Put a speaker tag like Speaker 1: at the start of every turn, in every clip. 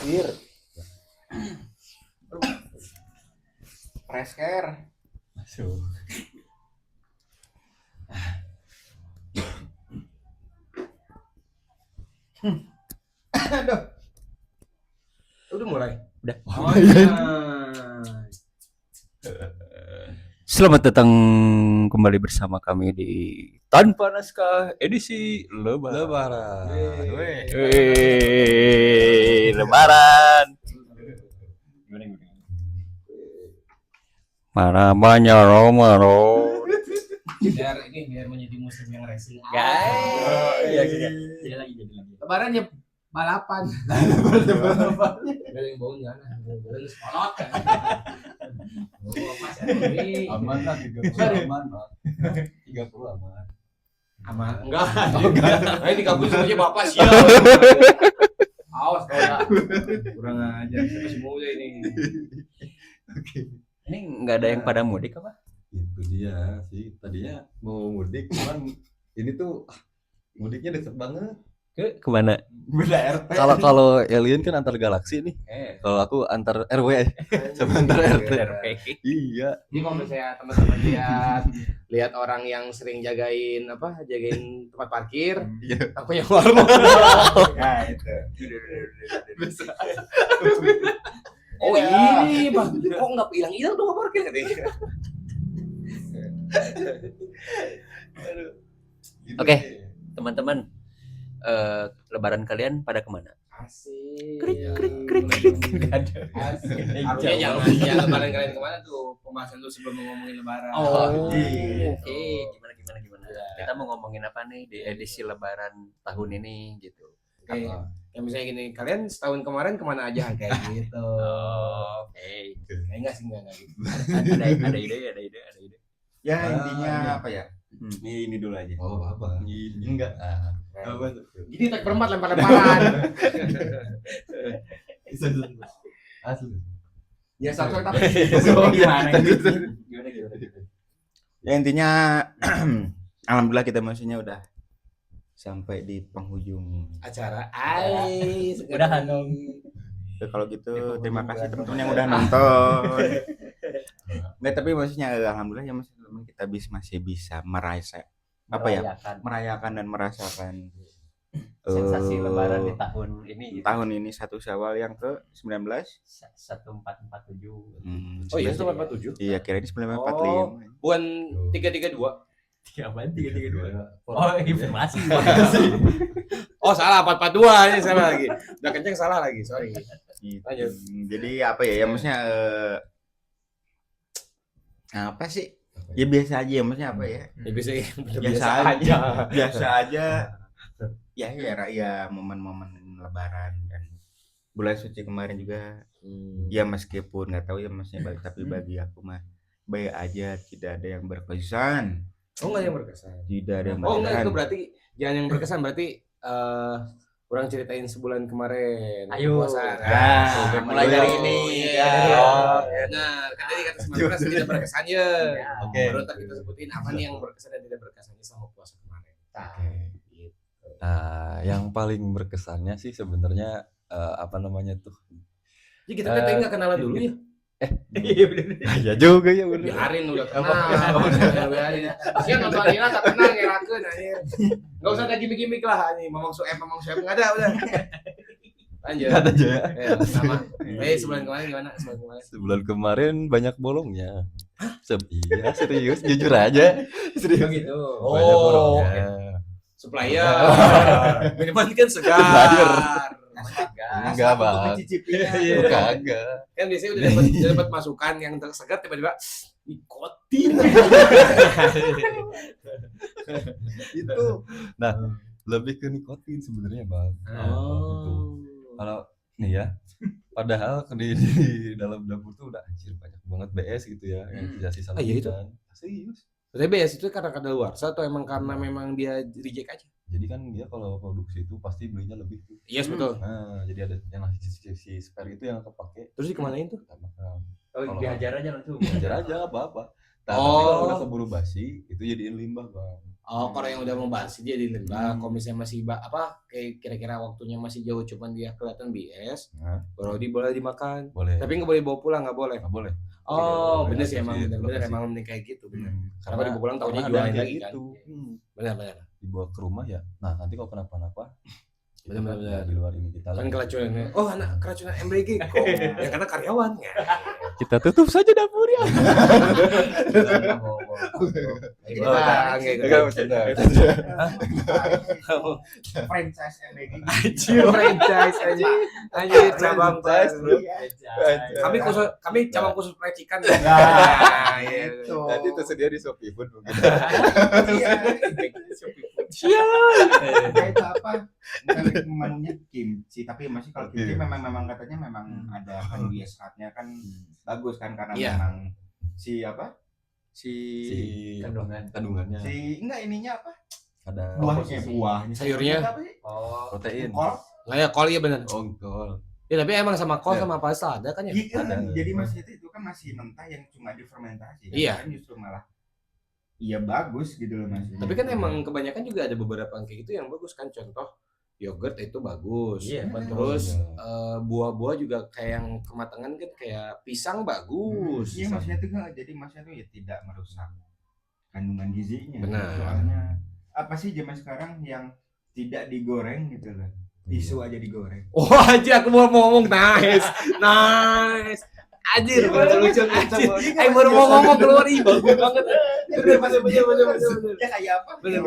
Speaker 1: Bir. Presker.
Speaker 2: Masuk.
Speaker 1: Aduh. Udah mulai.
Speaker 3: Udah.
Speaker 1: Oh, iya.
Speaker 3: Selamat datang kembali bersama kami di Tanpa Naskah edisi Lebaran. Lebaran. Mana banyak Romero.
Speaker 1: biar menjadi musim yang racing.
Speaker 3: Iya. Jadi lagi.
Speaker 1: Lebaran ya balapan. Balapan. Yang bau jangan. Bau sekolot kan.
Speaker 2: Aman lah 30 aman Pak. 30 aman.
Speaker 1: Aman. Enggak. Nah, ini kampus semuanya Bapak siap. Awas kau ya. Kurang ajar semuanya ini.
Speaker 3: Ini nggak ada yang pada mudik apa?
Speaker 2: Itu dia sih. Tadinya mau mudik cuman ini tuh mudiknya deket banget.
Speaker 3: Kemana?
Speaker 2: Beda RT.
Speaker 4: Kalau alien kan antar galaksi nih. Kalau aku antar RW sama antar RT. Iya.
Speaker 1: Jadi kalau misalnya teman-teman lihat orang yang sering jagain tempat parkir, aku yang warung.
Speaker 2: Ya itu.
Speaker 1: Oh ini Bang, kok nggak hilang-hilang tuh parkir katanya.
Speaker 3: Oke. Teman-teman, Lebaran kalian pada kemana?
Speaker 1: Asik.
Speaker 3: Krik. Nggak ada.
Speaker 1: Asik. Harusnya jangan lebaran kalian kemana tuh pembahasan tuh sebelum ngomongin lebaran.
Speaker 3: Oke. Gimana? Kita mau ngomongin apa nih di edisi Lebaran tahun ini gitu?
Speaker 1: Oke. Yang misalnya gini, kalian setahun kemarin kemana aja kayak gitu?
Speaker 3: Oke.
Speaker 1: Kayak enggak sih enggak gitu.
Speaker 3: Ada ide.
Speaker 4: Ya
Speaker 2: Ah,
Speaker 4: intinya
Speaker 2: iya.
Speaker 4: apa ya? Ini dulu aja.
Speaker 2: Oh, apa? Enggak. Apa tuh?
Speaker 1: Jadi tak berempat lempar-lemparan.
Speaker 2: Asli.
Speaker 1: Ya satu tapi
Speaker 3: Gimana?
Speaker 4: Ya intinya alhamdulillah kita maksudnya udah sampai di penghujung.
Speaker 1: acara.
Speaker 3: Udahan dong.
Speaker 4: Ya, kalau gitu terima kasih teman-teman yang udah nonton. Nggak, tapi maksudnya alhamdulillah ya masih teman kita masih bisa merayakan dan merasakan
Speaker 3: Sensasi Lebaran di tahun ini.
Speaker 4: tahun ini 1 Syawal yang ke 19
Speaker 3: 1447.
Speaker 1: Oh iya, 1947.
Speaker 4: iya kira ini 1945
Speaker 1: Oh, bukan 332.
Speaker 3: Apaan 332? Oh, informasi.
Speaker 1: Oh, salah 442 ini salah lagi. Udah kenceng salah lagi, sorry.
Speaker 4: Gitu.
Speaker 1: Lanjut.
Speaker 4: Jadi apa ya maksudnya apa sih ya biasa aja ya maksudnya apa ya
Speaker 1: Ya bisa
Speaker 4: biasa aja ya momen-momen Lebaran dan bulan suci kemarin juga ya meskipun nggak tahu ya maksudnya tapi bagi aku mah baik aja, tidak ada yang berkesan.
Speaker 1: Oh, enggak yang berkesan.
Speaker 4: Tidak ada yang
Speaker 1: Oh, enggak
Speaker 4: berkesan.
Speaker 1: itu berarti jangan yang berkesan berarti kurang ceritain sebulan kemarin.
Speaker 3: Ayo.
Speaker 1: Puasa.
Speaker 3: Mulai dari ini.
Speaker 1: Iya.
Speaker 3: Oh,
Speaker 1: Benar. Kan tadi kata 19 tidak berkesan ya.
Speaker 2: Oke.
Speaker 1: Baru ntar kita sebutin apa nih yang berkesan dan tidak berkesannya selama puasa kemarin.
Speaker 4: Nah,
Speaker 2: Yang paling berkesannya sih sebenarnya apa namanya tuh?
Speaker 1: Jadi kita kan tadi nggak kenalan dulu ya.
Speaker 3: iya benar.
Speaker 4: ya juga ya bener.
Speaker 1: Biarin udah kenal. Biarin. Kasihan nonton Alina tak kenal ngerakeun anjir. Enggak usah ada gimmick-gimmick lah anjing. Mamang Sueb enggak ada udah. Lanjut.
Speaker 2: Kata aja ya.
Speaker 1: Sama. Sebulan kemarin gimana?
Speaker 2: Sebulan kemarin banyak bolongnya. Iya, serius, jujur aja. Serius.
Speaker 1: Gitu.
Speaker 2: Banyak
Speaker 1: Oh,
Speaker 2: bolongnya.
Speaker 1: supplier. Minuman kan segar.
Speaker 2: Supplier. Enggak, Bang.
Speaker 1: Iya.
Speaker 2: Kagak.
Speaker 1: Kan biasanya udah dapat masukan yang tersegat tiba-tiba nikotin.
Speaker 2: Itu. Nah, lebih ke nikotin sebenarnya, Bang.
Speaker 1: Oh.
Speaker 2: Kalau nih ya, padahal di dalam dapur tuh udah anjir banyak banget BS gitu ya yang tidak sisa
Speaker 1: Ah, iya itu?
Speaker 2: serius.
Speaker 1: Berarti BS itu karena kadaluarsa atau emang karena memang dia reject aja?
Speaker 2: Jadi kan dia kalau produksi itu pasti belinya lebih tuh.
Speaker 1: Yes, betul.
Speaker 2: Nah, jadi ada yang si spare itu yang kepake.
Speaker 1: Terus dikemanain tuh?
Speaker 2: Kita makan.
Speaker 3: Oh, dihajar aja langsung.
Speaker 2: Ajar aja nggak apa-apa. Tapi
Speaker 1: Oh.
Speaker 2: kalau udah keburu basi itu jadiin limbah, Bang.
Speaker 1: Oh, kalau yang udah mau basi dia di lembah. Kalau misalnya masih kayak kira-kira waktunya masih jauh, cuman dia kelihatan BS,
Speaker 2: Nah,
Speaker 1: baru boleh dimakan.
Speaker 2: boleh.
Speaker 1: Tapi nggak boleh bawa pulang, nggak boleh.
Speaker 2: Nggak boleh.
Speaker 1: Oh,
Speaker 2: Boleh.
Speaker 1: bener sih emang
Speaker 2: Lokasi,
Speaker 1: bener
Speaker 2: lokasi.
Speaker 1: emang mending kayak gitu bener. Karena
Speaker 2: Karena
Speaker 1: kalau dibawa pulang tahunya
Speaker 2: ada
Speaker 1: jualin
Speaker 2: kayak
Speaker 1: lagi kan.
Speaker 2: gitu.
Speaker 1: Benar.
Speaker 2: Dibawa ke rumah ya. Nah, nanti kalau kenapa-napa
Speaker 1: Benar.
Speaker 2: ya di luar ini kita
Speaker 1: Kan
Speaker 2: lagi.
Speaker 1: keracunan. Oh, anak keracunan MBG kok. Ya karena karyawan. Ya.
Speaker 2: Kita tutup saja dapurnya.
Speaker 4: Franchise MBG.
Speaker 1: Franchise anjir cabang
Speaker 2: Franchise, bro.
Speaker 1: Kami cabang khusus percikan.
Speaker 4: Nah, itu.
Speaker 2: Nanti tersedia di Shopee Food mungkin.
Speaker 4: Kayak apa? Misalnya menunya kimchi, tapi masih kalau kimchi memang katanya memang ada kandungan seratnya kan bagus kan karena memang si
Speaker 2: kandungannya.
Speaker 4: Si enggak ininya apa?
Speaker 2: Ada
Speaker 4: Buahnya.
Speaker 1: Sayurnya.
Speaker 4: Apa sih?
Speaker 2: protein.
Speaker 4: Kol.
Speaker 1: Nggak ya, kol iya benar.
Speaker 2: Oh, kol.
Speaker 1: Ya tapi emang sama kol
Speaker 2: Ya.
Speaker 1: sama pasta ada kan ya?
Speaker 4: Iya kan?
Speaker 2: Ada.
Speaker 4: Jadi masih itu kan masih mentah yang cuma difermentasi.
Speaker 1: Iya.
Speaker 4: Kan justru malah iya bagus gitu loh Mas.
Speaker 1: Tapi kan emang kebanyakan juga ada beberapa yang kayak gitu yang bagus kan, contoh yogurt itu bagus.
Speaker 3: Iya,
Speaker 1: Terus
Speaker 2: Iya.
Speaker 1: buah-buah juga kayak yang kematangan kan kayak pisang bagus.
Speaker 4: Iya maksudnya tuh nggak, jadi maksudnya tuh ya tidak merusak kandungan gizinya.
Speaker 1: Benar.
Speaker 4: Soalnya apa sih zaman sekarang yang tidak digoreng gitu loh. Isu aja digoreng.
Speaker 1: Oh aja aku mau ngomong nice. Anjir, lucu. Baru mau ngomong keluar ih bagus banget. Bener.
Speaker 4: Ya kayak apa?
Speaker 1: Bener.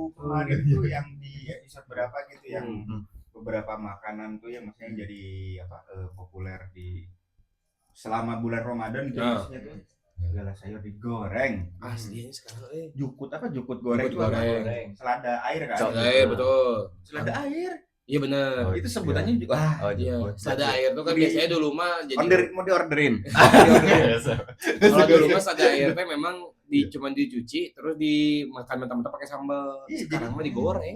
Speaker 4: Kemarin tuh yang di episode berapa gitu yang beberapa makanan tuh yang maksudnya jadi populer di selama bulan Ramadan gitu maksudnya tuh segala sayur digoreng.
Speaker 1: Aslinya sekarang
Speaker 4: Jukut goreng
Speaker 1: Jukut
Speaker 4: itu apa?
Speaker 1: goreng.
Speaker 4: Selada air kan?
Speaker 1: Selada air betul.
Speaker 4: Selada air.
Speaker 1: Iya benar.
Speaker 4: Itu sebutannya juga
Speaker 1: Iya. Selada air tuh kan biasanya dulu mah jadi
Speaker 4: mau diorderin.
Speaker 1: kalau dulu mah selada air teh memang cuma dicuci terus dimakan mentah-mentah pakai sambal.
Speaker 4: Iya,
Speaker 1: Sekarang mah digoreng.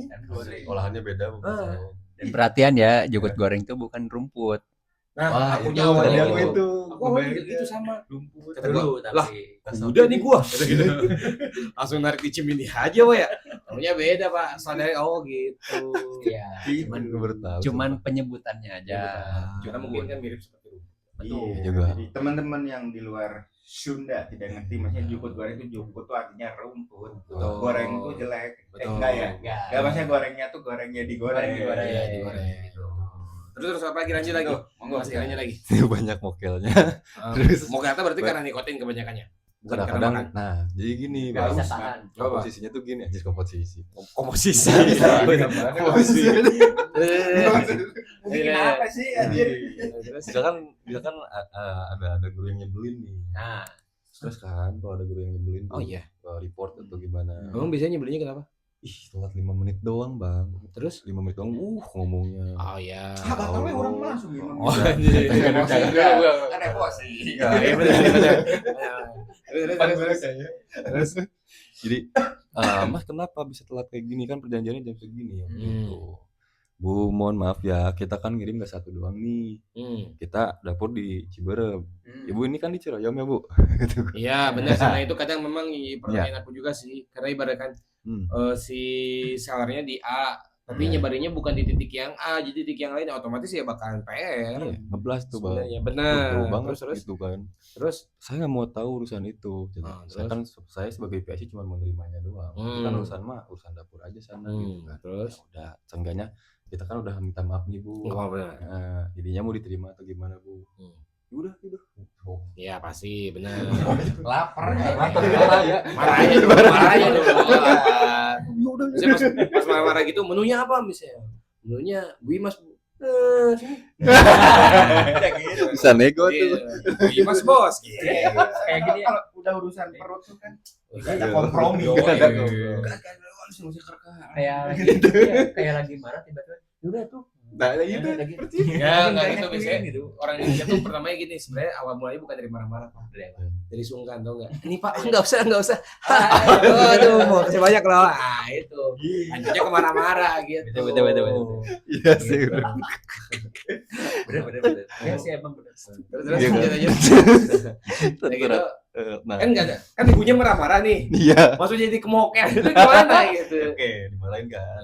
Speaker 2: Olahannya beda bukan.
Speaker 3: Dan perhatian ya, jukut goreng itu bukan rumput.
Speaker 1: Nah, aku
Speaker 2: itu
Speaker 1: nyawa
Speaker 2: tadi
Speaker 1: yang
Speaker 2: aku
Speaker 1: itu.
Speaker 2: itu.
Speaker 1: Aku awalnya juga gitu sama.
Speaker 2: Lumpur.
Speaker 1: Kata gua, lah,
Speaker 3: tapi
Speaker 1: udah nih gua. Gitu. Langsung narik di Cimindi aja wa ya. Tahunya beda, Pak. Sadar gitu.
Speaker 3: ya,
Speaker 2: Cuman gue baru tahu.
Speaker 3: cuman penyebutannya aja.
Speaker 1: Karena mungkin kan mirip seperti rumput.
Speaker 3: Betul.
Speaker 2: Iya juga.
Speaker 4: Jadi teman-teman yang di luar Sunda tidak ngerti maksudnya jukut goreng itu jukut tuh artinya rumput.
Speaker 1: Betul.
Speaker 4: Goreng itu jelek.
Speaker 1: Betul.
Speaker 4: Enggak ya?
Speaker 3: Enggak.
Speaker 4: Enggak maksudnya gorengnya tuh gorengnya digoreng.
Speaker 1: Iya, digoreng. Terus apa lagi lanjut lagi?
Speaker 4: Monggo
Speaker 1: Masih lanjut lagi.
Speaker 2: Banyak mokelnya.
Speaker 1: Terus mau kata berarti karena nikotin kebanyakannya. Bukan karena
Speaker 2: Kadang-kadang,
Speaker 1: makan.
Speaker 2: nah jadi gini
Speaker 3: Nggak
Speaker 2: Bang.
Speaker 3: bisa tahan.
Speaker 2: Komposisinya tuh gini aja komposisi.
Speaker 1: Komposisi.
Speaker 2: Komposisi.
Speaker 4: Mungkin apa sih anjir?
Speaker 2: Misalkan ada guru yang nyebelin nih.
Speaker 3: Nah,
Speaker 2: Terus kan kalau ada guru yang nyebelin
Speaker 1: Oh
Speaker 2: tuh,
Speaker 1: iya.
Speaker 2: report atau gimana.
Speaker 1: Emang biasanya nyebelinya kenapa?
Speaker 2: Ih, telat 5 menit doang, Bang.
Speaker 1: Terus?
Speaker 2: 5 menit doang ngomongnya.
Speaker 1: Oh iya.
Speaker 4: Apa tahu orang mah langsung gimana?
Speaker 1: Oh anjir.
Speaker 4: Kan emosi.
Speaker 1: Iya benar. Terus
Speaker 2: Jadi, Mas kenapa bisa telat kayak gini kan perjanjiannya jam segini ya gitu. Bu, mohon maaf ya, kita kan ngirim gak satu doang nih. Kita dapur di Ciberem. Ibu ini kan di Ciroyom ya, Bu? Gitu.
Speaker 1: Iya benar sih. Nah itu kadang memang pertanyaan aku juga sih. Karena ibaratkan si sellernya di A, tapi nyebarinnya bukan di titik yang A, jadi titik yang lain otomatis ya bakalan PR.
Speaker 2: Iya, ngeblas tuh, Bang.
Speaker 1: Sebenarnya benar.
Speaker 2: Betul banget
Speaker 1: Terus
Speaker 2: gitu kan.
Speaker 1: terus
Speaker 2: Saya nggak mau tahu urusan itu. Jadi, saya sebagai PSI cuma menerimanya doang. Itu kan urusan dapur aja sana gitu kan.
Speaker 1: Terus
Speaker 2: Ya udah, seenggaknya kita kan udah minta maaf nih, Bu.
Speaker 1: nggak apa-apa.
Speaker 2: Nah, jadinya mau diterima atau gimana, Bu? Udah. Oh.
Speaker 1: Iya pasti benar.
Speaker 4: Lapar
Speaker 2: ya.
Speaker 1: Marahnya tuh. Saya pas marah-marah gitu, menunya apa misalnya? Menunya Bu Imas, Bu.
Speaker 2: Bisa nego tuh.
Speaker 1: Bu Imas bos.
Speaker 4: Kayak gini kalau udah urusan perut tuh kan
Speaker 1: Nggak
Speaker 4: ada kompromi.
Speaker 3: kayak lagi marah tiba-tiba udah tuh.
Speaker 2: Nah, gitu.
Speaker 1: Ya nggak gitu biasanya gitu. Orang Indonesia tuh pertamanya gini, sebenarnya awal mulanya bukan dari marah-marah Pak. Dari sungkan tau nggak? Ini Pak nggak usah. Aduh mau kasih banyak loh. Ah itu. Lanjutnya ke marah-marah gitu.
Speaker 3: Betul.
Speaker 2: Iya sih.
Speaker 3: Bener. Ya sih emang bener.
Speaker 1: Terus lanjut aja. Kayak gitu.
Speaker 2: Nah,
Speaker 1: Kan enggak ada. Kan ibunya marah-marah nih.
Speaker 2: iya.
Speaker 1: Maksudnya jadi kemoker itu gimana gitu.
Speaker 2: Oke, dimarahin kan.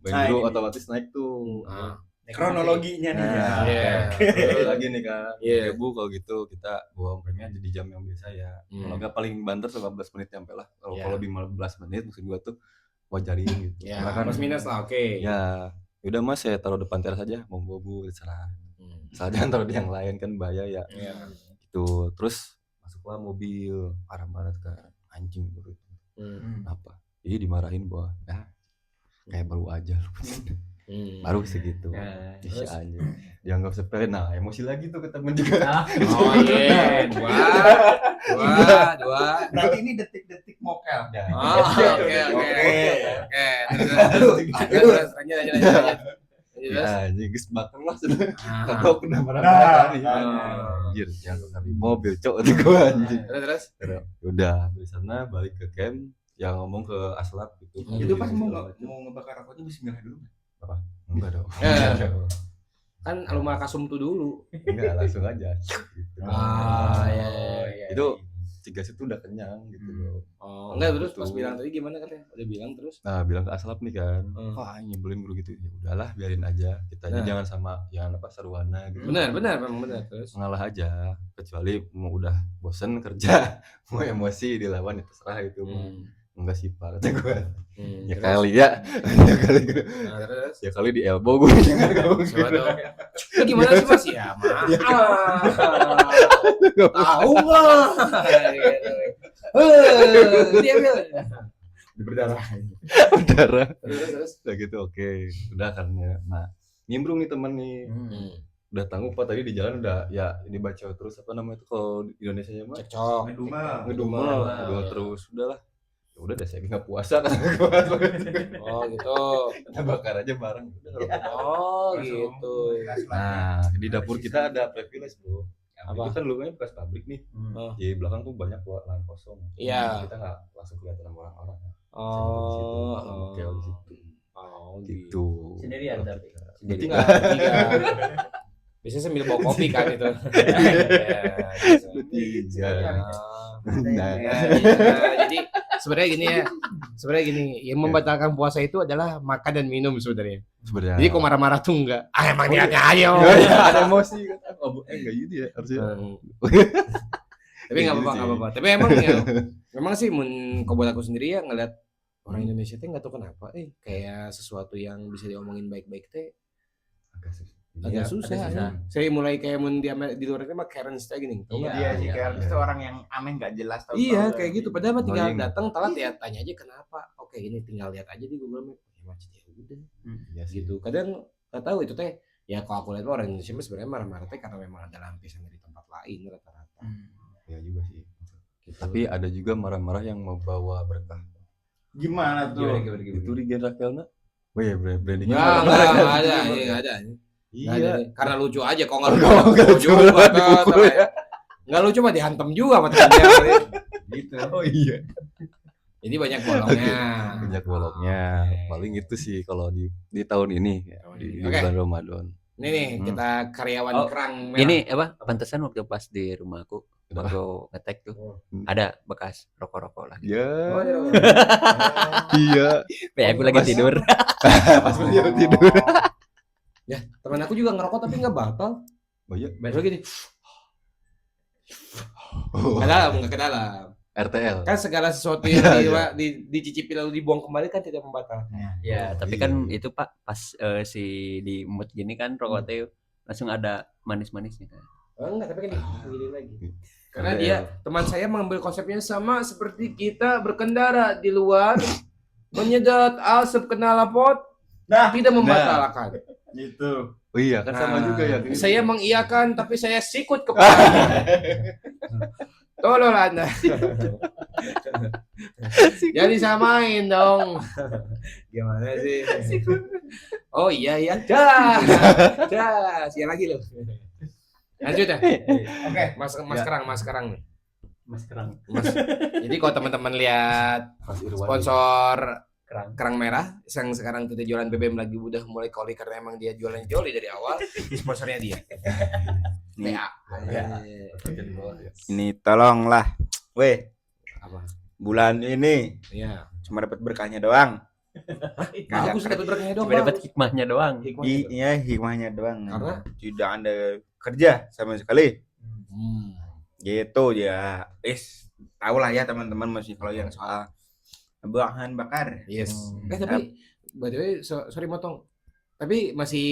Speaker 2: Bang
Speaker 4: Nah,
Speaker 2: Guru
Speaker 4: ini.
Speaker 2: otomatis naik tuh.
Speaker 1: Ah.
Speaker 4: Kronologinya nih ya.
Speaker 2: Nah,
Speaker 1: Iya.
Speaker 2: terus lagi nih kan.
Speaker 1: Iya.
Speaker 2: Oke Bu, kalau gitu kita bawa umpamanya di jam yang biasa ya. Kalau nggak paling banter 15 menit nyampe lah. Kalau di 15 menit maksud gua tuh wajarin gitu.
Speaker 1: Ya,
Speaker 2: Karena kan
Speaker 1: plus minus lah, oke.
Speaker 2: ya udah Mas saya taruh depan teras aja, monggo Bu, terserah. Asal jangan taruh di yang lain kan bahaya ya.
Speaker 1: Iya.
Speaker 2: Gitu. Terus masuklah mobil, marah-marah kan. Anjing gitu. Apa? Iya dimarahin bahwa ya kayak baru aja lu. Baru segitu. Bisa
Speaker 3: Terus?
Speaker 2: aja. Dianggap sepele. Nah, emosi lagi tuh ke temen juga.
Speaker 1: Oh iya, dua.
Speaker 4: Berarti ini detik-detik mokel.
Speaker 2: Ya.
Speaker 1: Oh, oke. Terus lanjut.
Speaker 2: Ya, anjing geus bakar lah sudah.
Speaker 1: Ah.
Speaker 2: Kalau kena marah-marah nih.
Speaker 1: Oh.
Speaker 2: Anjir, jangan kali mobil cok tuh gua anjing.
Speaker 1: Terus.
Speaker 2: Udah, dari sana balik ke camp yang ngomong ke Aslap gitu.
Speaker 4: Itu pas mau ngebakar rokoknya bismillah dulu.
Speaker 2: Enggak dong.
Speaker 1: Ya. Kan alumar kasum tuh dulu.
Speaker 2: Enggak, langsung aja. Gitu.
Speaker 1: Iya.
Speaker 2: Itu tiga situ udah kenyang gitu loh.
Speaker 1: Oh, enggak terus
Speaker 2: Gitu.
Speaker 1: pas bilang tadi gimana katanya? Udah bilang terus.
Speaker 2: Nah, bilang ke Aslap nih kan.
Speaker 1: Hmm.
Speaker 2: Wah, nyebelin guru gitu. Ya udahlah, biarin aja. Kita aja
Speaker 1: Nah.
Speaker 2: jangan apa sarwana gitu.
Speaker 1: Benar, memang benar terus.
Speaker 2: Ngalah aja. Kecuali mau udah bosen kerja, mau emosi dilawan itu terserah itu. Enggak sih Pak, kata gue. Ya
Speaker 1: Terus?
Speaker 2: kali ya. Ya kali gue.
Speaker 1: Nah, terus.
Speaker 2: Ya kali di elbow gue jangan ngomong
Speaker 1: Siapa
Speaker 2: gitu.
Speaker 1: tuh? Itu gimana sih Mas? Ya, maaf. Tahu nggak? Dia bilang.
Speaker 4: Berdarah.
Speaker 2: Darah.
Speaker 1: Terus.
Speaker 2: Udah gitu oke. Udah kan ya. Nah, nimbrung nih temen nih. Udah tangguh Pak tadi di jalan udah ya ini baca terus apa namanya itu kalau di Indonesia nya mah
Speaker 1: Cekcok.
Speaker 2: ngedumel terus udahlah. Ya udah deh saya nggak puasa kan gua.
Speaker 1: Oh gitu.
Speaker 2: Kita bakar aja bareng.
Speaker 1: Oh gitu.
Speaker 2: Nah, di dapur kita ada privilege, Bro.
Speaker 1: Apa?
Speaker 2: Itu kan lumayan bekas pabrik nih. Di belakang tuh banyak lahan kosong.
Speaker 1: Iya.
Speaker 2: Kita nggak langsung kelihatan sama orang-orang.
Speaker 1: Oh.
Speaker 2: Oke, di situ.
Speaker 1: Oh
Speaker 2: Gitu.
Speaker 3: Sendirian tapi.
Speaker 1: Enggak, biasanya sambil bawa kopi kan itu.
Speaker 2: Tiga.
Speaker 1: Nah, jadi sebenarnya gini, yang membatalkan puasa itu adalah makan dan minum sebenarnya.
Speaker 2: Sebenarnya.
Speaker 1: Jadi kok marah-marah tuh enggak. Emang niatnya ayo.
Speaker 2: Ada emosi kan. Oh, enggak gitu ya harusnya.
Speaker 1: Tapi nggak apa-apa. Tapi memang sih kalau buat aku sendiri ya ngeliat orang Indonesia teh nggak tahu kenapa, kayak sesuatu yang bisa diomongin baik-baik teh agak susah. Saya mulai kayak di luar itu mah Karen style gini.
Speaker 4: Iya sih, Karen itu orang yang aneh nggak jelas tahu.
Speaker 1: Iya kayak gitu. Padahal mah tinggal
Speaker 2: Annoying.
Speaker 1: datang telat ya tanya aja kenapa. Oke ini tinggal lihat aja di Google Map. Ya macet ya udah.
Speaker 2: Iya sih.
Speaker 1: Gitu. Kadang nggak tahu itu teh. Ya kalau aku lihat mah orang Indonesia mah sebenarnya marah-marah teh karena memang ada lampisan dari tempat lain rata-rata.
Speaker 2: Ya juga sih. Tapi ada juga marah-marah yang membawa berkah.
Speaker 4: Gimana tuh?
Speaker 2: Itu di Gen Rakelna. Oh iya, brandingnya.
Speaker 1: Nggak ada.
Speaker 2: Iya.
Speaker 1: Karena lucu aja. Kok nggak
Speaker 2: Nggak
Speaker 1: lucu nggak lucu mah dihantam juga sama temennya kali. Gitu.
Speaker 2: Oh iya.
Speaker 1: Jadi banyak bolongnya.
Speaker 2: Banyak bolongnya. Paling itu sih kalau di tahun ini ya, di
Speaker 1: Oke.
Speaker 2: bulan Ramadan.
Speaker 1: Ini nih kita karyawan
Speaker 3: Oh,
Speaker 1: kerang merah.
Speaker 3: Ini apa? Pantesan waktu pas di rumahku waktu ngetek tuh ada bekas rokok-rokok lah.
Speaker 2: Ya.
Speaker 1: Oh, iya.
Speaker 2: Iya.
Speaker 3: Ya aku lagi tidur.
Speaker 2: Pas dia tidur.
Speaker 1: Ya, teman aku juga ngerokok tapi nggak batal.
Speaker 2: Oh iya.
Speaker 1: Besok gini,
Speaker 2: Oh,
Speaker 1: nggak ke dalam.
Speaker 2: RTL.
Speaker 1: Kan segala sesuatu yang dicicipi lalu dibuang kembali kan tidak membatalkan.
Speaker 3: Ya,
Speaker 2: Oh,
Speaker 3: tapi
Speaker 2: iya.
Speaker 3: kan itu Pak pas si di mood gini kan rokok teh langsung ada manis-manisnya kan.
Speaker 1: Oh, enggak, tapi kan digiling lagi. Karena
Speaker 2: RTL.
Speaker 1: dia teman saya mengambil konsepnya sama seperti kita berkendara di luar menyedot asap knalpot tidak membatalkan.
Speaker 4: Gitu.
Speaker 2: Oh iya, kan sama juga ya.
Speaker 1: Saya mengiyakan tapi saya sikut kepala. Tolol Anda. Jadi samain dong. Gimana sih? Oh iya. Dah. Siapa lagi lo? Lanjut ya.
Speaker 4: Oke.
Speaker 1: Mas Kerang nih.
Speaker 3: Mas Kerang.
Speaker 1: Jadi kalau teman-teman lihat
Speaker 2: Mas Irwan.
Speaker 1: sponsor kerang merah yang sekarang tidak jualan BBM lagi udah mulai koli karena emang dia jualan joli dari awal, sponsornya dia. PA.
Speaker 4: Ini tolonglah Weh,
Speaker 1: Apa?
Speaker 4: bulan ini
Speaker 1: Iya.
Speaker 4: cuma dapat berkahnya doang.
Speaker 1: Bagus dapat berkahnya doang.
Speaker 3: Cuma dapat hikmahnya doang.
Speaker 4: Iya, hikmahnya doang.
Speaker 1: Karena?
Speaker 4: Tidak ada kerja sama sekali.
Speaker 1: Hmm.
Speaker 4: Gitu ya. Tahu lah ya teman-teman masih kalau yang soal bahan bakar.
Speaker 1: Yes. Tapi by the way, sorry motong. Tapi masih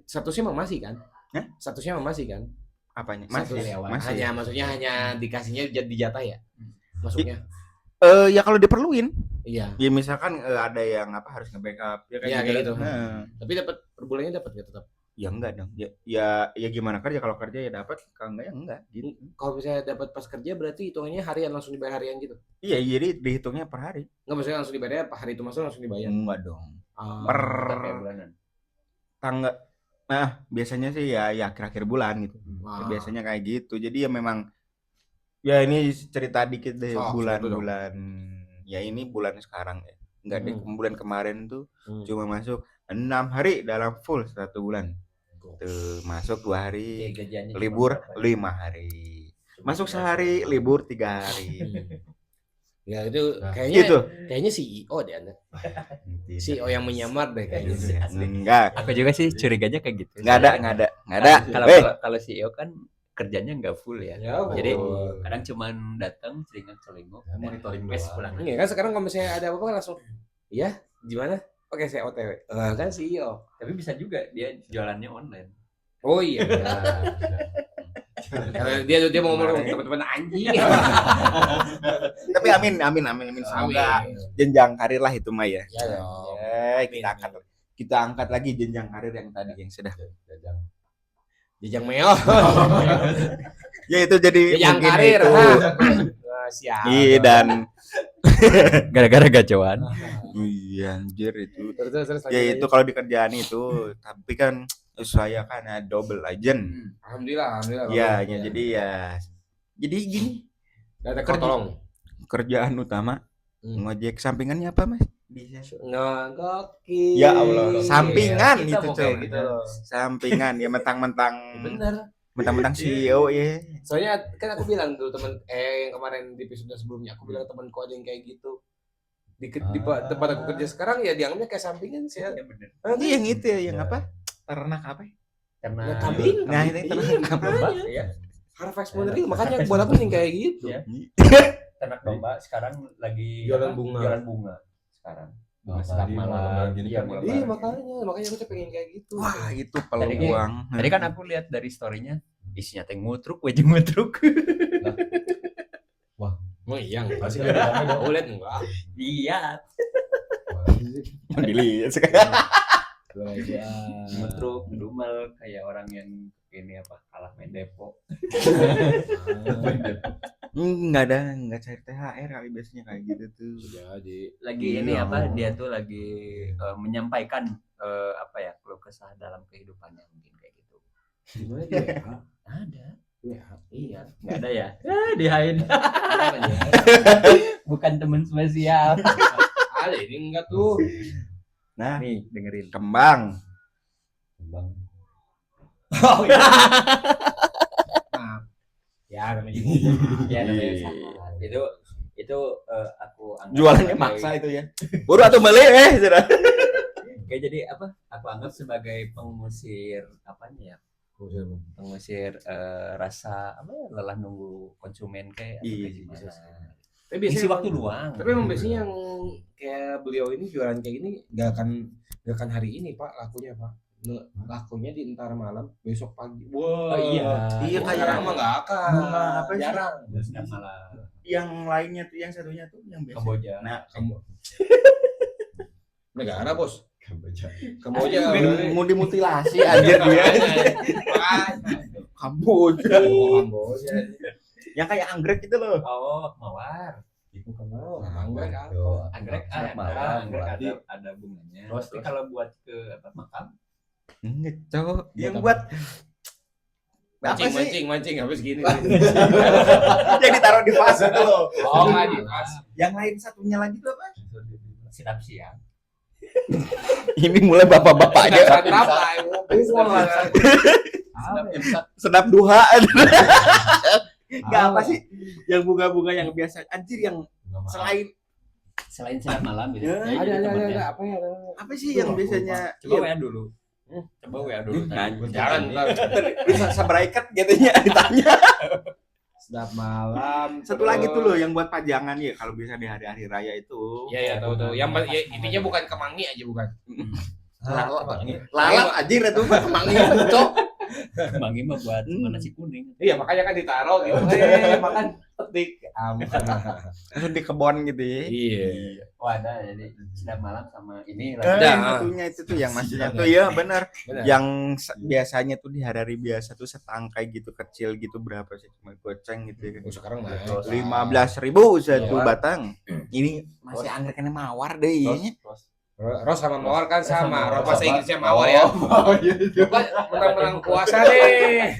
Speaker 1: statusnya emang masih kan?
Speaker 4: Hah?
Speaker 1: Statusnya emang masih kan?
Speaker 4: Apanya?
Speaker 1: Status
Speaker 4: Masih.
Speaker 1: maksudnya hanya dikasihnya dijatah ya? Masuknya.
Speaker 4: Ya kalau diperluin.
Speaker 1: Iya.
Speaker 4: Ya misalkan ada yang harus nge-backup ya
Speaker 1: Iya, kayak gitu.
Speaker 4: Nah.
Speaker 1: Tapi dapat per bulannya dapat enggak tetap?
Speaker 4: Ya enggak dong. Ya gimana kerja, kalau kerja ya dapat, kalau enggak ya enggak gitu.
Speaker 1: Kalau misalnya dapat pas kerja berarti hitungannya harian, langsung dibayar harian gitu.
Speaker 4: Iya, jadi dihitungnya per hari.
Speaker 1: Enggak, maksudnya langsung dibayar apa hari itu masuk langsung dibayar.
Speaker 4: Enggak dong.
Speaker 1: Ah,
Speaker 4: Per
Speaker 3: Kayak bulanan.
Speaker 4: tanggal. Nah, biasanya sih ya akhir-akhir bulan gitu.
Speaker 1: wah.
Speaker 4: Biasanya kayak gitu. Jadi ya memang ya ini cerita dikit deh bulan-bulan. Ya ini bulan sekarang ya. Enggak deh, bulan kemarin tuh cuma masuk 6 hari dalam full 1 bulan. Tuh, masuk 2 hari, libur 5 hari. Masuk sehari, libur 3 hari.
Speaker 1: Ya itu kayaknya
Speaker 4: Gitu.
Speaker 1: kayaknya CEO deh Anda. CEO yang menyamar deh kayaknya.
Speaker 4: Enggak.
Speaker 3: Aku juga sih curiganya kayak gitu.
Speaker 4: Enggak ada.
Speaker 3: Kalau CEO kan kerjanya nggak full ya.
Speaker 1: Ya,
Speaker 3: Jadi
Speaker 1: betul.
Speaker 3: kadang cuman datang celingak-celinguk,
Speaker 2: monitoring
Speaker 3: wes
Speaker 2: doang.
Speaker 3: pulang.
Speaker 1: Iya kan sekarang kalau misalnya ada apa-apa langsung ya gimana? Oke, saya OTW. Kan CEO.
Speaker 3: Tapi bisa juga dia jualannya online.
Speaker 1: Oh iya. Karena dia mau ngomong teman-teman anjing.
Speaker 4: Tapi amin. Semoga jenjang karir lah itu mah ya.
Speaker 1: Ya dong.
Speaker 4: Kita angkat lagi jenjang karir yang tadi yang sudah.
Speaker 1: Jejang meo.
Speaker 4: Ya itu jadi
Speaker 1: Jejang
Speaker 4: mungkin
Speaker 1: karir.
Speaker 4: itu.
Speaker 1: Siap.
Speaker 4: Iya dan
Speaker 3: Gara-gara gacoan.
Speaker 4: iya anjir itu.
Speaker 1: Terus
Speaker 4: Ya itu kalau di kerjaan itu, tapi kan saya kan double agent.
Speaker 1: Alhamdulillah.
Speaker 4: Ya jadi gini,
Speaker 1: Ada tolong.
Speaker 4: kerjaan utama ngojek, sampingannya apa Mas? Bisa.
Speaker 1: Ngogokil.
Speaker 4: Ya Allah, sampingan
Speaker 1: Kita
Speaker 4: itu
Speaker 1: mau kayak
Speaker 4: coy.
Speaker 1: gitu loh.
Speaker 4: Sampingan ya mentang-mentang CEO ya.
Speaker 1: Soalnya kan aku bilang dulu yang kemarin di episode sebelumnya aku bilang temanku ada yang kayak gitu. Di tempat aku kerja sekarang ya dianggapnya kayak sampingan sih.
Speaker 3: Iya bener.
Speaker 4: Ini yang itu ya, yang apa? Ternak apa?
Speaker 3: Karena
Speaker 1: Ya, kambing.
Speaker 4: Nah, ini ternak
Speaker 3: domba ya.
Speaker 1: Harvest Moon Real, makanya buat apa nih kayak gitu.
Speaker 3: Iya. Ternak domba sekarang lagi
Speaker 1: Jualan bunga.
Speaker 3: Jualan bunga sekarang. Bunga
Speaker 2: Nah,
Speaker 3: sedap
Speaker 2: tadi
Speaker 3: malam.
Speaker 2: malam gini
Speaker 3: Iya,
Speaker 2: kan
Speaker 3: malam.
Speaker 1: Iya makanya aku tuh pengen kayak gitu.
Speaker 4: Wah, itu
Speaker 3: Tadi
Speaker 4: peluang.
Speaker 3: Tadi kan aku lihat dari story-nya isinya teh ngutruk, wajib ngutruk.
Speaker 1: Oh iya,
Speaker 2: Pasti lihat rame dong.
Speaker 1: aku lihat enggak.
Speaker 3: Iya,
Speaker 4: Dilihat sekarang.
Speaker 3: ngutruk, dumal kayak orang yang ini kalah main depo.
Speaker 4: Enggak cari THR kali biasanya kayak gitu tuh.
Speaker 1: Jadi
Speaker 3: Lagi ini dia tuh lagi menyampaikan keluh kesah dalam kehidupannya mungkin kayak gitu.
Speaker 1: gimana dia?
Speaker 3: Ada.
Speaker 1: Ya.
Speaker 3: Iya, enggak ada ya. Di hide. Bukan teman spesial.
Speaker 1: Ada ini enggak tuh.
Speaker 4: Nah,
Speaker 3: Nih, dengerin.
Speaker 4: kembang.
Speaker 2: Bang.
Speaker 1: Oh iya. Ya namanya
Speaker 3: Ya namanya
Speaker 4: Iya.
Speaker 3: sama. Itu aku anggap
Speaker 4: Jualannya
Speaker 3: sebagai-
Speaker 4: maksa itu ya. Baru atau beli sudah.
Speaker 3: Kayak jadi aku anggap sebagai pengusir apanya ya? Pengusir rasa lelah nunggu konsumen kayak atau
Speaker 4: Iya,
Speaker 3: kayak gimana.
Speaker 4: bisa.
Speaker 1: Tapi
Speaker 3: Isi
Speaker 1: biasanya
Speaker 3: waktu luang.
Speaker 1: Tapi emang biasanya yang kayak beliau ini jualan kayak gini nggak akan hari ini Pak lakunya Pak. Lakunya di entar malam besok pagi. Wow.
Speaker 3: Oh, iya.
Speaker 4: Iya, kayak
Speaker 1: sekarang mah nggak akan.
Speaker 4: bunga apa sih?
Speaker 1: Jarang.
Speaker 3: Sedang malam
Speaker 4: Yang lainnya tuh, yang satunya tuh yang biasa.
Speaker 3: Kamboja.
Speaker 4: Nah,
Speaker 1: Negara bos.
Speaker 2: Kamboja.
Speaker 1: Kamboja.
Speaker 4: mau dimutilasi anjir dia. Kamboja.
Speaker 1: Kamboja.
Speaker 4: Yang kayak anggrek gitu loh.
Speaker 3: Oh, mawar.
Speaker 2: Itu kan
Speaker 1: Anggrek apa?
Speaker 3: Anggrek ada bunganya.
Speaker 2: Terus,
Speaker 3: Tapi kalau buat ke makam
Speaker 4: Enggak, cowok. Yang buat apa sih?
Speaker 1: Mancing habis gini.
Speaker 4: Yang ditaruh di vas itu loh.
Speaker 1: Oh, nggak di pas.
Speaker 4: Yang lain satunya lagi tuh apa?
Speaker 3: sedap siang.
Speaker 4: Ini mulai bapak-bapaknya. Sedap duha. Enggak apa sih? yang bunga-bunga yang biasa anjir yang selain
Speaker 3: sedap malam gitu.
Speaker 4: Ya,
Speaker 3: Ya, jadi temennya.
Speaker 1: apa ya?
Speaker 4: apa sih yang biasanya
Speaker 3: Coba WA dulu. Coba WA dulu.
Speaker 1: Jangan ntar.
Speaker 4: bisa sabraikat gitu ya ditanya.
Speaker 1: Sedap malam.
Speaker 4: Satu lagi tuh loh yang buat pajangan ya kalau bisa di hari-hari raya itu.
Speaker 1: Iya tahu. Yang ya, intinya bukan kemangi aja bukan.
Speaker 4: Lalat anjir itu mah kemangi cok.
Speaker 3: Mangi mah buat nasi kuning.
Speaker 1: Iya makanya kan ditaruh gitu. Makan petik.
Speaker 4: Langsung di kebon gitu ya.
Speaker 1: Iya.
Speaker 3: Oh ada jadi sedap malam sama ini
Speaker 4: Yang
Speaker 3: lagi.
Speaker 4: satunya itu tuh yang maksudnya tuh ya benar.
Speaker 1: Benar.
Speaker 4: Yang biasanya tuh di hari-hari biasa tuh setangkai gitu kecil gitu berapa sih cuma goceng gitu ya.
Speaker 1: Sekarang mah
Speaker 4: 15.000 satu
Speaker 1: Iya.
Speaker 4: batang. Ini masih anggreknya mawar deh ini.
Speaker 1: Ros sama mawar kan sama.
Speaker 3: Sama.
Speaker 1: Ros bahasa Inggrisnya mawar ya.
Speaker 4: Oh iya.
Speaker 1: Bukan menang-menang puasa deh.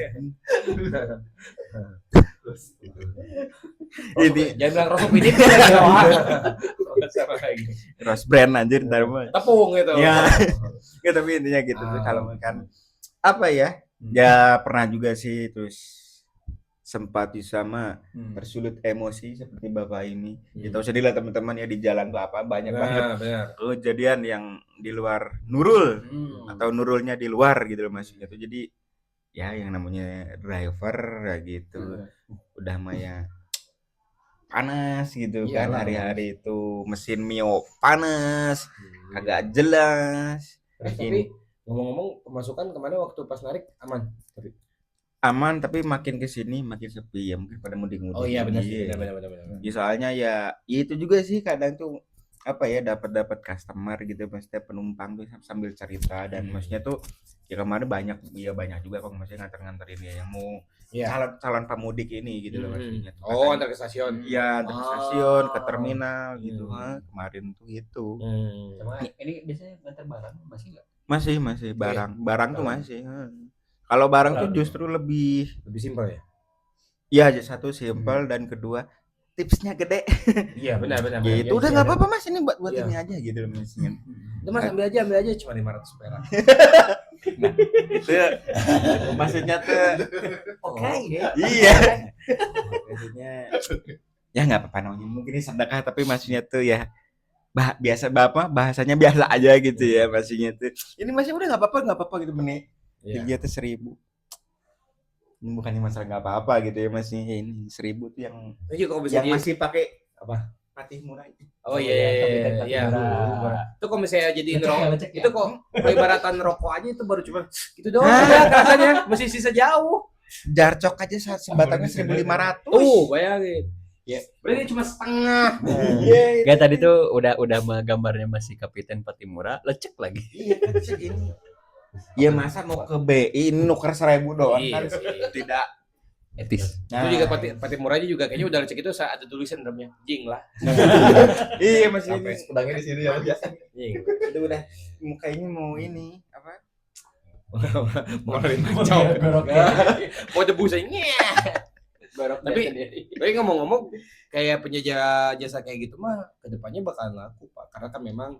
Speaker 4: Ini
Speaker 1: Jangan bilang Ros Upidit dia lagi doang.
Speaker 4: Rose brand anjir ntar mah.
Speaker 1: Tepung gitu.
Speaker 4: Ya. Ya tapi intinya gitu tuh kalau makan apa ya? Ya pernah juga sih terus sempat sama tersulut emosi seperti bapak ini. Ya tahu sendiri lah teman-teman ya di jalan tuh apa banyak banget
Speaker 1: Benar.
Speaker 4: kejadian yang di luar Nurul atau Nurulnya di luar gitu loh maksudnya tuh. Jadi ya yang namanya driver ya gitu. Udah maya panas gitu kan
Speaker 1: Iyalah.
Speaker 4: hari-hari itu mesin Mio panas kagak jelas.
Speaker 1: Tapi ngomong-ngomong pemasukan kemarin waktu pas narik aman.
Speaker 4: Aman tapi makin kesini makin sepi ya mungkin pada mudik-mudik.
Speaker 1: Oh iya benar
Speaker 4: Iya.
Speaker 1: sih benar.
Speaker 4: Ya, soalnya ya itu juga sih kadang tuh apa ya dapat customer gitu maksudnya penumpang tuh sambil cerita dan maksudnya tuh ya kemarin banyak juga kok maksudnya nganter-nganterin ya yang mau calon pemudik ini gitu loh maksudnya.
Speaker 1: Oh antar ke stasiun.
Speaker 4: Iya antar ke stasiun ke terminal gitu kemarin tuh itu
Speaker 3: Cuma ini biasanya nganter barang masih enggak?
Speaker 4: masih barang tuh masih. Kalau barang tuh justru lebih
Speaker 1: simpel ya.
Speaker 4: ya aja satu simpel dan kedua tipsnya gede.
Speaker 1: Iya benar.
Speaker 4: Gitu udah nggak apa-apa mas ini buat ini aja gitu loh maksudnya.
Speaker 1: Itu mas ambil aja cuma 500 perak.
Speaker 4: Itu maksudnya tuh
Speaker 3: Oke.
Speaker 4: iya maksudnya ya nggak apa-apa namanya mungkin ini sedekah tapi maksudnya tuh ya biasa bapak bahasanya biasa aja gitu ya maksudnya tuh ini masih udah nggak apa-apa gitu menit dia tuh 1.000 ini bukannya masalah nggak apa-apa gitu ya maksudnya ini 1.000 tuh yang masih pakai apa patih murah itu.
Speaker 1: Oh iya. Itu kalau misalnya jadiin rokok, itu kok ibaratan rokok aja itu baru cuma gitu doang. Rasanya masih sisa jauh.
Speaker 4: Jarcok aja sebatangnya 1.500.
Speaker 1: Bayangin. Ya, berarti cuma setengah.
Speaker 3: Kayak tadi tuh udah gambarnya masih Kapiten Patimura, lecek lagi.
Speaker 4: Iya kan segini. Ya masa mau ke BI nuker 1.000 doang kan tidak
Speaker 3: Etis.
Speaker 1: Itu juga Patimura aja juga kayaknya udah lecek itu saat ada tulisan dalamnya jing lah.
Speaker 4: Iya masih
Speaker 1: Sampai
Speaker 4: pedangnya di sini ya biasa.
Speaker 1: Jing.
Speaker 4: Itu udah mukanya mau ini apa?
Speaker 1: Mau macam. Mau debusnya. Tapi ngomong-ngomong kayak penyedia jasa kayak gitu mah kedepannya bakalan laku Pak karena kan memang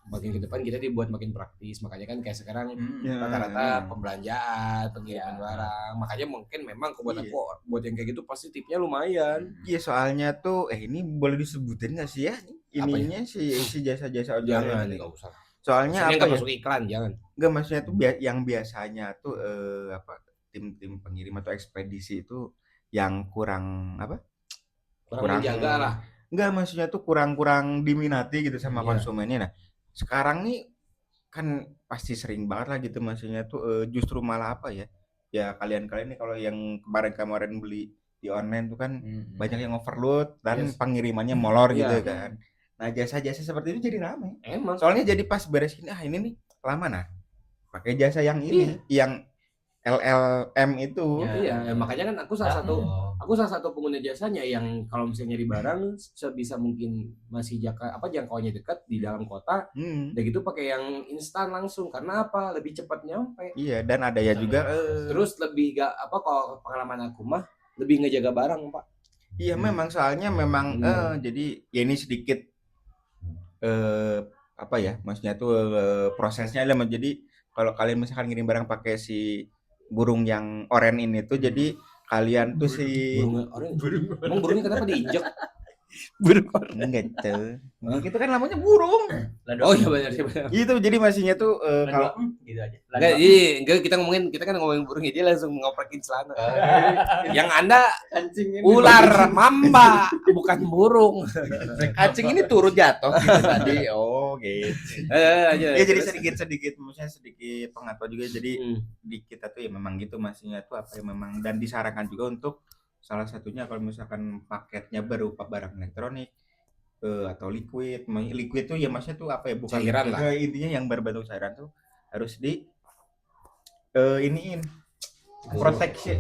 Speaker 1: makin ke depan kita dibuat makin praktis makanya kan kayak sekarang rata-rata pembelanjaan pengiriman barang makanya mungkin memang buat aku buat yang kayak gitu pasti tipnya lumayan.
Speaker 4: Iya soalnya tuh ini boleh disebutin nggak sih ya ininya si jasa-jasa ojol
Speaker 1: Jangan
Speaker 4: ini.
Speaker 1: nggak usah.
Speaker 4: Soalnya
Speaker 1: nggak
Speaker 4: apa ya?
Speaker 1: masuk iklan jangan.
Speaker 4: Nggak maksudnya tuh yang biasanya tuh tim pengirim atau ekspedisi itu yang kurang apa?
Speaker 1: Kurang menjaga lah.
Speaker 4: Enggak maksudnya tuh kurang diminati gitu sama konsumennya. Nah, sekarang nih kan pasti sering banget lah gitu maksudnya tuh justru malah apa ya? Ya kalian nih kalau yang kemarin beli di online tuh kan banyak yang overload dan pengirimannya molor gitu kan. Nah, jasa-jasa seperti itu jadi ramai.
Speaker 1: Emang.
Speaker 4: Soalnya jadi pas beresin ini nih lama nah. Pakai jasa yang ini yang LLM itu.
Speaker 1: Iya, makanya kan aku salah satu pengguna jasanya yang kalau misalnya nyari barang sebisa mungkin masih jangkauannya dekat di dalam kota, udah gitu pakai yang instan langsung karena apa? Lebih cepat nyampe.
Speaker 4: Iya, dan ada ya juga
Speaker 1: terus lebih kalau pengalaman aku mah lebih ngejaga barang, Pak.
Speaker 4: Iya, memang soalnya memang jadi ya ini sedikit apa ya? Maksudnya tuh prosesnya adalah jadi kalau kalian misalkan ngirim barang pakai si burung yang oranye ini tuh jadi kalian tuh si
Speaker 1: Emang burungnya kenapa diinjak?
Speaker 3: Burung.
Speaker 4: enggak tuh. Itu kan namanya burung.
Speaker 1: Oh iya benar sih benar.
Speaker 4: Gitu jadi maksudnya tuh kalau
Speaker 3: gitu aja.
Speaker 1: Enggak, kita kan ngomongin burung dia langsung ngoprekin celana. Yang Anda ular mamba bukan burung.
Speaker 4: kancing ini turut jatuh gitu tadi. Oh, gitu.
Speaker 1: Aja.
Speaker 4: Ya jadi sedikit maksudnya sedikit pengetahuan juga jadi
Speaker 1: Hmm.
Speaker 4: di kita tuh ya memang gitu maksudnya tuh apa ya memang dan disarankan juga untuk salah satunya kalau misalkan paketnya berupa barang elektronik atau liquid tuh ya maksudnya tuh apa ya bukan
Speaker 1: Cairan lah.
Speaker 4: intinya yang berbentuk cairan tuh harus di iniin proteksi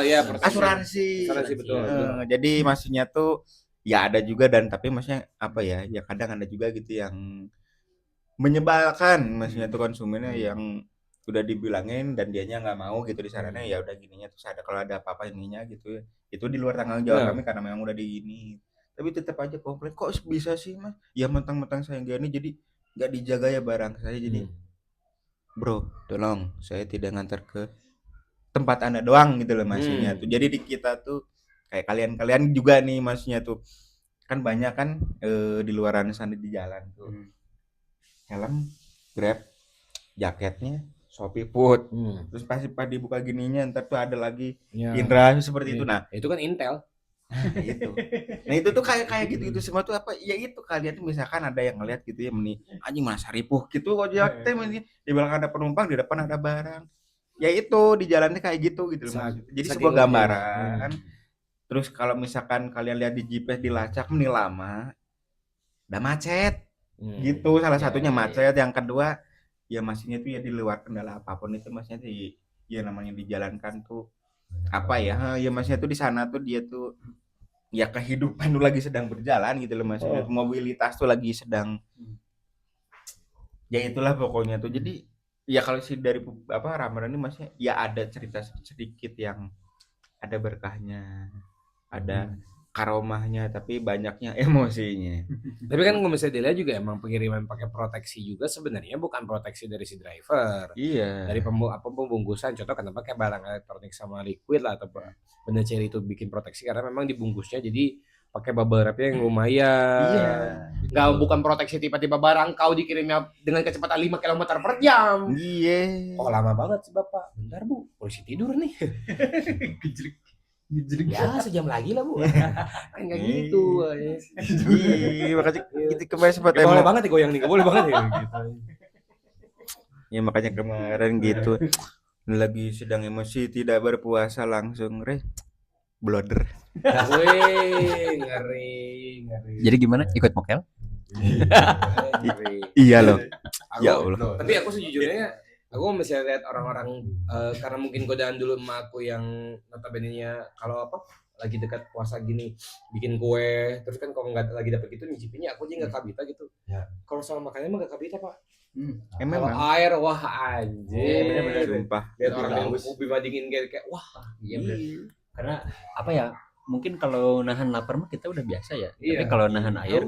Speaker 1: Ya
Speaker 4: asuransi
Speaker 1: betul.
Speaker 4: jadi maksudnya tuh ya ada juga dan tapi maksudnya apa ya kadang ada juga gitu yang menyebalkan maksudnya tuh konsumennya yang udah dibilangin dan dianya nggak mau gitu disarannya ya udah gininya terus ada kalau ada apa-apa ininya gitu ya itu di luar tanggung jawab kami karena memang udah di ini tapi tetap aja komplain kok bisa sih mas ya mentang-mentang saya gini jadi nggak dijaga ya barang saya jadi bro tolong saya tidak ngantar ke tempat anda doang gitu loh maksudnya tuh jadi di kita tuh kayak kalian juga nih maksudnya tuh kan banyak kan di luaran sana di jalan tuh helm Grab jaketnya Shopee Food terus pasti dibuka gininya ntar tuh ada lagi Indra seperti itu nah
Speaker 1: itu kan Intel.
Speaker 4: Nah itu tuh kayak gitu semua tuh apa ya itu kalian tuh misalkan ada yang ngeliat gitu ya anjing mana saripuh gitu kok jaketnya di belakang ada penumpang di depan ada barang ya itu di jalannya kayak gitu jadi sebuah gambaran terus kalau misalkan kalian lihat di GPS dilacak lama udah macet gitu salah satunya macet yang kedua ya maksudnya tuh ya di luar kendala apapun itu maksudnya ya namanya dijalankan tuh apa ya maksudnya tuh di sana tuh dia tuh ya kehidupan tuh lagi sedang berjalan gitu loh maksudnya mobilitas tuh lagi sedang ya itulah pokoknya tuh jadi ya kalau sih dari apa Ramadan ini maksudnya ya ada cerita sedikit yang ada berkahnya ada karomahnya tapi banyaknya emosinya.
Speaker 1: Tapi kan kalau misalnya dilihat juga emang pengiriman pakai proteksi juga sebenarnya bukan proteksi dari si driver.
Speaker 4: Iya.
Speaker 1: Dari pembungkusan contoh kenapa kayak barang elektronik sama liquid lah atau benda cair itu bikin proteksi karena memang dibungkusnya jadi pakai bubble wrap-nya yang lumayan.
Speaker 4: Iya.
Speaker 1: Nggak bukan proteksi tiba-tiba barang kau dikirimnya dengan kecepatan 5 km per jam.
Speaker 4: Iya.
Speaker 1: Oh lama banget sih Bapak. Bentar Bu, polisi tidur nih. Ya sejam lagi lah Bu. Kan kayak gitu.
Speaker 4: Iya, makanya itu kemarin sempat
Speaker 1: Boleh banget ya goyang nih, boleh banget ya gitu.
Speaker 4: Ya makanya kemarin gitu lagi sedang emosi tidak berpuasa langsung bloder.
Speaker 1: Wih, ngeri.
Speaker 3: Jadi gimana? Ikut mokel?
Speaker 4: Iya loh.
Speaker 1: Aku,
Speaker 4: Ya Allah.
Speaker 1: Tapi aku sejujurnya aku masih lihat orang-orang karena mungkin godaan dulu emak aku yang notabene-nya kalau apa lagi dekat puasa gini bikin kue terus kan kalau nggak lagi dapet gitu nyicipinnya aku aja nggak kabita gitu ya. Kalau sama makannya mah nggak kabita Pak.
Speaker 4: Emang
Speaker 1: air wah anjir
Speaker 4: bener-bener sumpah
Speaker 1: lihat orang yang ubi madingin kayak wah
Speaker 3: iya bener. Karena apa ya mungkin kalau nahan lapar mah kita udah biasa ya tapi kalau nahan air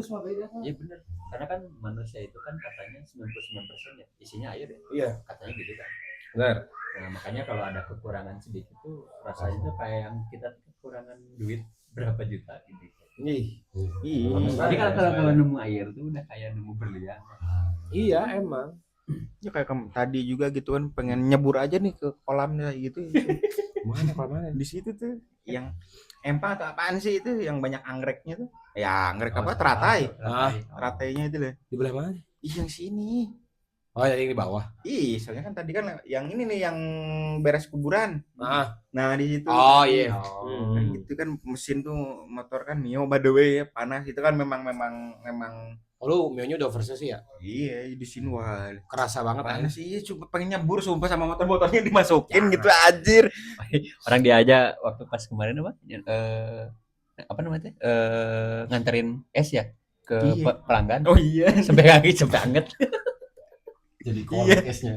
Speaker 3: iya bener karena kan manusia itu kan katanya 99% ya isinya air ya
Speaker 1: iya
Speaker 3: katanya gitu kan
Speaker 1: benar.
Speaker 3: Nah makanya kalau ada kekurangan sedikit tuh rasanya tuh kayak yang kita kekurangan duit berapa juta gitu. Jadi kalau nemu air tuh udah kayak nemu berlian.
Speaker 1: Iya emang.
Speaker 4: Ya kayak tadi juga gitu kan pengen nyebur aja nih ke kolamnya gitu.
Speaker 1: Mana?
Speaker 4: Di situ tuh yang empah atau apaan sih itu yang banyak anggreknya tuh? Ya anggrek apa teratai. Teratainya itu loh.
Speaker 1: Di belah mana?
Speaker 4: Yang sini.
Speaker 1: Oh yang di bawah.
Speaker 4: Soalnya kan tadi kan yang ini nih yang beres kuburan. Nah di situ.
Speaker 1: Oh iya.
Speaker 4: Nah, itu kan mesin tuh motor kan Mio by the way ya panas itu kan memang.
Speaker 1: Oh lu Mio-nya udah overseas ya?
Speaker 4: Iya di sini wah
Speaker 1: Kerasa banget
Speaker 4: panas sih cuma pengen nyebur sumpah sama motornya dimasukin gitu anjir.
Speaker 3: Orang dia aja waktu pas kemarin apa namanya nganterin es ya ke pelanggan.
Speaker 4: Oh iya.
Speaker 3: Sampai kaki sampai anget.
Speaker 2: Jadi kolak esnya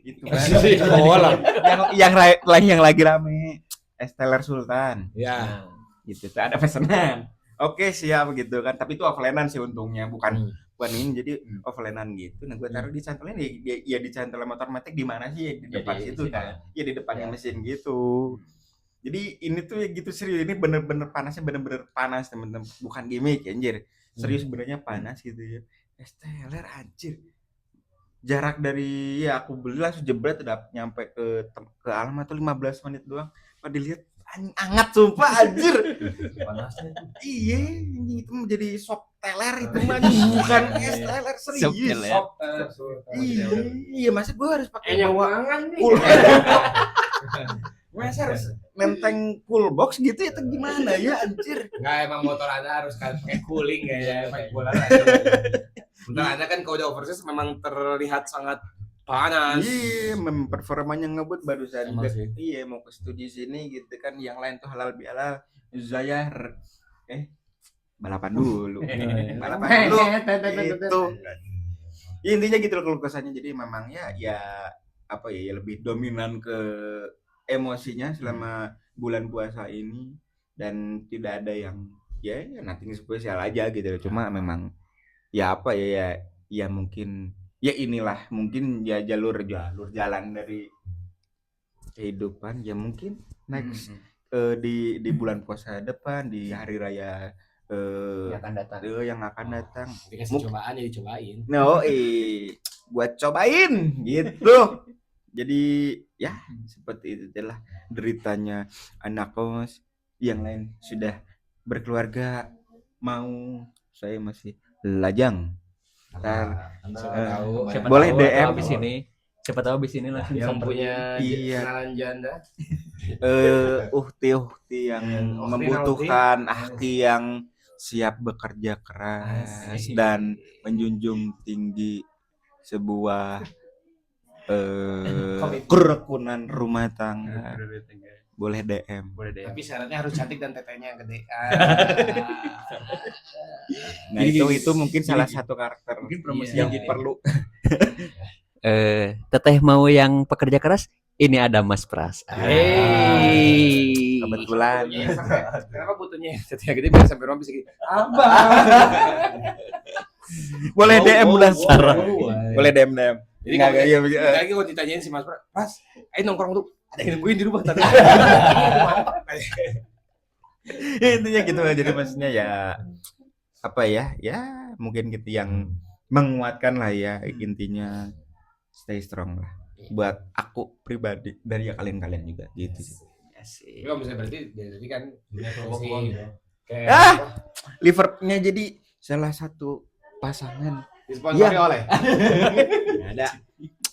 Speaker 4: Itu kan. yang lagi rame es teler Sultan.
Speaker 1: Ya.
Speaker 4: Gitu tuh ada pesanan. Oke siap gitu kan tapi itu offline-an sih untungnya bukan ini jadi offline-an gitu. Nah gue taruh di cantelnya ya di cantel motor matic di mana sih di depan situ kan. Ya di depannya mesin gitu. Jadi ini tuh ya gitu serius, ini bener-bener panasnya bener-bener panas teman-teman, bukan gimmick anjir. Serius sebenarnya panas gitu ya. Es teler anjir. Jarak dari ya aku beli langsung jebret udah nyampe ke alamat tuh 15 menit doang. Pas dilihat anget sumpah anjir.
Speaker 3: Panasnya tuh.
Speaker 4: Iya, ini itu menjadi sop teler itu mah bukan es teler
Speaker 3: Sop
Speaker 4: serius.
Speaker 3: teler.
Speaker 4: Iya, masa gue harus pakai
Speaker 1: nyawangan nih.
Speaker 4: cool. Masa harus nenteng cool box gitu ya, gimana ya anjir.
Speaker 1: Enggak, emang motor Anda harus pakai cooling ya, pakai cooler. Motor Anda kan kalau udah oversize memang terlihat sangat panas.
Speaker 4: Iya, performanya ngebut barusan.
Speaker 3: Emang sih.
Speaker 4: Iya, mau ke studi sini gitu kan, yang lain tuh halal bihalal. Saya balapan dulu. Balapan dulu. Itu. Ya, intinya gitu loh kalau kesannya. Jadi memang ya apa ya lebih dominan ke emosinya selama bulan puasa ini, dan tidak ada yang ya nothing spesial aja gitu loh. Cuma memang ya apa ya mungkin ya inilah mungkin ya jalur jalan dari kehidupan ya mungkin next di bulan puasa depan, di hari raya yang akan datang.
Speaker 1: Dikasih cobaan ya dicobain.
Speaker 4: No, buat cobain gitu. Jadi ya seperti itu adalah deritanya anak kos. Yang lain sudah berkeluarga, saya masih lajang.
Speaker 3: Siapa
Speaker 4: Boleh
Speaker 3: tahu
Speaker 4: DM
Speaker 3: abis ini. Siapa tahu abis ini langsung
Speaker 1: Yang
Speaker 3: samperin.
Speaker 1: punya
Speaker 4: Iya.
Speaker 1: kenalan janda.
Speaker 4: Uhti yang membutuhkan ahli yang siap bekerja keras dan menjunjung tinggi sebuah kerukunan rumah tangga. Boleh DM.
Speaker 1: Tapi syaratnya harus cantik dan tetenya yang gede.
Speaker 4: Nah, itu mungkin salah satu karakter
Speaker 3: Mungkin promosi
Speaker 4: yang
Speaker 3: gini.
Speaker 4: perlu.
Speaker 3: Teteh mau yang pekerja keras? Ini ada Mas Pras.
Speaker 4: Kebetulan.
Speaker 1: Kenapa butuhnya tetenya gede biar sampai rumah bisa gitu.
Speaker 4: Boleh DM bulan Sarah.
Speaker 1: Boleh.
Speaker 4: Boleh DM.
Speaker 1: Jadi
Speaker 4: Nggak,
Speaker 1: kalau
Speaker 4: iya,
Speaker 1: lagi kalau ditanyain si Mas Pras, ayo nongkrong tuh. Ada yang nungguin di rumah tadi.
Speaker 4: Intinya gitu lah. Jadi maksudnya ya apa ya mungkin gitu yang menguatkan lah ya, intinya stay strong lah buat aku pribadi dan ya kalian juga gitu sih.
Speaker 1: Iya misalnya berarti jadi kan kayak
Speaker 4: Liverpoolnya jadi salah satu pasangan
Speaker 1: disponsori oleh
Speaker 4: ada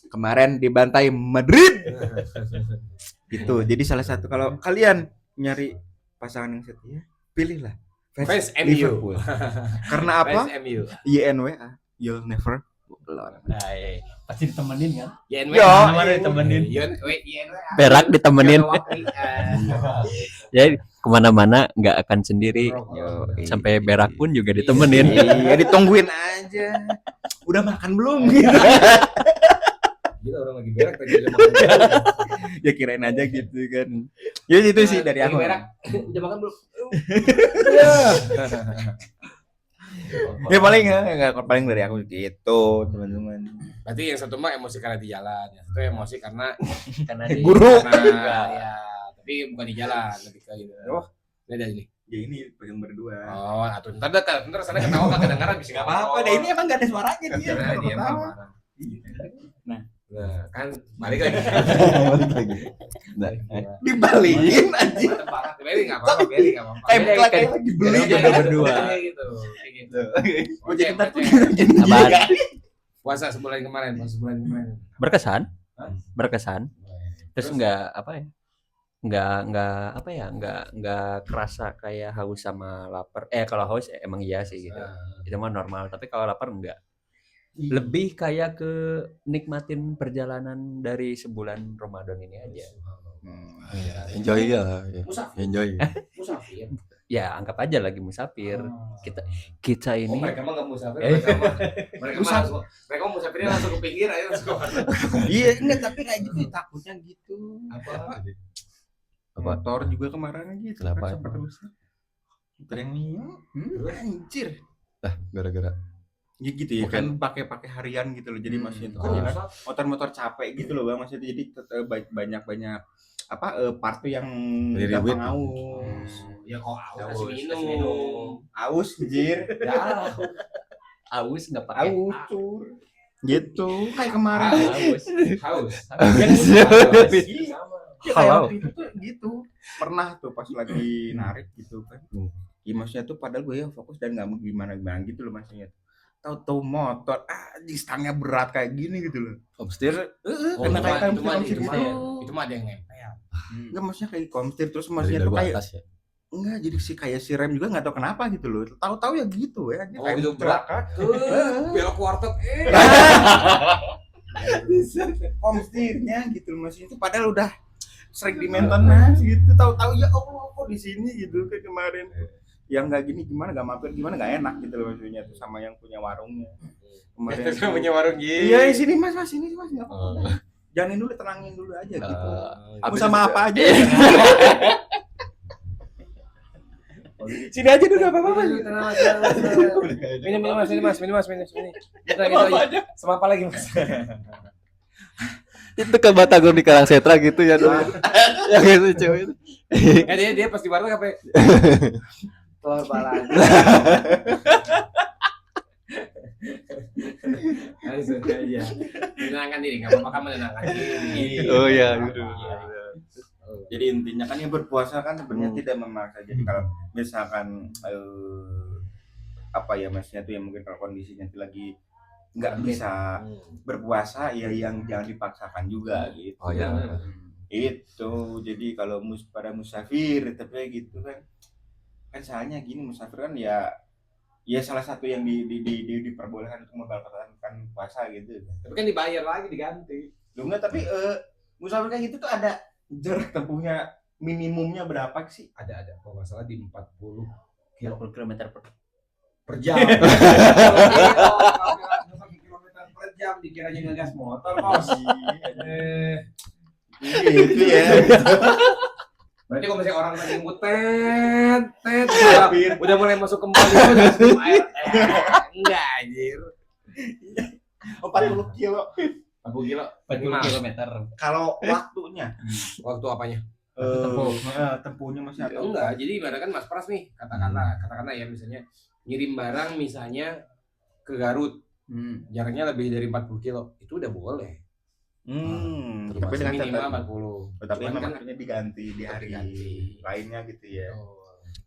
Speaker 4: kemarin dibantai Madrid gitu. Jadi salah satu kalau kalian nyari pasangan yang setia, pilihlah
Speaker 1: fans MU.
Speaker 4: Liverpool. Karena apa?
Speaker 1: Fans MU.
Speaker 4: YNWA, you'll never alone.
Speaker 3: Pasti ditemenin kan?
Speaker 1: YNWA.
Speaker 3: Mana ditemenin?
Speaker 1: YNWA.
Speaker 3: Berak ditemenin. Jadi kemana-mana nggak akan sendiri. Sampai berak pun juga ditemenin.
Speaker 4: Iya, ditungguin aja. Udah makan belum?
Speaker 1: Gila orang lagi berak tadi udah makan.
Speaker 4: Ya kirain aja gitu kan. Ya itu sih dari aku.
Speaker 1: Berak. Udah makan belum?
Speaker 4: Ya paling dari aku gitu, teman-teman.
Speaker 1: Berarti yang satu mah emosi karena di jalan, yang satu emosi karena
Speaker 4: Guru.
Speaker 1: ya, tapi bukan di jalan, lebih ke gitu. Oh, ini ada ini.
Speaker 4: Ya ini pegang berdua.
Speaker 1: Oh, atuh ntar sana ketawa kagak kedengaran bisa
Speaker 4: Enggak apa-apa, deh ini emang gak ada suaranya dia.
Speaker 1: Karena dia
Speaker 4: Ketawa.
Speaker 1: marah. Nah, kan balik lagi.
Speaker 4: Dibalikin anjing.
Speaker 1: Mantep banget. Beli enggak apa-apa, beli enggak apa-apa.
Speaker 4: Template kayak lagi beli
Speaker 1: Jadi
Speaker 4: jodoh
Speaker 1: berdua.
Speaker 4: berdua.
Speaker 1: Kayak gitu. Kayak gitu.
Speaker 4: Oh jadi ntar tuh
Speaker 1: Oke.
Speaker 4: jadi
Speaker 3: Apaan?
Speaker 1: Puasa sebulan kemarin.
Speaker 3: Berkesan.
Speaker 1: Hah?
Speaker 3: Berkesan. Terus nggak apa ya? Nggak kerasa kayak haus sama lapar. Kalau haus emang iya sih gitu. Itu mah normal. Tapi kalau lapar enggak. Lebih kayak ke nikmatin perjalanan dari sebulan Ramadan ini aja.
Speaker 2: Enjoy ya.
Speaker 1: Musafir.
Speaker 2: Enjoy.
Speaker 1: Musafir.
Speaker 3: Ya anggap aja lagi musafir. Kita
Speaker 1: Oh,
Speaker 3: ini
Speaker 1: mereka mah enggak musafir, mereka mah musafirnya langsung ke pinggir aja langsung ke
Speaker 4: Iya, enggak tapi kayak gitu takutnya gitu.
Speaker 1: apa?
Speaker 4: Motor juga kemarin gitu.
Speaker 2: Kenapa?
Speaker 4: Kan sempat rusak. Motor yang Mio. Anjir.
Speaker 2: Gara-gara
Speaker 4: Ya gitu ya
Speaker 2: Bukan.
Speaker 4: kan pakai harian gitu loh. Jadi maksudnya itu
Speaker 1: Oh,
Speaker 4: kan motor-motor capek gitu loh Bang, maksudnya jadi banyak part tuh yang
Speaker 2: Dari
Speaker 4: gampang
Speaker 2: ribet.
Speaker 4: aus.
Speaker 1: Ya kok aus
Speaker 3: Aus,
Speaker 1: kasih
Speaker 3: kasih
Speaker 1: minum.
Speaker 4: Aus anjir.
Speaker 1: Ya,
Speaker 3: Aus nggak pakai
Speaker 4: Aus
Speaker 3: A.
Speaker 4: cur. Gitu kayak kemarin.
Speaker 3: Aus.
Speaker 1: haus.
Speaker 4: Iya.
Speaker 1: Sama.
Speaker 4: Ya, kayak
Speaker 3: Halo.
Speaker 4: waktu itu tuh gitu. Pernah tuh pas lagi narik gitu kan. Ya maksudnya tuh padahal gue ya fokus dan nggak mau gimana-gimana gitu loh maksudnya. Tahu-tahu motor di stangnya berat kayak gini gitu loh.
Speaker 2: Komstir
Speaker 1: Oh,
Speaker 4: Karena kayak
Speaker 1: itu mah
Speaker 4: komstir gitu.
Speaker 1: itu mah ada yang nempel.
Speaker 4: Enggak maksudnya kayak komstir terus
Speaker 2: dari
Speaker 4: maksudnya tuh
Speaker 2: dagu
Speaker 4: kayak
Speaker 2: atas ya.
Speaker 4: enggak jadi si kayak si rem juga nggak tahu kenapa gitu loh. Tahu-tahu ya gitu ya.
Speaker 1: Oh, itu berat. Belok warteg.
Speaker 4: Komstirnya gitu loh maksudnya itu padahal udah sering di maintenance gitu. Tahu-tahu ya Allah kok di sini gitu kan kemarin. Yang nggak gini gimana nggak mampir gimana nggak enak gitu loh maksudnya tuh sama yang punya warungnya. Kemarin
Speaker 1: Itu
Speaker 4: tuh-
Speaker 1: punya warung gitu.
Speaker 4: Iya di sini mas ini mas nggak apa-apa. Jalanin dulu tenangin dulu aja gitu. Mau
Speaker 2: Habis
Speaker 4: sama
Speaker 2: itu-
Speaker 4: apa aja. Sini aja dulu apa apa mas.
Speaker 1: Minum mas. Kita gitu aja. Sama apa lagi mas?
Speaker 2: Itu ke Batagor di Karangsetra gitu ya dulu. Yang itu cewek itu.
Speaker 1: Dia pas di warteg apa? Telur balado. Langsung aja. Menenangkan diri, enggak apa-apa kamu menenangkan diri.
Speaker 2: Oh iya, gitu.
Speaker 4: Jadi intinya kan yang berpuasa kan sebenarnya tidak memaksa. Jadi kalau misalkan apa ya maksudnya tuh yang mungkin kalau kondisinya tuh lagi nggak bisa berpuasa ya yang jangan dipaksakan juga gitu.
Speaker 2: Oh iya.
Speaker 4: Itu jadi kalau pada musafir tapi gitu kan soalnya gini musafir kan ya salah satu yang diperbolehkan untuk membatalkan puasa gitu.
Speaker 1: Tapi kan dibayar lagi diganti.
Speaker 4: Lu enggak tapi musafir kayak gitu tuh ada jarak tempuhnya minimumnya berapa sih?
Speaker 1: Ada kalau nggak salah di 40
Speaker 3: km
Speaker 1: per jam. Kilometer per jam dikiranya ngegas motor bos.
Speaker 4: Gitu ya.
Speaker 1: Berarti kalau misalnya orang tadi ngutet, udah mulai masuk kembali udah sebelum air. Enggak anjir.
Speaker 4: 40 kilo.
Speaker 1: 40 kilo.
Speaker 3: 40 km.
Speaker 4: Kalau waktunya
Speaker 1: Waktu apanya?
Speaker 4: tempuhnya masih atau
Speaker 1: Enggak, jadi ibarat kan Mas Pras nih, katakanlah ya misalnya ngirim barang misalnya ke Garut, jaraknya lebih dari 40 kilo, itu udah boleh.
Speaker 4: tapi dengan
Speaker 1: minimal
Speaker 4: catatan
Speaker 1: 40.
Speaker 4: tapi
Speaker 1: Cuman
Speaker 4: memang
Speaker 1: kan
Speaker 4: maksudnya diganti di hari
Speaker 1: diganti.
Speaker 4: lainnya gitu ya.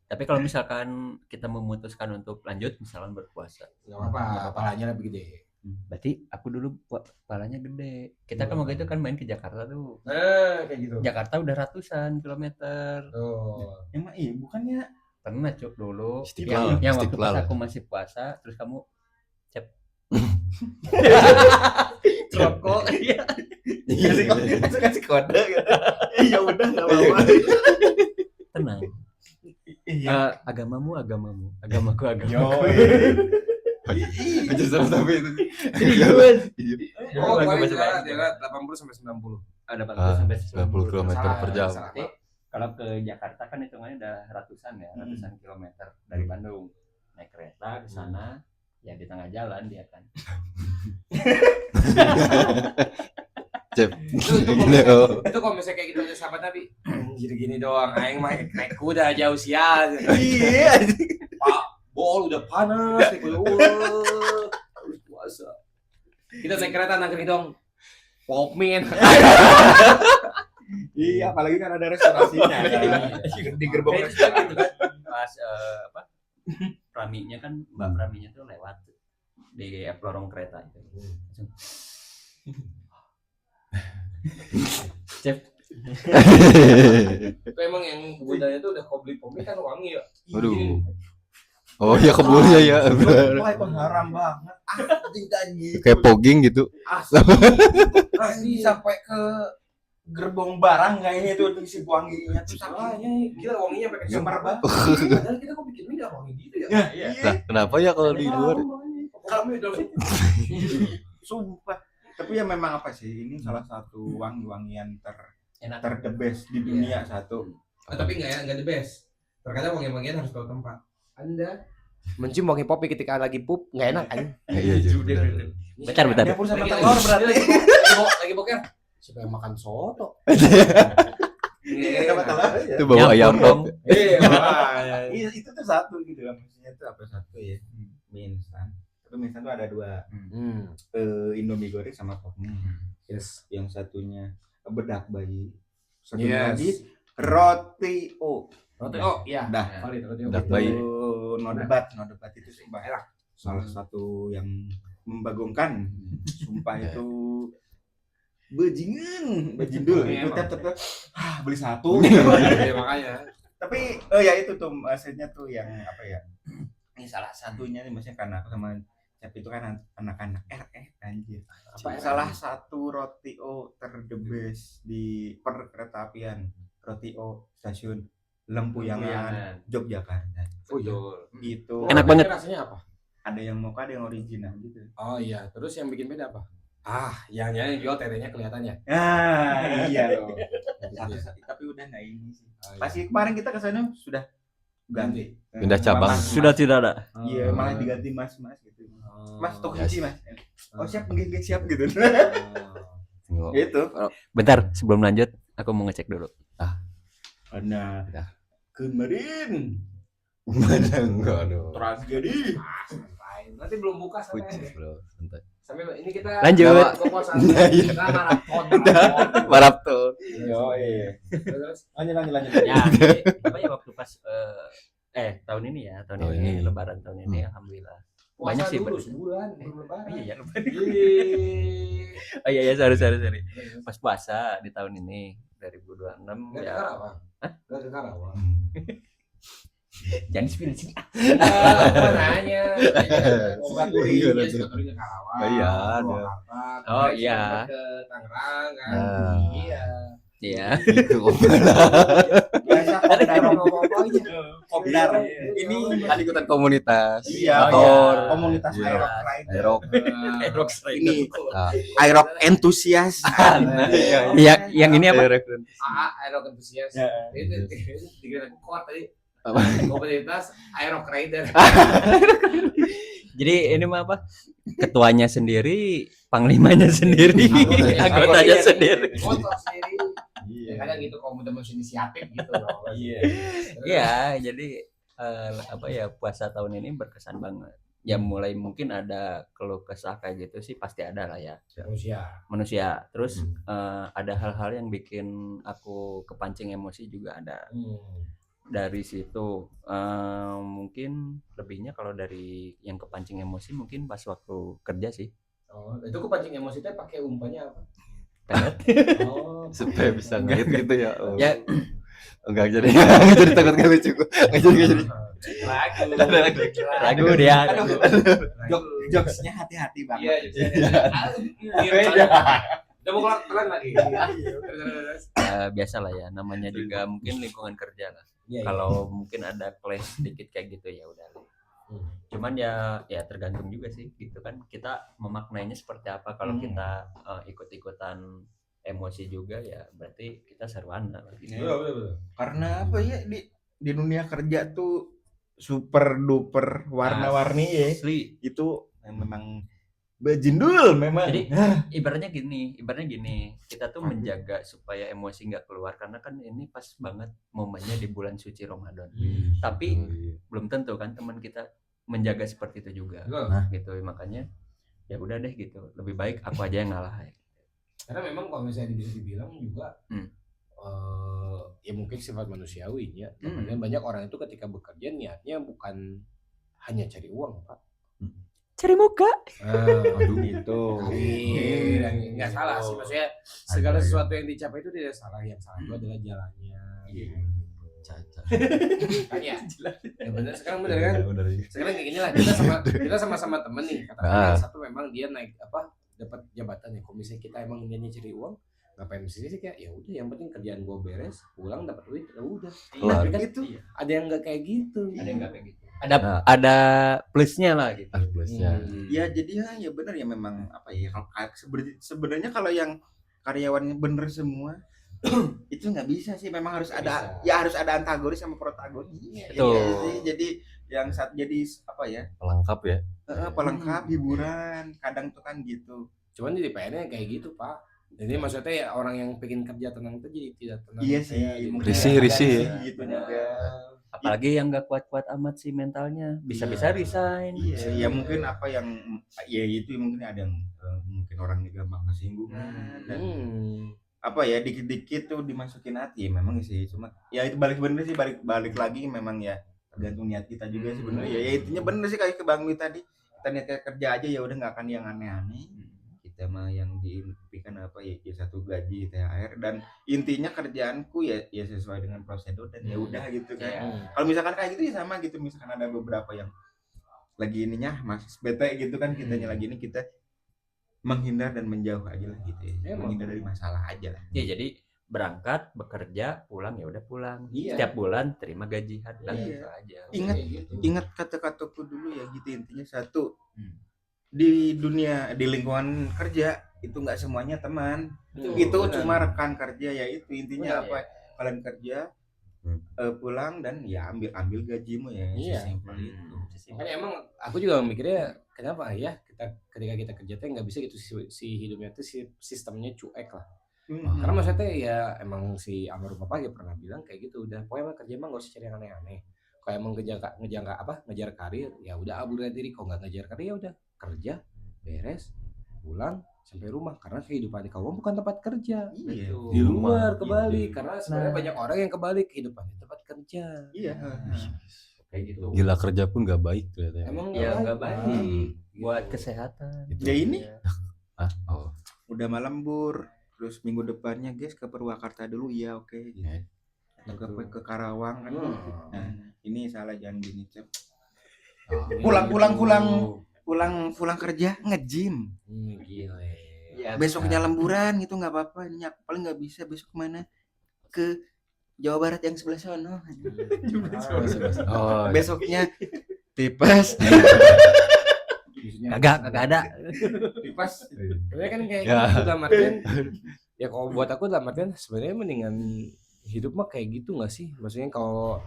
Speaker 3: Tapi kalau misalkan kita memutuskan untuk lanjut misalkan berpuasa,
Speaker 1: Enggak apa-apa, palanya lebih gede.
Speaker 3: berarti aku dulu palanya gede. Kita kan waktu itu kan main ke Jakarta tuh.
Speaker 1: Nah, kayak gitu.
Speaker 3: Jakarta udah ratusan kilometer.
Speaker 1: Tuh.
Speaker 4: Emang bukannya
Speaker 3: Pernah cuk dulu.
Speaker 2: Istiqlal,
Speaker 3: Yang waktu
Speaker 2: Istiqlal.
Speaker 3: pas aku masih puasa, terus kamu
Speaker 1: Rokok.
Speaker 4: kasih kode gitu. Ya udah enggak apa-apa.
Speaker 3: tenang.
Speaker 4: Iya.
Speaker 3: Agamaku agamaku.
Speaker 2: Aja sama itu.
Speaker 1: Oh,
Speaker 3: Lagu
Speaker 1: paling
Speaker 3: bahasa
Speaker 1: jarak 80 sampai 90.
Speaker 3: Ada 40 sampai
Speaker 2: 90 km per jam.
Speaker 3: Berarti kalau ke Jakarta kan hitungannya udah ratusan kilometer dari Bandung. Naik kereta ke sana, ya di tengah jalan dia kan.
Speaker 2: Cep.
Speaker 1: Itu kalau misalnya kayak gitu aja sahabat Nabi. Gini doang, aing mah naik kuda jauh sial.
Speaker 4: Iya.
Speaker 1: Bol udah panas, naik kuda harus puasa. Kita naik kereta nangkring dong. Popmin.
Speaker 4: Iya, apalagi kan ada restorasinya. Di gerbong
Speaker 3: Kayak
Speaker 4: restoran.
Speaker 3: gitu kan. Pas Praminya kan Mbak Praminya tuh lewat di lorong kereta itu. Langsung, Cep.
Speaker 1: Itu emang yang budaya tuh udah kobli popmin kan wangi ya.
Speaker 2: Waduh. Oh ya kebunnya ya.
Speaker 4: Wah, itu haram banget. Anjing.
Speaker 2: Kayak pogging gitu.
Speaker 4: Asli sampai ke gerbong barang kayaknya itu isi wanginya tuh
Speaker 1: Salahnya gila wanginya pakai
Speaker 4: Gemar banget.
Speaker 1: Padahal kita kok bikin mie gak wangi gitu ya.
Speaker 4: Iya.
Speaker 2: Nah, kenapa ya kalau di luar?
Speaker 4: Sumpah. Tapi ya memang apa sih? Ini salah satu wangi-wangian
Speaker 3: Enak.
Speaker 4: the best di dunia satu.
Speaker 1: Tapi enggak the best. Terkadang wangi-wangian harus tahu tempat. Anda mencium wangi popi ketika lagi pup enggak enak kan?
Speaker 2: Iya juga.
Speaker 3: Bentar.
Speaker 4: Dapur sama telur berarti.
Speaker 1: Lagi boker. Siapa yang makan soto?
Speaker 4: Siapa tahu aja.
Speaker 2: Itu bawa ayam
Speaker 3: dong.
Speaker 2: pop.
Speaker 4: Iya, itu tuh satu gitu kan, maksudnya tuh apa satu ya, mie instan. Tapi mie instan tuh ada dua, Indomie goreng sama pop mie.
Speaker 1: Yes.
Speaker 4: Yang satunya bedak bayi, satunya
Speaker 1: Yes.
Speaker 4: lagi roti o.
Speaker 1: Roti iya.
Speaker 4: Dah.
Speaker 1: Valid roti
Speaker 2: Bedak
Speaker 1: O.
Speaker 2: bayi.
Speaker 4: No debat itu sumpah enak. Salah satu yang membagongkan, sumpah itu bajindul itu tetap beli satu.
Speaker 1: Iya, makanya.
Speaker 4: Tapi ya itu tuh maksudnya tuh yang apa ya, ini salah satunya nih, maksudnya karena aku sama Cap itu kan anak-anak anjir. Salah satu roti o the best di perkeretaapian, roti o stasiun Lempuyangan Yogyakarta.
Speaker 1: Oh iya.
Speaker 4: Gitu.
Speaker 3: Enak banget.
Speaker 1: Rasanya apa?
Speaker 4: Ada yang mocha, ada yang original gitu.
Speaker 1: Oh iya, terus yang bikin beda apa? Yang jual tetenya kelihatannya.
Speaker 4: Iya loh. Tapi udah nggak ini sih. Pasti kemarin kita ke sana sudah ganti.
Speaker 2: Pindah cabang.
Speaker 4: Malah-
Speaker 3: Sudah tidak ada.
Speaker 4: Iya, malah diganti mas gitu. Mas Tokichi mas. Oh siap, nggak siap gitu.
Speaker 2: Oh.
Speaker 4: Gitu.
Speaker 3: Bentar, sebelum lanjut, aku mau ngecek dulu.
Speaker 4: Karena kemarin
Speaker 2: Mana enggak dong.
Speaker 4: tragedi.
Speaker 1: Nanti belum buka sampai.
Speaker 2: Puji, bro. Santai.
Speaker 1: Sampai ini kita
Speaker 3: Lanjut.
Speaker 1: kepuasan.
Speaker 2: Nah, iya.
Speaker 1: Kita maraton.
Speaker 2: Marap tuh.
Speaker 4: Yo, iya.
Speaker 1: Terus
Speaker 4: Lanjut.
Speaker 3: Ya, jadi, apa ya waktu pas tahun ini ya, tahun
Speaker 2: Tahun
Speaker 3: ini
Speaker 2: ini.
Speaker 3: lebaran tahun ini alhamdulillah.
Speaker 1: puasa
Speaker 3: Banyak sih,
Speaker 1: dulu
Speaker 3: Bang.
Speaker 1: sebulan belum lebaran.
Speaker 3: Iya, lebaran.
Speaker 1: Yeay.
Speaker 3: Oh iya, sorry. Pas puasa di tahun ini 2026
Speaker 1: Nggak ke
Speaker 3: ya.
Speaker 1: Karawang. Nggak ke Karawang.
Speaker 3: Jangan spill sih.
Speaker 1: Apa nanya? Sukaturi
Speaker 2: Iya,
Speaker 1: ya,
Speaker 2: nanti.
Speaker 1: Sukaturi ke Karawang.
Speaker 2: Iya, ada.
Speaker 1: Purwakarta,
Speaker 3: Oh,
Speaker 1: kemarin
Speaker 3: iya.
Speaker 1: sempat ke Tangerang kan.
Speaker 2: Nah.
Speaker 1: Iya.
Speaker 3: Iya.
Speaker 2: Itu
Speaker 4: Biasa
Speaker 1: Ada
Speaker 4: kopdar.
Speaker 1: ngomong-ngomong aja.
Speaker 4: Kopdar.
Speaker 1: Iya.
Speaker 4: Ini
Speaker 2: kan ikutan komunitas.
Speaker 4: iya,
Speaker 2: motor,
Speaker 4: komunitas
Speaker 2: iya.
Speaker 4: Aerox Rider.
Speaker 2: Aerox.
Speaker 3: Aerox
Speaker 4: Ini
Speaker 2: Nah,
Speaker 4: Aerox entusias.
Speaker 3: Iya, yang ini apa?
Speaker 1: Aerox Enthusiast.
Speaker 4: Ya.
Speaker 1: Itu dikira kuat tadi.
Speaker 2: Apa?
Speaker 1: Komunitas Aerox Rider.
Speaker 3: Jadi ini mah apa? Ketuanya sendiri, panglimanya sendiri,
Speaker 1: Anggotanya
Speaker 3: anggotanya sendiri.
Speaker 1: Motor sendiri.
Speaker 4: Iya.
Speaker 1: Kadang gitu komunitas inisiatif gitu loh.
Speaker 4: Iya.
Speaker 3: Iya, jadi apa ya, puasa tahun ini berkesan banget. Ya mulai mungkin ada keluh kesah kayak gitu sih pasti ada lah ya manusia. Terus ada hal-hal yang bikin aku kepancing emosi juga ada. Dari situ mungkin lebihnya kalau dari yang kepancing emosi mungkin pas waktu kerja sih.
Speaker 1: Oh, itu kepancing emosi teh pakai umpannya apa?
Speaker 3: Pelet.
Speaker 1: Oh,
Speaker 2: supaya bisa ngait gitu ya. Oh.
Speaker 3: Ya
Speaker 2: Enggak jadi. Enggak jadi takut enggak lucu. Enggak jadi.
Speaker 3: ragu dia.
Speaker 4: Jokesnya hati-hati
Speaker 1: Iya,
Speaker 4: banget.
Speaker 1: iya. Udah mau kelar lagi.
Speaker 3: Biasa lah ya, namanya juga mungkin lingkungan kerja lah.
Speaker 1: Iya, iya.
Speaker 3: Kalau mungkin ada clash sedikit kayak gitu ya udah. Cuman ya tergantung juga sih gitu kan, kita memaknainya seperti apa. Kalau kita ikut-ikutan emosi juga ya berarti kita sarwana gitu.
Speaker 1: Betul.
Speaker 4: Karena apa ya, di dunia kerja tuh super duper warna-warni ya.
Speaker 3: Asli.
Speaker 4: Itu memang bajindul memang.
Speaker 3: Jadi ibaratnya gini, kita tuh menjaga supaya emosi nggak keluar karena kan ini pas banget momennya di bulan suci Ramadan. Tapi belum tentu kan teman kita menjaga seperti itu juga.
Speaker 1: Betul.
Speaker 3: Gitu makanya ya udah deh gitu. Lebih baik aku aja yang ngalah.
Speaker 1: Karena memang kalau misalnya bisa dibilang juga ya mungkin sifat manusiawi ya. Kemudian banyak orang itu ketika bekerja niatnya bukan hanya cari uang, Pak.
Speaker 3: Cari muka.
Speaker 2: Aduh
Speaker 4: Gitu.
Speaker 1: Nggak salah sih, maksudnya segala sesuatu yang dicapai itu tidak salah, yang salah itu adalah jalannya.
Speaker 2: Caca.
Speaker 1: Kan ya benar, sekarang benar kan? Sekarang kayak gini lah, kita sama-sama temen nih. Katakan yang satu memang dia naik dapat jabatan ya. Kalau misalnya kita emang niatnya cari uang, ngapain mesti sih, kayak ya udah yang penting kerjaan gue beres, pulang dapat duit, ya udah.
Speaker 2: Kelar.
Speaker 1: Tapi kan itu ada yang nggak kayak gitu.
Speaker 3: Ada yang nggak kayak gitu. Ada plusnya lah gitu.
Speaker 2: Plusnya.
Speaker 4: Ya jadi ya benar ya, memang apa ya, kalau sebenarnya kalau yang karyawannya bener semua itu nggak bisa sih, memang harus ada ya, harus ada antagonis sama protagonis.
Speaker 3: Betul.
Speaker 4: Iya sih. Jadi yang saat jadi apa ya,
Speaker 2: Pelengkap ya.
Speaker 4: pelengkap hiburan kadang tuh kan gitu.
Speaker 1: Cuman di PN kayak gitu, Pak. Jadi maksudnya ya orang yang pengen kerja tenang itu jadi tidak tenang.
Speaker 4: Iya sih,
Speaker 1: Kayak
Speaker 4: mungkin
Speaker 2: Risih
Speaker 4: ada
Speaker 2: ya.
Speaker 4: gitu juga.
Speaker 3: Apalagi yang nggak kuat-kuat amat sih mentalnya, bisa-bisa resign.
Speaker 4: Iya, ya mungkin apa yang ya itu mungkin ada yang mungkin orangnya gampang kesinggungan dan apa ya dikit-dikit tuh dimasukin hati memang sih, cuma ya itu balik lagi memang ya tergantung niat kita juga sih bener ya intinya bener sih kayak ke Bang Mi tadi, kita niatnya kerja aja ya udah nggak akan yang aneh-aneh. Kita mah yang diimpikan apa ya satu gaji THR dan intinya kerjaanku ya sesuai dengan prosedur dan ya udah gitu kan. Kalau misalkan kayak gitu ya sama gitu, misalkan ada beberapa yang lagi ininya masih bete gitu kan, kitanya lagi ini kita menghindar dan menjauh aja lah gitu ya. Menghindar dari masalah aja lah.
Speaker 3: Ya jadi berangkat bekerja pulang ya udah pulang.
Speaker 1: Iya.
Speaker 3: Setiap bulan terima gaji dan
Speaker 4: Iya.
Speaker 3: itu aja.
Speaker 4: Ingat kata-kataku dulu ya gitu, intinya satu, di dunia di lingkungan kerja itu nggak semuanya teman. Itu cuma rekan kerja, ya itu intinya apa kalian kerja pulang dan ya ambil gajimu ya. Sesimpel itu.
Speaker 1: Makanya emang aku juga mikirnya kenapa ya ketika kita kerja tuh nggak bisa gitu si hidupnya tuh sistemnya cuek lah. Karena maksudnya ya emang si almarhum bapak ya pernah bilang kayak gitu, udah pokoknya kerja emang gak usah cari yang aneh-aneh. Kalau emang ngejar karir ya udah abukan diri, kalau nggak ngejar karir ya udah kerja beres pulang sampai rumah, karena kehidupan di kamu bukan tempat kerja.
Speaker 4: Iya.
Speaker 1: Di luar kebalik, karena sebenarnya banyak orang yang kebalik kehidupannya tempat kerja.
Speaker 4: Iya.
Speaker 1: Kayak gitu.
Speaker 2: Gila kerja pun gak baik ternyata.
Speaker 1: Emang
Speaker 3: Ya nggak baik
Speaker 1: Gitu.
Speaker 3: buat kesehatan.
Speaker 4: Ya ini
Speaker 2: Oh.
Speaker 4: udah malam Bur, terus minggu depannya guys ke Purwakarta dulu ya, oke gitu. Ke Karawang kan. Nah, ini salah jangan gini Cep. Pulang kerja nge-gym.
Speaker 1: Gila.
Speaker 3: Ya,
Speaker 4: Besoknya lemburan gitu nggak apa-apa. Ini paling nggak bisa besok kemana? Ke Jawa Barat yang sebelah sono.
Speaker 2: Oh,
Speaker 4: Besoknya tipes.
Speaker 3: kagak ada.
Speaker 4: Tipes.
Speaker 1: Sebenarnya kan kayak
Speaker 2: Ya.
Speaker 1: gitu dalam artian ya kalau buat aku dalam artian sebenarnya mendingan hidup mah kayak gitu nggak sih? Maksudnya kalau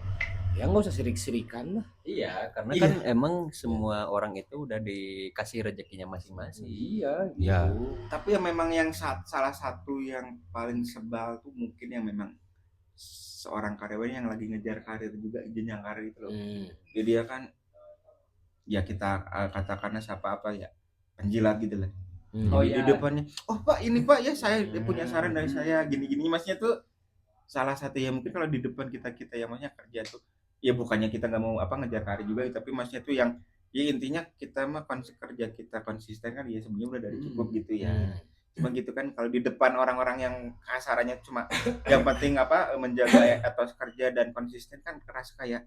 Speaker 1: ya nggak usah sirik-sirikan lah.
Speaker 3: Iya, karena
Speaker 4: Iya.
Speaker 3: kan emang semua orang itu udah dikasih rezekinya masing-masing.
Speaker 1: Iya, gitu.
Speaker 2: Ya.
Speaker 4: Tapi ya memang yang salah satu yang paling sebal tuh mungkin yang memang seorang karyawan yang lagi ngejar karir juga, jenjang karir itu loh. Jadi dia kan ya kita katakanlah siapa apa ya penjilat gitu lah.
Speaker 3: Oh,
Speaker 4: Di
Speaker 3: iya.
Speaker 4: depannya, oh Pak ini Pak ya saya punya saran dari saya gini-gini, masnya tuh salah satu ya mungkin kalau di depan kita yang maksudnya kerja tuh ya bukannya kita nggak mau apa ngejar karir juga, tapi maksudnya tuh yang ya intinya kita mah kerja kita konsisten kan ya sebenarnya udah dari cukup gitu ya. Cuma gitu kan kalau di depan orang-orang yang kasarannya cuma yang penting apa menjaga etos kerja dan konsisten kan keras kayak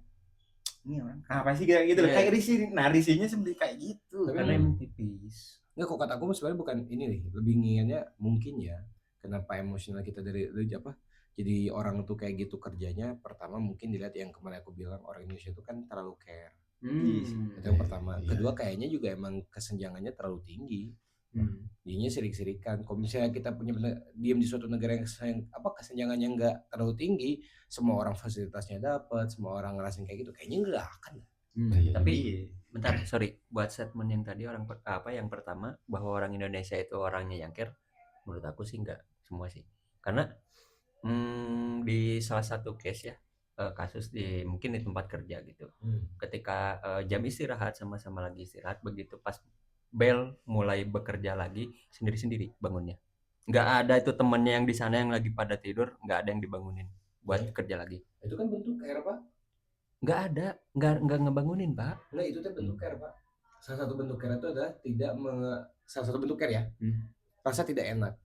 Speaker 4: ini orang apa sih kayak gitu loh, kayak risih. Nah risihnya sebenarnya kayak gitu.
Speaker 1: Tapi
Speaker 3: Karena emang tipis.
Speaker 1: nggak kok kata aku sebenarnya bukan ini nih, lebih nginginnya mungkin ya kenapa emosional kita dari apa jadi orang tuh kayak gitu kerjanya. Pertama mungkin dilihat yang kemarin aku bilang orang Indonesia itu kan terlalu care. Itu yang pertama. Kedua kayaknya juga emang kesenjangannya terlalu tinggi. Jadinya sirik-sirikan. Kalau misalnya kita punya diam di suatu negara yang kesenjangannya nggak terlalu tinggi, semua orang fasilitasnya dapat, semua orang ngerasain kayak gitu, kayaknya nggak akan.
Speaker 3: Tapi bentar, sorry, buat statement yang tadi yang pertama bahwa orang Indonesia itu orangnya yang care, menurut aku sih enggak semua sih. Karena di salah satu case ya, kasus mungkin di tempat kerja gitu. Ketika jam istirahat sama-sama lagi istirahat, begitu pas bel mulai bekerja lagi sendiri-sendiri bangunnya. Nggak ada itu temennya yang di sana yang lagi pada tidur, nggak ada yang dibangunin buat kerja lagi.
Speaker 1: Itu kan bentuk care, Pak.
Speaker 3: Nggak ada, nggak ngebangunin, Pak.
Speaker 1: Nah itu tuh bentuk care, Pak. Salah satu bentuk care itu adalah salah satu bentuk care ya, rasa tidak enak.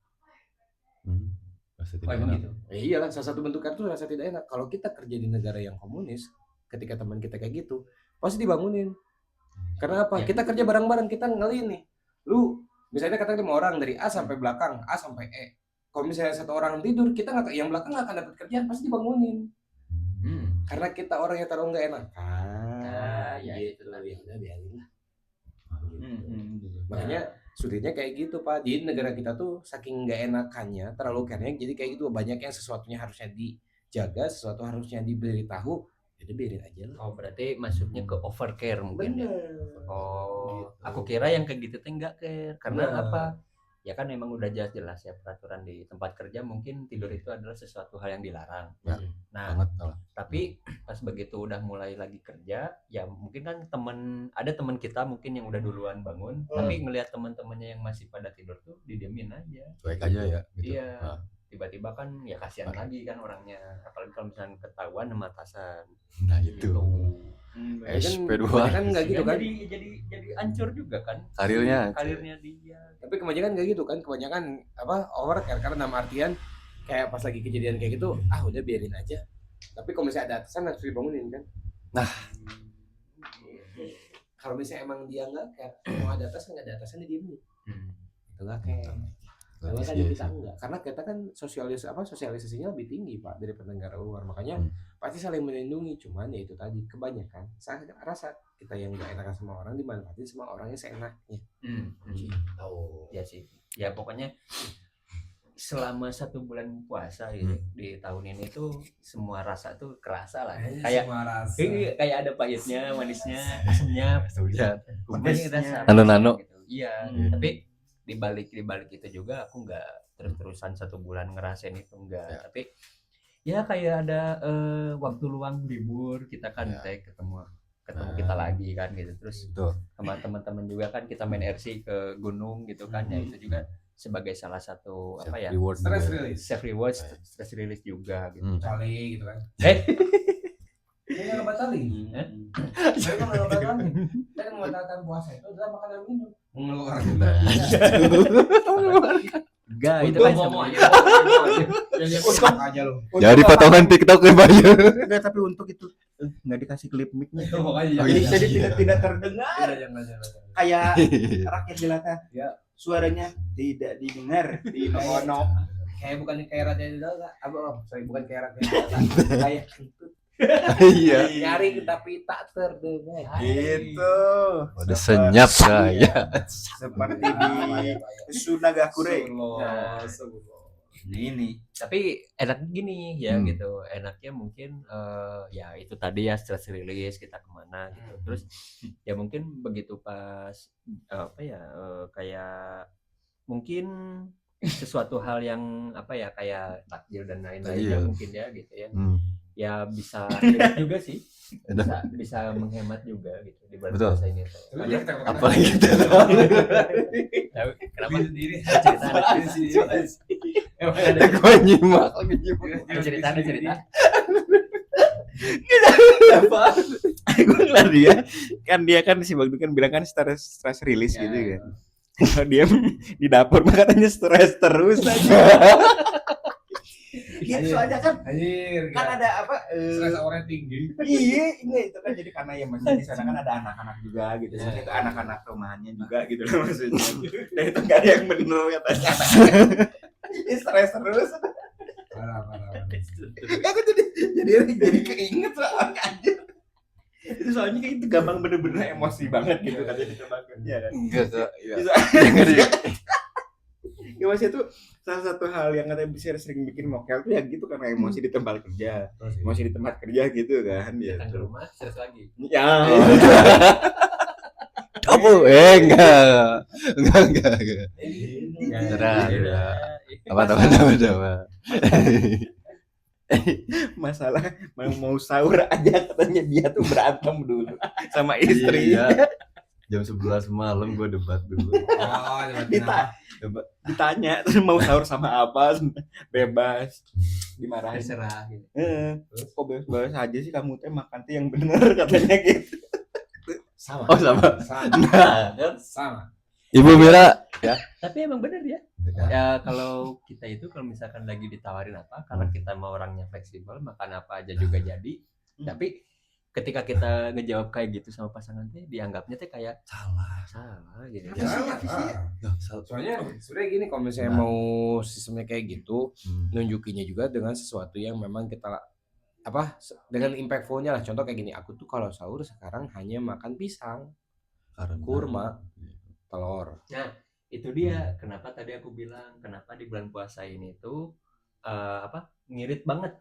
Speaker 2: Rasa
Speaker 3: Oh emang gitu.
Speaker 1: Iyalah, salah satu bentuk care itu rasa tidak enak. Kalau kita kerja di negara yang komunis, ketika teman kita kayak gitu, pasti dibangunin. Karena apa?
Speaker 3: Ya.
Speaker 1: Kita kerja bareng-bareng, kita ngeliin nih. Lu misalnya katakan 5 orang dari A sampai belakang, A sampai E. Kalau misalnya satu orang tidur, kita yang belakang nggak akan dapat kerjaan, pasti dibangunin. Karena kita orang yang terlalu nggak enak.
Speaker 3: Ya
Speaker 1: gitu lah, ya udah biarin lah. Makanya sulitnya kayak gitu, Pak. Di negara kita tuh saking nggak enakannya, terlalu care-nya, jadi kayak gitu. Banyak yang sesuatunya harusnya dijaga, sesuatu harusnya diberitahu. Jadi biarin aja lah.
Speaker 3: Oh berarti maksudnya ke overcare mungkin ya.
Speaker 1: Bener.
Speaker 3: Oh,
Speaker 1: Gitu.
Speaker 3: aku kira yang kayak gitu tuh enggak care. Karena
Speaker 1: Nah.
Speaker 3: apa? ya kan memang udah jelas ya peraturan di tempat kerja mungkin tidur itu adalah sesuatu hal yang dilarang.
Speaker 2: Ya,
Speaker 3: Nah,
Speaker 2: banget malah.
Speaker 3: tapi pas begitu udah mulai lagi kerja, ya mungkin kan ada teman kita mungkin yang udah duluan bangun, tapi ngelihat teman-temannya yang masih pada tidur tuh didiemin aja.
Speaker 2: Cuek aja ya gitu.
Speaker 3: Iya.
Speaker 2: Nah,
Speaker 3: Tiba-tiba kan ya kasihan lagi kan orangnya, apalagi kalau misalnya ketahuan sama atasan.
Speaker 2: nah itu.
Speaker 3: Gitu.
Speaker 2: SP2
Speaker 1: kan nggak gitu kan.
Speaker 3: Jadi hancur juga kan
Speaker 2: Karirnya.
Speaker 3: dia.
Speaker 1: Tapi kebanyakan kayak gitu kan, kebanyakan overcare karena dalam artian kayak pas lagi kejadian kayak gitu, udah biarin aja. Tapi kalau misalnya ada atasan harus dibangunin kan.
Speaker 2: Nah,
Speaker 1: kalau misalnya emang dia nggak kayak mau ada atasan nggak ada atasan dia diemin. Itu nggak kayak. Karena kan kita enggak, karena kita kan sosialisasinya lebih tinggi Pak daripada negara luar, makanya pasti saling melindungi. Cuman ya itu tadi kebanyakan saya rasa kita yang nggak enakan sama orang dimanfaatin sama orangnya seenaknya.
Speaker 3: Ya sih, ya pokoknya selama 1 bulan puasa gitu di tahun ini tuh semua rasa tuh kerasa lah, kayak ada pahitnya, manisnya, asamnya, pokoknya rasa
Speaker 2: nano-nano
Speaker 3: gitu. Iya, tapi di balik itu juga aku nggak terus-terusan 1 bulan ngerasain itu enggak, tapi ya kayak ada waktu luang libur kita kan ketemu kita lagi kan gitu, terus sama teman-teman juga kan kita main RC ke gunung gitu kan, ya itu juga sebagai salah satu stress release juga gitu.
Speaker 1: Kali gitu kan. Nggak batalin. Saya kan nggak batalin. Saya membatalkan puasa itu adalah makanan minum. Mengeluarkan.
Speaker 3: Enggak, itu kan
Speaker 1: aja lo.
Speaker 2: Jadi potongan TikTok ya banyak.
Speaker 4: Enggak, tapi untuk itu nggak dikasih klip mic-nya.
Speaker 1: Jadi
Speaker 4: tidak terdengar.
Speaker 1: Jangan.
Speaker 4: Kayak rakyat jelata.
Speaker 1: Ya.
Speaker 4: Suaranya tidak didengar di Nono.
Speaker 1: Kayak bukan kayak raja jelata. Bukan kayak raja jelata. Kayak kentut.
Speaker 2: Iya.
Speaker 1: Nyaring tapi tak terdengar.
Speaker 4: Gitu.
Speaker 2: Udah senyap saya.
Speaker 4: Seperti di Sunagakure. Ini.
Speaker 3: Tapi enak gini ya gitu, enaknya mungkin ya itu tadi ya stress release kita kemana gitu, terus ya mungkin begitu pas kayak mungkin sesuatu hal yang kayak takjil dan lain-lainnya mungkin ya gitu ya. Ya bisa hemat juga sih, bisa menghemat juga gitu di bulan puasa ini.
Speaker 2: Apalagi kita
Speaker 3: Kenapa sendiri cerita?
Speaker 2: gue nyimak
Speaker 3: cerita.
Speaker 4: Apa? Gue ngeliat dia kan si Bang Du kan bilang kan stress release gitu kan. Kalau dia di dapur mah katanya stress terus aja. Gitu aja kan. Kan ada
Speaker 1: Stres orang tinggi.
Speaker 4: Iya, itu kan jadi karena ya masih di sana kan ada anak-anak juga gitu. Jadi itu anak-anak rumahannya juga gitu loh maksudnya. Dan itu enggak ada yang bener katanya. Ini stres terus.
Speaker 1: Parah.
Speaker 4: Aku jadi keinget soal anjir. Itu soalnya kayak itu gampang bener-bener emosi banget gitu katanya ditebakkan. Iya kan?
Speaker 2: enggak
Speaker 4: Ya masih itu salah satu hal yang katanya bisa sering bikin mokel tuh ya gitu karena emosi di tempat kerja. Emosi di tempat kerja gitu kan ya.
Speaker 3: Datang ke rumah stres lagi.
Speaker 4: Ya.
Speaker 2: kamu enggak apa
Speaker 4: Masalah mau sahur aja katanya dia tuh berantem dulu sama istrinya.
Speaker 2: Jam 11 malam gue debat dulu.
Speaker 4: Ditanya terus mau sahur sama apa, bebas dimarahin.
Speaker 3: Terserah gitu.
Speaker 4: Kok bebas aja sih kamu teh makan tuh yang bener katanya gitu.
Speaker 1: Sama.
Speaker 2: Oh sama.
Speaker 1: Sama.
Speaker 2: Ibu Mira ya.
Speaker 3: Tapi emang bener ya. Ya kalau kita itu kalau misalkan lagi ditawarin apa, karena kita mau orangnya fleksibel, makan apa aja juga jadi. Tapi ketika kita ngejawab kayak gitu sama pasangan teh, dianggapnya teh kayak salah gitu.
Speaker 1: Soalnya sebenarnya gini, kalau misalnya mau sistemnya kayak gitu, nunjukinnya juga dengan sesuatu yang memang kita dengan impactfulnya lah. Contoh kayak gini, aku tuh kalau sahur sekarang hanya makan pisang, kurma, telur.
Speaker 3: Nah, itu dia kenapa tadi aku bilang kenapa di bulan puasa ini tuh ngirit banget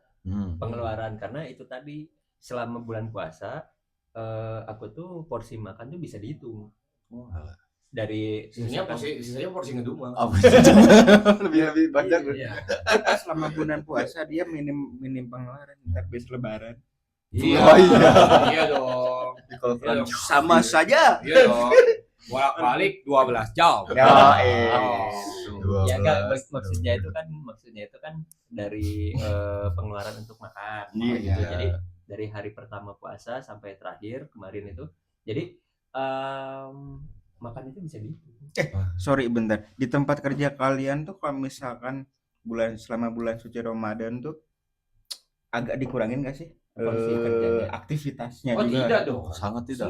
Speaker 3: pengeluaran, karena itu tadi selama bulan puasa aku tuh porsi makan tuh bisa dihitung. dari
Speaker 1: sisanya porsi ngedumel.
Speaker 2: Lebih banyak.
Speaker 1: Iya.
Speaker 4: Pas selama bulan puasa dia minim pengeluaran, ntar bis lebaran.
Speaker 1: Iya.
Speaker 2: Oh, iya.
Speaker 1: Iya dong.
Speaker 2: Iya dong.
Speaker 4: Sama saja.
Speaker 1: Iya dong. Bolak-balik 12 jam.
Speaker 3: Ya enggak, maksudnya itu kan dari pengeluaran untuk makan.
Speaker 4: Iya.
Speaker 3: Gitu. Jadi dari hari pertama puasa sampai terakhir kemarin itu, jadi makan itu bisa gitu.
Speaker 4: Sorry bentar. Di tempat kerja kalian tuh kalau misalkan selama bulan suci Ramadan tuh agak dikurangin gak sih? Aktivitasnya
Speaker 1: Oh
Speaker 4: juga.
Speaker 1: tidak dong.
Speaker 2: Sangat tidak.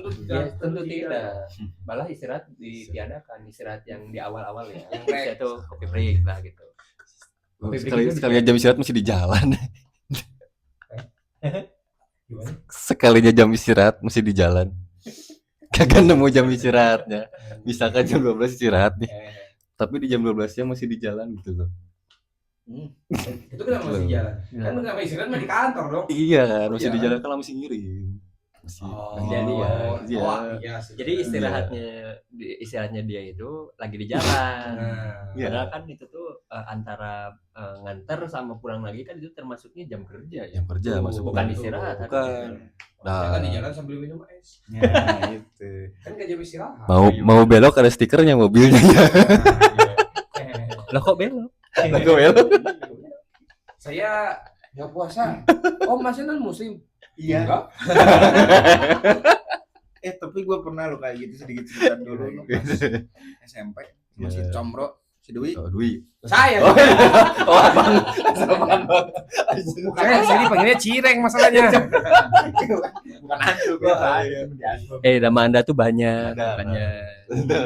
Speaker 3: Tentu tidak. Malah istirahat ditiadakan, istirahat yang di awal-awal ya.
Speaker 1: Yang
Speaker 3: Bisa tuh coffee break lah gitu.
Speaker 2: Sekalinya jam istirahat masih di jalan.
Speaker 1: Gimana?
Speaker 2: Sekalinya jam istirahat masih di jalan. Kagak nemu jam istirahatnya. Misalkan jam 12 istirahat nih. Tapi di jam 12-nya masih di jalan gitu loh.
Speaker 1: Itu kenapa masih jalan? Kan kenapa istirahat mah di kantor dong.
Speaker 2: Iya kan, masih
Speaker 1: Iya
Speaker 2: di
Speaker 1: kan?
Speaker 2: jalan kan masih ngirim. Masih.
Speaker 3: Jadi ya.
Speaker 2: Iya.
Speaker 1: Iya sih.
Speaker 3: Jadi istirahatnya dia itu lagi di jalan.
Speaker 2: Iya.
Speaker 3: Padahal kan itu tuh antara nganter sama pulang lagi kan itu termasuknya jam kerja ya.
Speaker 2: Jam kerja
Speaker 1: Tuh,
Speaker 2: masuk.
Speaker 3: Bukan
Speaker 1: Betul.
Speaker 3: istirahat.
Speaker 2: Bukan.
Speaker 1: Ya kan di
Speaker 2: Nah,
Speaker 1: jalan sambil minum es.
Speaker 4: Nah, itu.
Speaker 1: Kan gak jam istirahat.
Speaker 2: mau belok ada stikernya mobilnya ya.
Speaker 3: Lah kok belok?
Speaker 2: belok.
Speaker 1: Saya nggak puasa. Oh, masnya non muslim.
Speaker 4: Iya.
Speaker 1: Enggak.
Speaker 4: Tapi gue pernah lo kayak gitu sedikit cerita dulu lo pas SMP masih
Speaker 2: Iya.
Speaker 4: combro si Dwi.
Speaker 2: Oh, Dwi.
Speaker 1: Saya.
Speaker 2: Oh, abang.
Speaker 1: Bukan sini panggilnya Cireng masalahnya.
Speaker 4: Bukan hantu gue.
Speaker 3: Nama Anda tuh banyak.
Speaker 2: Ada.
Speaker 3: Banyak.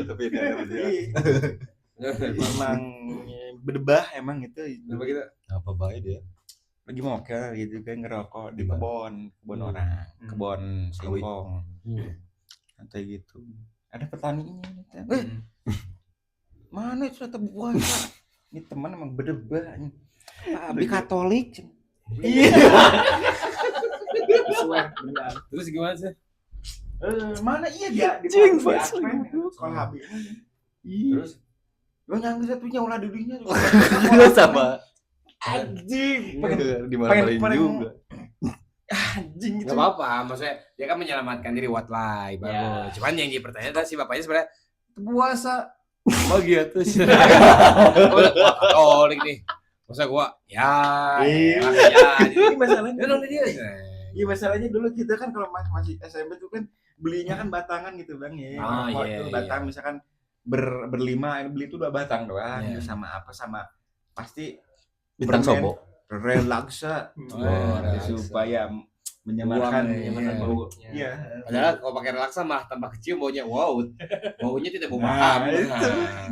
Speaker 2: Tapi ini ada dia.
Speaker 4: Emang berdebah emang itu
Speaker 1: Coba kita.
Speaker 2: Apa baik dia?
Speaker 4: lagi mokel gitu kan ngerokok di
Speaker 2: Di
Speaker 4: kebon orang kebon singkong santai gitu ada petaninya mana itu sudah puasa ini teman emang berdebah Abi Katolik iya
Speaker 1: Terus gimana sih?
Speaker 4: mana iya dia di
Speaker 2: Cing,
Speaker 4: sekolah Abi
Speaker 1: Terus
Speaker 4: lo nyangka satunya ulah dudinya
Speaker 2: Gila sama.
Speaker 4: anjing
Speaker 2: Dimarahin
Speaker 4: pengen-
Speaker 2: juga.
Speaker 4: anjing
Speaker 1: nggak apa-apa, maksudnya dia kan menyelamatkan diri what lie, bagus. Cuman yang dia pertanyaan tadi si bapaknya sebenarnya puasa bagi tuh sih. Katolik nih. Masa gua ya.
Speaker 4: ini masalahnya
Speaker 1: Ya dong dia.
Speaker 4: iya masalahnya dulu kita kan kalau masih SMP tuh kan belinya kan batangan gitu bang ya
Speaker 1: Oh,
Speaker 4: rokok
Speaker 1: iya,
Speaker 4: itu
Speaker 1: iya.
Speaker 4: batang misalkan berlima beli itu 2 batang doang
Speaker 1: Iya.
Speaker 4: gitu sama apa sama pasti
Speaker 2: Bintang
Speaker 4: permen
Speaker 2: sobo.
Speaker 4: relaksa
Speaker 1: relaksa.
Speaker 4: supaya menyamarkan
Speaker 1: Menyamarkan bau.
Speaker 4: iya
Speaker 1: Padahal kalau pakai relaksa malah tambah kecil baunya. Wow. Baunya tidak bau
Speaker 4: nah,
Speaker 1: mahal.
Speaker 4: itu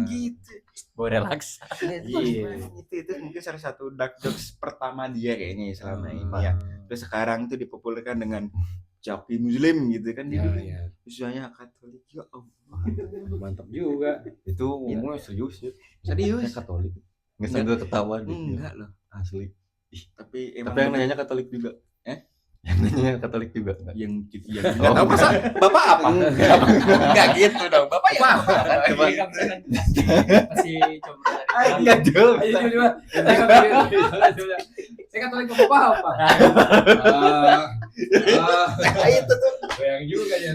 Speaker 4: gitu
Speaker 3: Mau relaks.
Speaker 1: Iya.
Speaker 4: itu mungkin salah satu dark jokes pertama dia kayaknya selama ini ya terus sekarang tuh dipopulerkan dengan Coki Muslim gitu kan
Speaker 1: Iya,
Speaker 4: dia
Speaker 1: iya.
Speaker 4: usianya Katolik ya Allah
Speaker 1: Mantap juga.
Speaker 2: Itu ngomongnya serius ya.
Speaker 4: serius
Speaker 2: Saya Katolik. Nggak sambil ketawa gitu.
Speaker 4: enggak loh
Speaker 2: Asli.
Speaker 4: tapi
Speaker 2: Tapi yang nanyanya Katolik juga. Yang nanyanya Katolik juga. Enggak.
Speaker 4: yang
Speaker 2: Oh,
Speaker 4: tahu masa bapak apa enggak gitu dong bapak ya apa
Speaker 3: Masih coba.
Speaker 2: Enggak jauh.
Speaker 1: Ayo coba. Saya Katolik apa apa?
Speaker 4: itu tuh
Speaker 1: Bayang juga ya.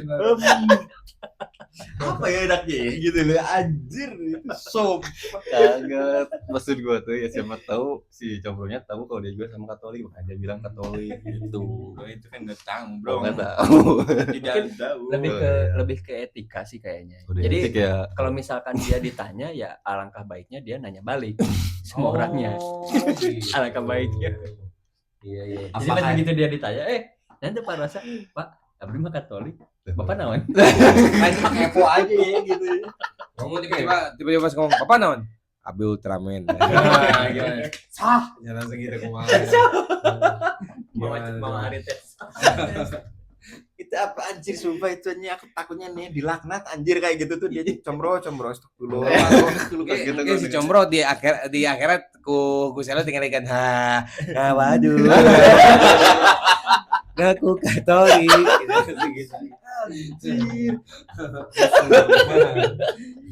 Speaker 4: apa ya enaknya ya gitu loh anjir itu sob
Speaker 2: Kagak. Maksud gua tuh ya siapa tahu si combronya tahu kalau dia juga sama Katolik, makanya dia bilang Katolik gitu.
Speaker 4: itu kan nggak tahu
Speaker 2: Bro,
Speaker 4: bro
Speaker 2: enggak tahu.
Speaker 4: tidak tahu
Speaker 3: Lebih ke etika sih kayaknya.
Speaker 2: Udah
Speaker 3: Jadi
Speaker 2: etik ya.
Speaker 3: kalau misalkan dia ditanya ya alangkah baiknya dia nanya balik semua orangnya. Alangkah baiknya.
Speaker 1: Iya iya.
Speaker 3: Jadi pas begitu dia ditanya, nanti Pak Rasa, Pak, Abdi mah Katolik, Bapak naon?
Speaker 4: main mah kepo aja ya gitu
Speaker 1: Ngomong tiba-tiba pas ngomong apa naon? Abi Ultraman. Nah, gimana? Sah. Jalan segitu kumaha.
Speaker 3: Mau hari tes.
Speaker 4: itu apa anjir sumpah itu aku takutnya nih dilaknat anjir kayak gitu tuh dia combro dulu
Speaker 1: Mungkin si Combro di akhirat ku Selo tinggal ikan waduh. ngaku Katolik.
Speaker 4: Anjir.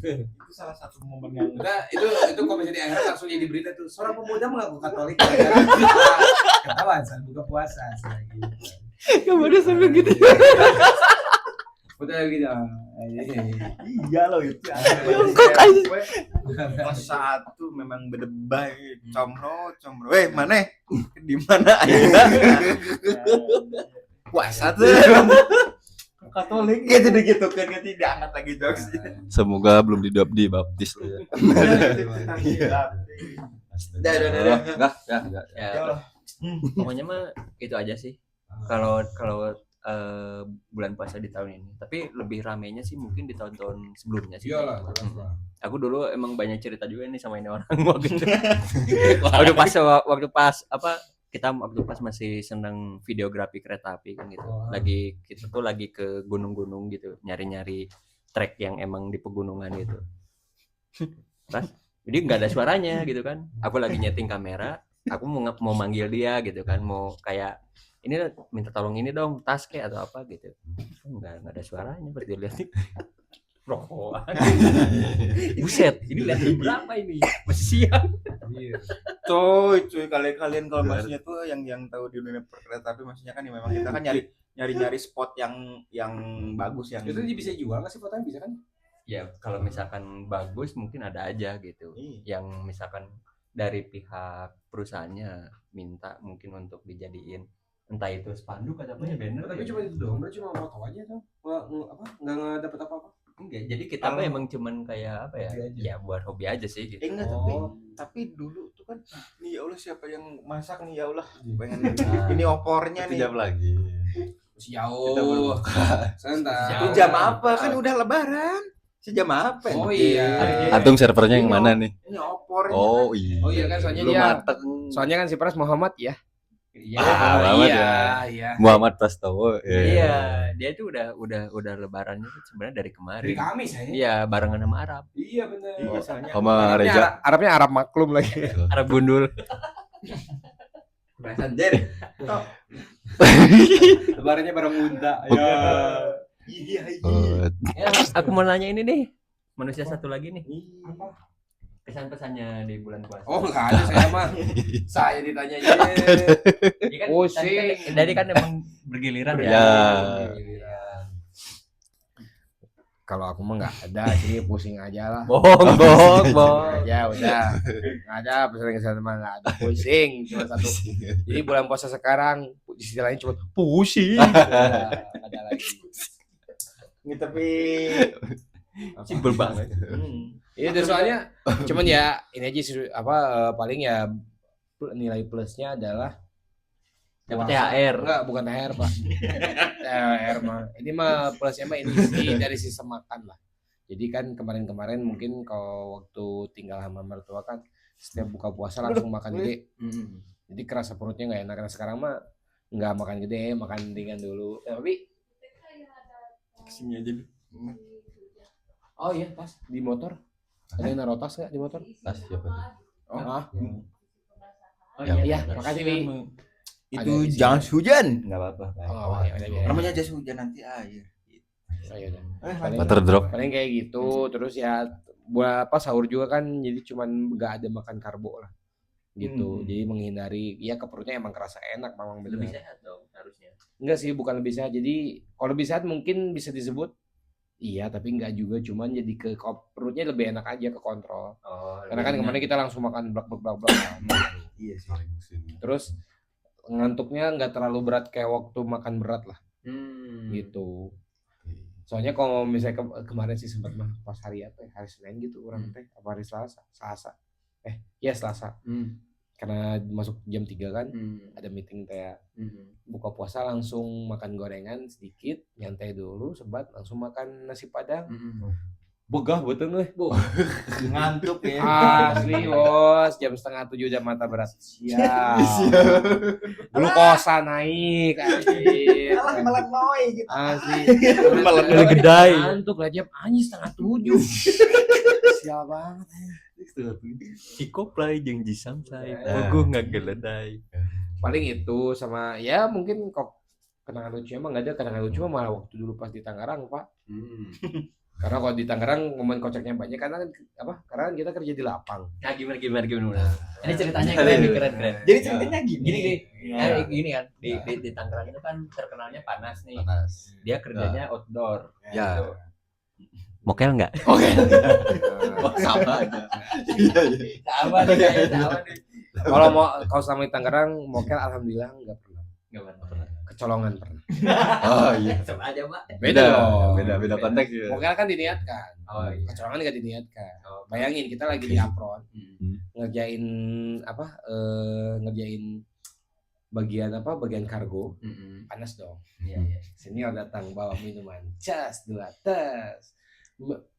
Speaker 4: Itu salah satu momen yang
Speaker 1: Nah, itu kalau misalnya di akhirat langsung jadi berita tuh seorang pemuda mengaku Katolik. Ketahuan saat buka puasa lagi.
Speaker 3: Kemana sampai gitu?
Speaker 1: Udah gitu.
Speaker 4: iya loh itu.
Speaker 3: Kok aja.
Speaker 4: Kelas 1 memang bedebay, comro. Mana? Di mana aja? Puasa tuh. Katolik gitu kan tidak angkat lagi jokes.
Speaker 2: Semoga belum dibaptis lo ya. Enggak.
Speaker 3: Ya, pokoknya mah itu aja sih. Kalau bulan puasa di tahun ini, tapi lebih ramenya sih mungkin di tahun-tahun sebelumnya sih.
Speaker 1: Iyalah.
Speaker 3: Aku dulu emang banyak cerita juga nih sama ini orang waktu itu. waktu pas masih seneng videografi kereta api kan gitu. Kita tuh lagi ke gunung-gunung gitu, nyari-nyari trek yang emang di pegunungan gitu. Jadi nggak ada suaranya gitu kan. Aku lagi nyeting kamera, aku mau manggil dia gitu kan, mau kayak ini minta tolong ini dong, tas kayak atau apa gitu. Nggak ada suaranya, berarti lihat rokokan. Buset, ini lihat berapa ini? Masih siang.
Speaker 4: Cuy, kalian kalau maksudnya tuh yang tahu di dunia perkereta api maksudnya kan ya memang kita kan nyari spot yang bagus yang
Speaker 1: Itu bisa jual nggak sih fotonya bisa kan?
Speaker 3: Ya kalau misalkan bagus mungkin ada aja gitu. Yang misalkan dari pihak perusahaannya minta mungkin untuk dijadiin entah itu spanduk atau apa ya banner.
Speaker 1: Tapi cuma itu doang, cuma foto aja tuh. Nggak dapet apa-apa.
Speaker 3: Enggak, jadi kita mah emang cuman kayak apa ya? Ya buat hobi aja sih gitu.
Speaker 4: enggak tapi dulu tuh kan nih ya Allah siapa yang masak nih ya Allah pengen ini opornya nih
Speaker 2: jam lagi.
Speaker 1: Jauh. Santai.
Speaker 4: itu jam apa kan udah lebaran sejam apa
Speaker 1: Oh iya.
Speaker 2: Antum servernya yang mana nih?
Speaker 4: ini opornya
Speaker 2: Oh iya.
Speaker 1: Oh iya kan soalnya
Speaker 2: Belum
Speaker 1: dia.
Speaker 2: mateng.
Speaker 1: Soalnya kan si Pras Muhammad ya.
Speaker 2: Muhammad ya.
Speaker 1: Iya.
Speaker 2: Muhammad Prastowo.
Speaker 3: Iya, dia itu udah lebarannya tuh sebenarnya dari kemarin.
Speaker 1: Dari Kamis ya.
Speaker 3: Iya, barengan sama Arab.
Speaker 1: Iya benar.
Speaker 3: Soalnya
Speaker 2: Sama Reza.
Speaker 1: Arabnya Arab maklum lagi.
Speaker 3: Arab gundul.
Speaker 4: Anjir
Speaker 1: Lebarannya bareng Unta.
Speaker 4: iya
Speaker 3: Ya, aku mau nanya ini nih. Manusia satu lagi nih. Kesan-pesannya di bulan puasa.
Speaker 1: Oh enggak ada saya mah. Saya ditanya aja.
Speaker 3: Iya kan,
Speaker 1: Oh,
Speaker 3: tadi kan emang bergiliran ya.
Speaker 2: Ya.
Speaker 1: Kalau aku mah enggak ada sih, pusing aja lah.
Speaker 3: Bohong.
Speaker 1: Aja udah. Enggak ada pesan kesan mah enggak ada pusing cuma satu. Jadi bulan puasa sekarang istilahnya cuma pusing. Enggak ada lagi.
Speaker 4: ini tapi
Speaker 3: Simpel banget.
Speaker 1: Iya soalnya cuman ya ini aja sih paling ya nilai plusnya adalah
Speaker 3: Dapat
Speaker 1: puasa.
Speaker 3: THR.
Speaker 1: Enggak, bukan THR, Pak. THR mah. Ini mah plusnya mah ini sih dari sistem makan lah. Jadi kan kemarin-kemarin mungkin kalau waktu tinggal sama mertua kan setiap buka puasa langsung makan gede. Jadi kerasa perutnya nggak enak. Karena sekarang mah nggak makan gede, makan ringan dulu. Tapi
Speaker 4: kesini aja dulu
Speaker 1: oh iya tas di motor. Ada yang naruh tas nggak di motor?
Speaker 2: Tas siapa tuh?
Speaker 1: Oh,
Speaker 3: Oh
Speaker 1: iya, makasih Wi.
Speaker 4: itu
Speaker 1: Ada di
Speaker 4: jangan
Speaker 1: sini.
Speaker 4: hujan nggak apa-apa
Speaker 1: Oh, iya.
Speaker 4: namanya jas hujan nanti air
Speaker 1: Oh, iya udah.
Speaker 2: Water drop.
Speaker 1: Paling kayak gitu. Terus ya buat sahur juga kan jadi cuman nggak ada makan karbo lah. Gitu. Jadi menghindari ya ke perutnya emang kerasa enak memang
Speaker 3: Lebih
Speaker 1: benar.
Speaker 3: sehat dong harusnya.
Speaker 1: Enggak sih, bukan lebih sehat. Jadi kalau lebih sehat mungkin bisa disebut iya, tapi enggak juga, cuman jadi perutnya lebih enak aja ke kontrol.
Speaker 3: Oh,
Speaker 1: Karena kan kemarin kita langsung makan blak.
Speaker 4: iya sih
Speaker 1: Terus ngantuknya nggak terlalu berat kayak waktu makan berat lah gitu. Soalnya kalau misalnya kemarin sih sempat mah pas hari apa ya? Hari Senin gitu orang teh apa hari Selasa? Selasa. Karena masuk jam 3 kan ada meeting teh. Buka puasa langsung makan gorengan sedikit, nyantai dulu, sebat langsung makan nasi padang. Begah betul nih.
Speaker 4: ngantuk ya
Speaker 1: Asli bos, jam 6:30 udah mata berat. Siap. Glukosa naik. Asli.
Speaker 4: malah noi gitu
Speaker 1: Asli.
Speaker 3: Malah gedai.
Speaker 1: Ngantuk lah jam anjing 6:30. Sial banget.
Speaker 3: Cikoplay jeung jisamsai. Puguh ngageledai.
Speaker 1: Paling itu sama ya mungkin kok kenangan lucu emang nggak ada. Kenangan lucu mah malah waktu dulu pas di Tangerang Pak. Karena kalau di Tangerang momen kocaknya banyak karena kan karena kan kita kerja di lapang.
Speaker 3: Nah, gimana? Ini ceritanya keren.
Speaker 4: Jadi ceritanya
Speaker 3: Gini,
Speaker 4: Iya.
Speaker 3: gini kan, di Tangerang itu kan terkenalnya panas nih.
Speaker 2: Panas.
Speaker 3: Dia kerjanya outdoor.
Speaker 2: Ya.
Speaker 3: Gitu. Mokel nggak?
Speaker 2: Oke. Sama aja.
Speaker 3: Sama nih.
Speaker 1: Kalau selama di Tangerang mokel alhamdulillah nggak pernah.
Speaker 3: Nggak pernah.
Speaker 1: Kecolongan pernah.
Speaker 2: Oh iya.
Speaker 3: Sama aja, Pak.
Speaker 1: Beda dong.
Speaker 2: Beda konteks ya.
Speaker 1: Mokel kan diniatkan.
Speaker 3: Oh, iya.
Speaker 1: Kecolongan nggak diniatkan.
Speaker 3: Oh,
Speaker 1: Bayangin kita lagi di apron
Speaker 3: Hmm.
Speaker 1: ngerjain ngerjain bagian kargo, panas dong.
Speaker 3: Iya.
Speaker 1: Senior datang bawa minuman, cas 2 tes.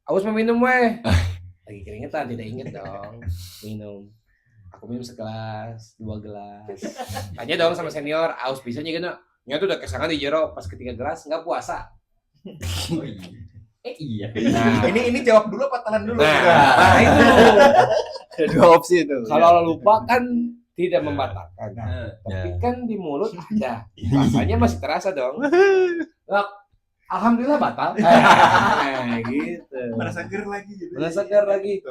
Speaker 1: Awas mau minum weh. Lagi keringetan, tidak inget dong. Minum. Aku minum segelas, 2 gelas. Tanya dong sama senior, aus bisa nya gana? Nya tuh udah kesangan di jero pas ketiga gelas nggak puasa.
Speaker 3: Oh, iya. Iya.
Speaker 1: Nah,
Speaker 4: Ini jawab dulu apa telan dulu?
Speaker 1: nah itu.
Speaker 2: Dua opsi itu.
Speaker 1: Kalau lupa kan tidak membatalkan. Tapi
Speaker 2: Ya.
Speaker 1: kan di mulut ada. Rasanya masih terasa dong. Lah, alhamdulillah batal. Gitu.
Speaker 4: Mana seger lagi gitu.
Speaker 1: Mana seger lagi.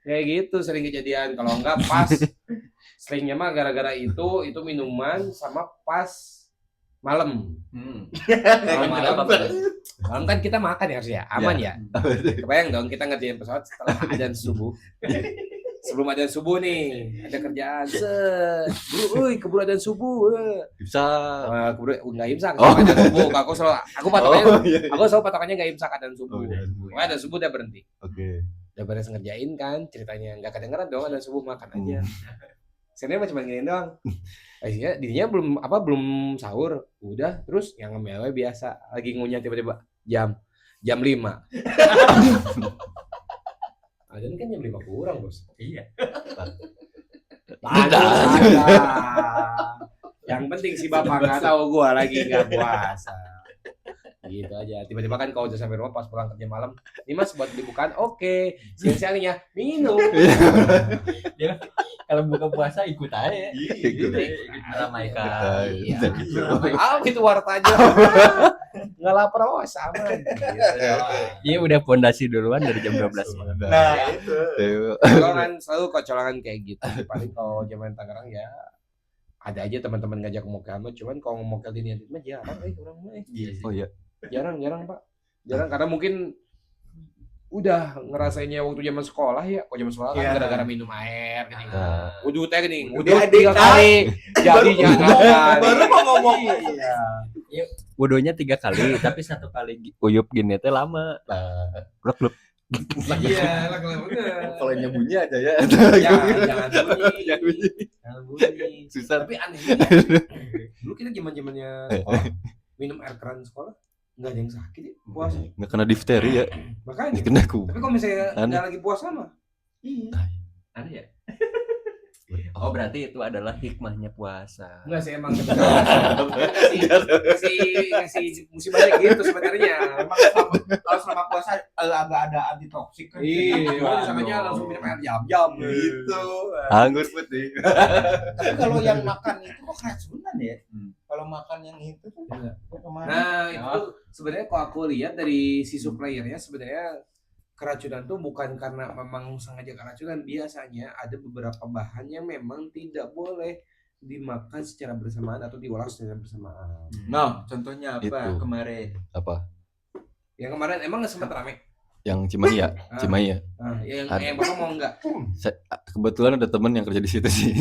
Speaker 1: Kayak gitu sering kejadian. Kalau enggak pas seringnya mah gara-gara itu minuman sama pas malam. Malam kan kita makan ya harusnya aman ya. Kebayang dong kita ngerjain pesawat setelah adzan subuh. Sebelum adzan subuh nih ada kerjaan set. Buru, keburu adzan subuh.
Speaker 2: Bisa.
Speaker 1: Keburu enggak imsak.
Speaker 2: Oh.
Speaker 1: Adzan subuh. Aku patokannya
Speaker 2: iya.
Speaker 1: aku selalu patokannya enggak imsak adzan subuh.
Speaker 2: Oh, adzan subuh.
Speaker 1: Pokoknya adzan subuh udah berhenti.
Speaker 2: Oke.
Speaker 1: Udah beres ngerjain kan ceritanya enggak kedengeran dong adzan subuh makan aja. Sebenarnya cuma gini doang. Dirinya belum sahur. Udah terus yang ngemel biasa lagi ngunyah tiba-tiba jam 5. Adzan kan jam 5 kurang, Bos.
Speaker 3: Iya.
Speaker 1: Yang penting si bapak nggak tahu gua lagi nggak puasa. Gitu aja. Tiba-tiba kan kalau udah sampai rumah pas pulang kerja malam, ini mas buat dibukaan, oke. Siang-siangnya minum.
Speaker 3: Kalau buka puasa ikut aja.
Speaker 2: Ikut.
Speaker 3: Meramaikan.
Speaker 1: Iya. Apa itu wartanya? Nggak lapar, oh sama. Gitu.
Speaker 3: Iya udah pondasi duluan dari jam 12 malam.
Speaker 4: Nah, itu.
Speaker 1: Kecolongan selalu kecolongan kayak gitu. Paling kalau zaman Tangerang ya ada aja teman-teman ngajak mokel mah, cuman kalau mokel di niatin mah jarang orang mah.
Speaker 2: Oh iya.
Speaker 1: Jarang Pak. Jarang karena mungkin udah ngerasainnya waktu zaman sekolah ya. Kalau zaman sekolah kan
Speaker 4: Iya.
Speaker 1: gara-gara minum air gini.
Speaker 2: Nah.
Speaker 1: Udah teh gini,
Speaker 4: Udah
Speaker 1: udah
Speaker 4: adik,
Speaker 1: 3 kali jadinya
Speaker 4: Baru mau ngomong.
Speaker 3: Wudunya 3 kali, tapi 1 kali uyup gini teh lama. Gluk.
Speaker 1: Iya, lah kalau bener.
Speaker 2: Kalau bunyi aja ya.
Speaker 1: Jangan bunyi. Jangan bunyi.
Speaker 2: Susah.
Speaker 1: Tapi anehnya dulu kita zaman-zamannya sekolah minum air keran sekolah nggak ada yang sakit ya puasa.
Speaker 2: Nggak kena difteri ya.
Speaker 1: Makanya.
Speaker 2: Kena ku.
Speaker 1: Tapi kalau misalnya
Speaker 2: Aneh.
Speaker 1: nggak lagi puasa mah, iya.
Speaker 3: Ada ya? Oh berarti itu adalah hikmahnya puasa.
Speaker 1: Enggak sih emang ngasih musibahnya gitu sebenarnya.
Speaker 4: Emang kalau selama puasa agak ada anti toksik kan.
Speaker 1: Iya, samanya langsung minum air jam-jam gitu.
Speaker 2: Anggur putih.
Speaker 4: Tapi kalau yang makan itu kok keracunan ya? Kalau makan yang itu tuh
Speaker 1: Iya.
Speaker 4: kemarin.
Speaker 1: Nah, itu sebenarnya kalau aku lihat dari si suppliernya sebenarnya keracunan tuh bukan karena memang sengaja keracunan, biasanya ada beberapa bahan yang memang tidak boleh dimakan secara bersamaan atau diolah secara bersamaan.
Speaker 4: Nah, contohnya apa
Speaker 2: Itu.
Speaker 4: kemarin?
Speaker 2: Apa?
Speaker 1: Yang kemarin emang nggak sempat rame.
Speaker 2: Yang Cimahi ya? Cimahi ya?
Speaker 1: Nah, yang
Speaker 2: Ada.
Speaker 1: bapak mau nggak?
Speaker 2: Kebetulan ada temen yang kerja di situ sih.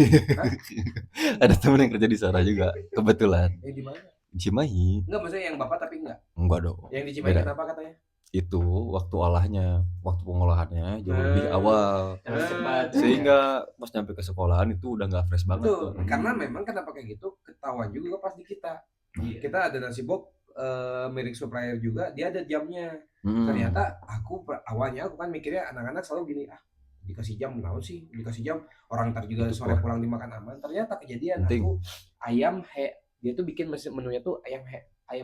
Speaker 2: Ada temen yang kerja di sana juga. Kebetulan.
Speaker 1: Di mana?
Speaker 2: Cimahi.
Speaker 1: Enggak, maksudnya yang bapak tapi enggak.
Speaker 2: Enggak dong.
Speaker 1: Yang di Cimahi
Speaker 2: Beda.
Speaker 1: kenapa katanya?
Speaker 2: Itu waktu olahnya, waktu pengolahannya jauh lebih awal.
Speaker 3: Cepat.
Speaker 2: Sehingga pas nyampe ke sekolahan itu udah nggak fresh banget
Speaker 1: Betul,
Speaker 2: tuh.
Speaker 1: karena memang kenapa kayak gitu ketahuan juga pas di kita. Kita ada nasi box milik supplier juga, dia ada jamnya. Ternyata awalnya aku kan mikirnya anak-anak selalu gini, dikasih jam naon sih, dikasih jam orang ntar juga sore pulang dimakan aman. Ternyata kejadian
Speaker 2: Penting.
Speaker 1: aku dia tuh bikin menunya tuh ayam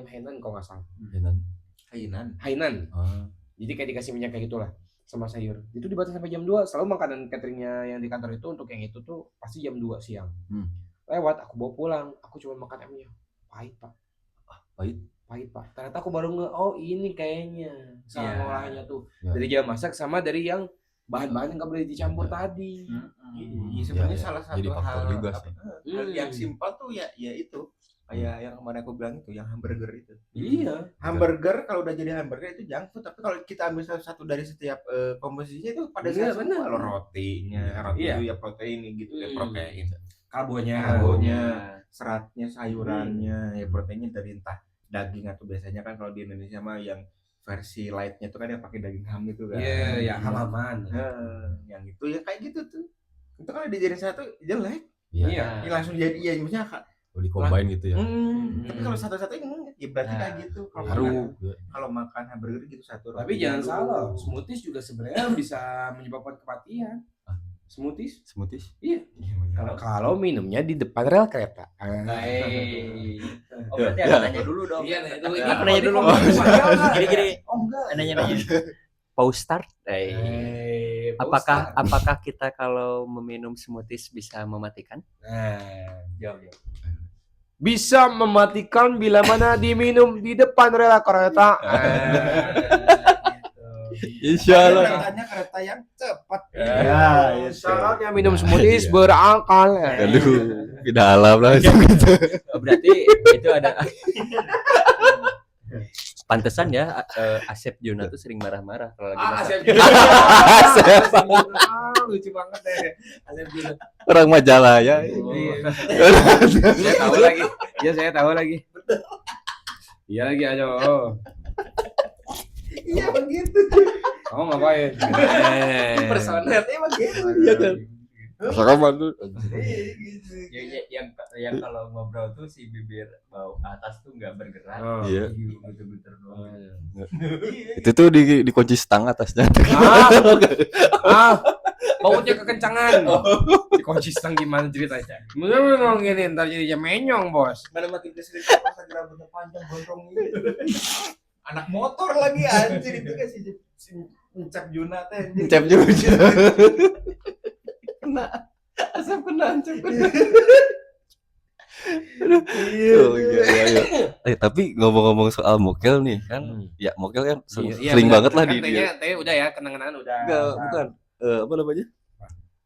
Speaker 1: Hainan kalau nggak salah.
Speaker 4: Kainan.
Speaker 1: Hainan.
Speaker 2: Ah,
Speaker 1: Jadi kayak dikasih minyak kayak gitulah sama sayur. Itu dibatasi sampai jam 2. Selalu makanan cateringnya yang di kantor itu untuk yang itu tuh pasti jam 2 siang. Lewat aku bawa pulang, aku cuma makan M-nya. Pahit, Pak. Pahit Pak. Ternyata aku baru oh ini kayaknya salah
Speaker 3: Iya.
Speaker 1: ngolahnya tuh.
Speaker 2: Ya.
Speaker 1: Dari jam masak sama dari yang bahan-bahan yang nggak boleh dicampur tadi.
Speaker 4: Iya, sebenarnya
Speaker 2: Iya,
Speaker 4: salah
Speaker 2: jadi
Speaker 4: satu
Speaker 2: faktor
Speaker 4: hal
Speaker 2: juga
Speaker 4: apa,
Speaker 2: sih.
Speaker 4: hal yang simpel tuh ya itu kayak yang kemarin aku bilang itu yang hamburger itu.
Speaker 1: Iya.
Speaker 4: Hamburger kalau udah jadi hamburger itu junk food, tapi kalau kita ambil satu dari setiap komposisinya itu pada
Speaker 1: Iya,
Speaker 4: saat
Speaker 1: benar.
Speaker 4: semua. Kalau roti
Speaker 1: Iya.
Speaker 4: itu ya protein gitu ya, protein.
Speaker 1: Karbonya.
Speaker 4: Karbonya, seratnya, sayurannya, ya proteinnya dari entah daging atau biasanya kan kalau di Indonesia mah yang versi lightnya itu kan yang pakai daging ham itu kan.
Speaker 1: Iya, ya halaman.
Speaker 4: Yang itu ya kayak gitu tuh. Itu kalau dijadiin satu jelek.
Speaker 2: Iya.
Speaker 4: Ya langsung jadi ya maksudnya
Speaker 2: Kalau di-combine gitu ya.
Speaker 4: Tapi kalau satu-satu ya berarti kayak gitu. Kalau makan hamburger gitu satu.
Speaker 1: Tapi jangan salah, smoothies juga sebenarnya bisa menyebabkan kematian. Smoothies? Iya. Kalau minumnya di depan rel kereta.
Speaker 3: Oh, berarti aku nanya dulu dong.
Speaker 1: Iya, itu
Speaker 3: Aku nanya dulu. Gini.
Speaker 1: Oh enggak.
Speaker 3: Nanya. Pause start. Apakah kita kalau meminum smoothies bisa mematikan?
Speaker 1: Nah,
Speaker 3: Jawab.
Speaker 1: bisa mematikan bila mana diminum di depan rel kereta.
Speaker 2: Insya Allah.
Speaker 4: Keretanya kereta yang cepat.
Speaker 1: Syaratnya minum smoothies berakal.
Speaker 2: Aduh, tidak alam langsung gitu.
Speaker 3: Berarti itu ada. Pantesan ya Asep Juna tuh sering marah-marah kalau lagi masak.
Speaker 1: Lucu banget deh. Asep Juna.
Speaker 2: Orang majalah ya.
Speaker 1: Saya tahu lagi. Iya lagi aja.
Speaker 4: Iya begitu.
Speaker 1: Kamu ngapain?
Speaker 4: Personel emang gitu.
Speaker 2: Iya kan. Sekarang tuh.
Speaker 3: Yang kalau ngobrol tuh si bibir bau atas tuh nggak bergerak.
Speaker 2: Iya.
Speaker 3: Bener-bener doang.
Speaker 2: Itu tuh dikunci stang atasnya.
Speaker 1: Bautnya kekencangan. Konsisten gimana ceritanya? Bener-bener gini ntar jadinya menyong bos.
Speaker 4: Mana makin kesini pas lagi rambutnya panjang gondrong gitu. Anak motor lagi anjir itu kan si Encep Juna teh.
Speaker 2: Encep Juna.
Speaker 4: Asap kena.
Speaker 2: Iya. Tapi ngomong-ngomong soal mokel nih kan, ya mokel kan sering banget lah di dia.
Speaker 1: Teh udah ya kenangan udah.
Speaker 2: Enggak, bukan. Apa namanya?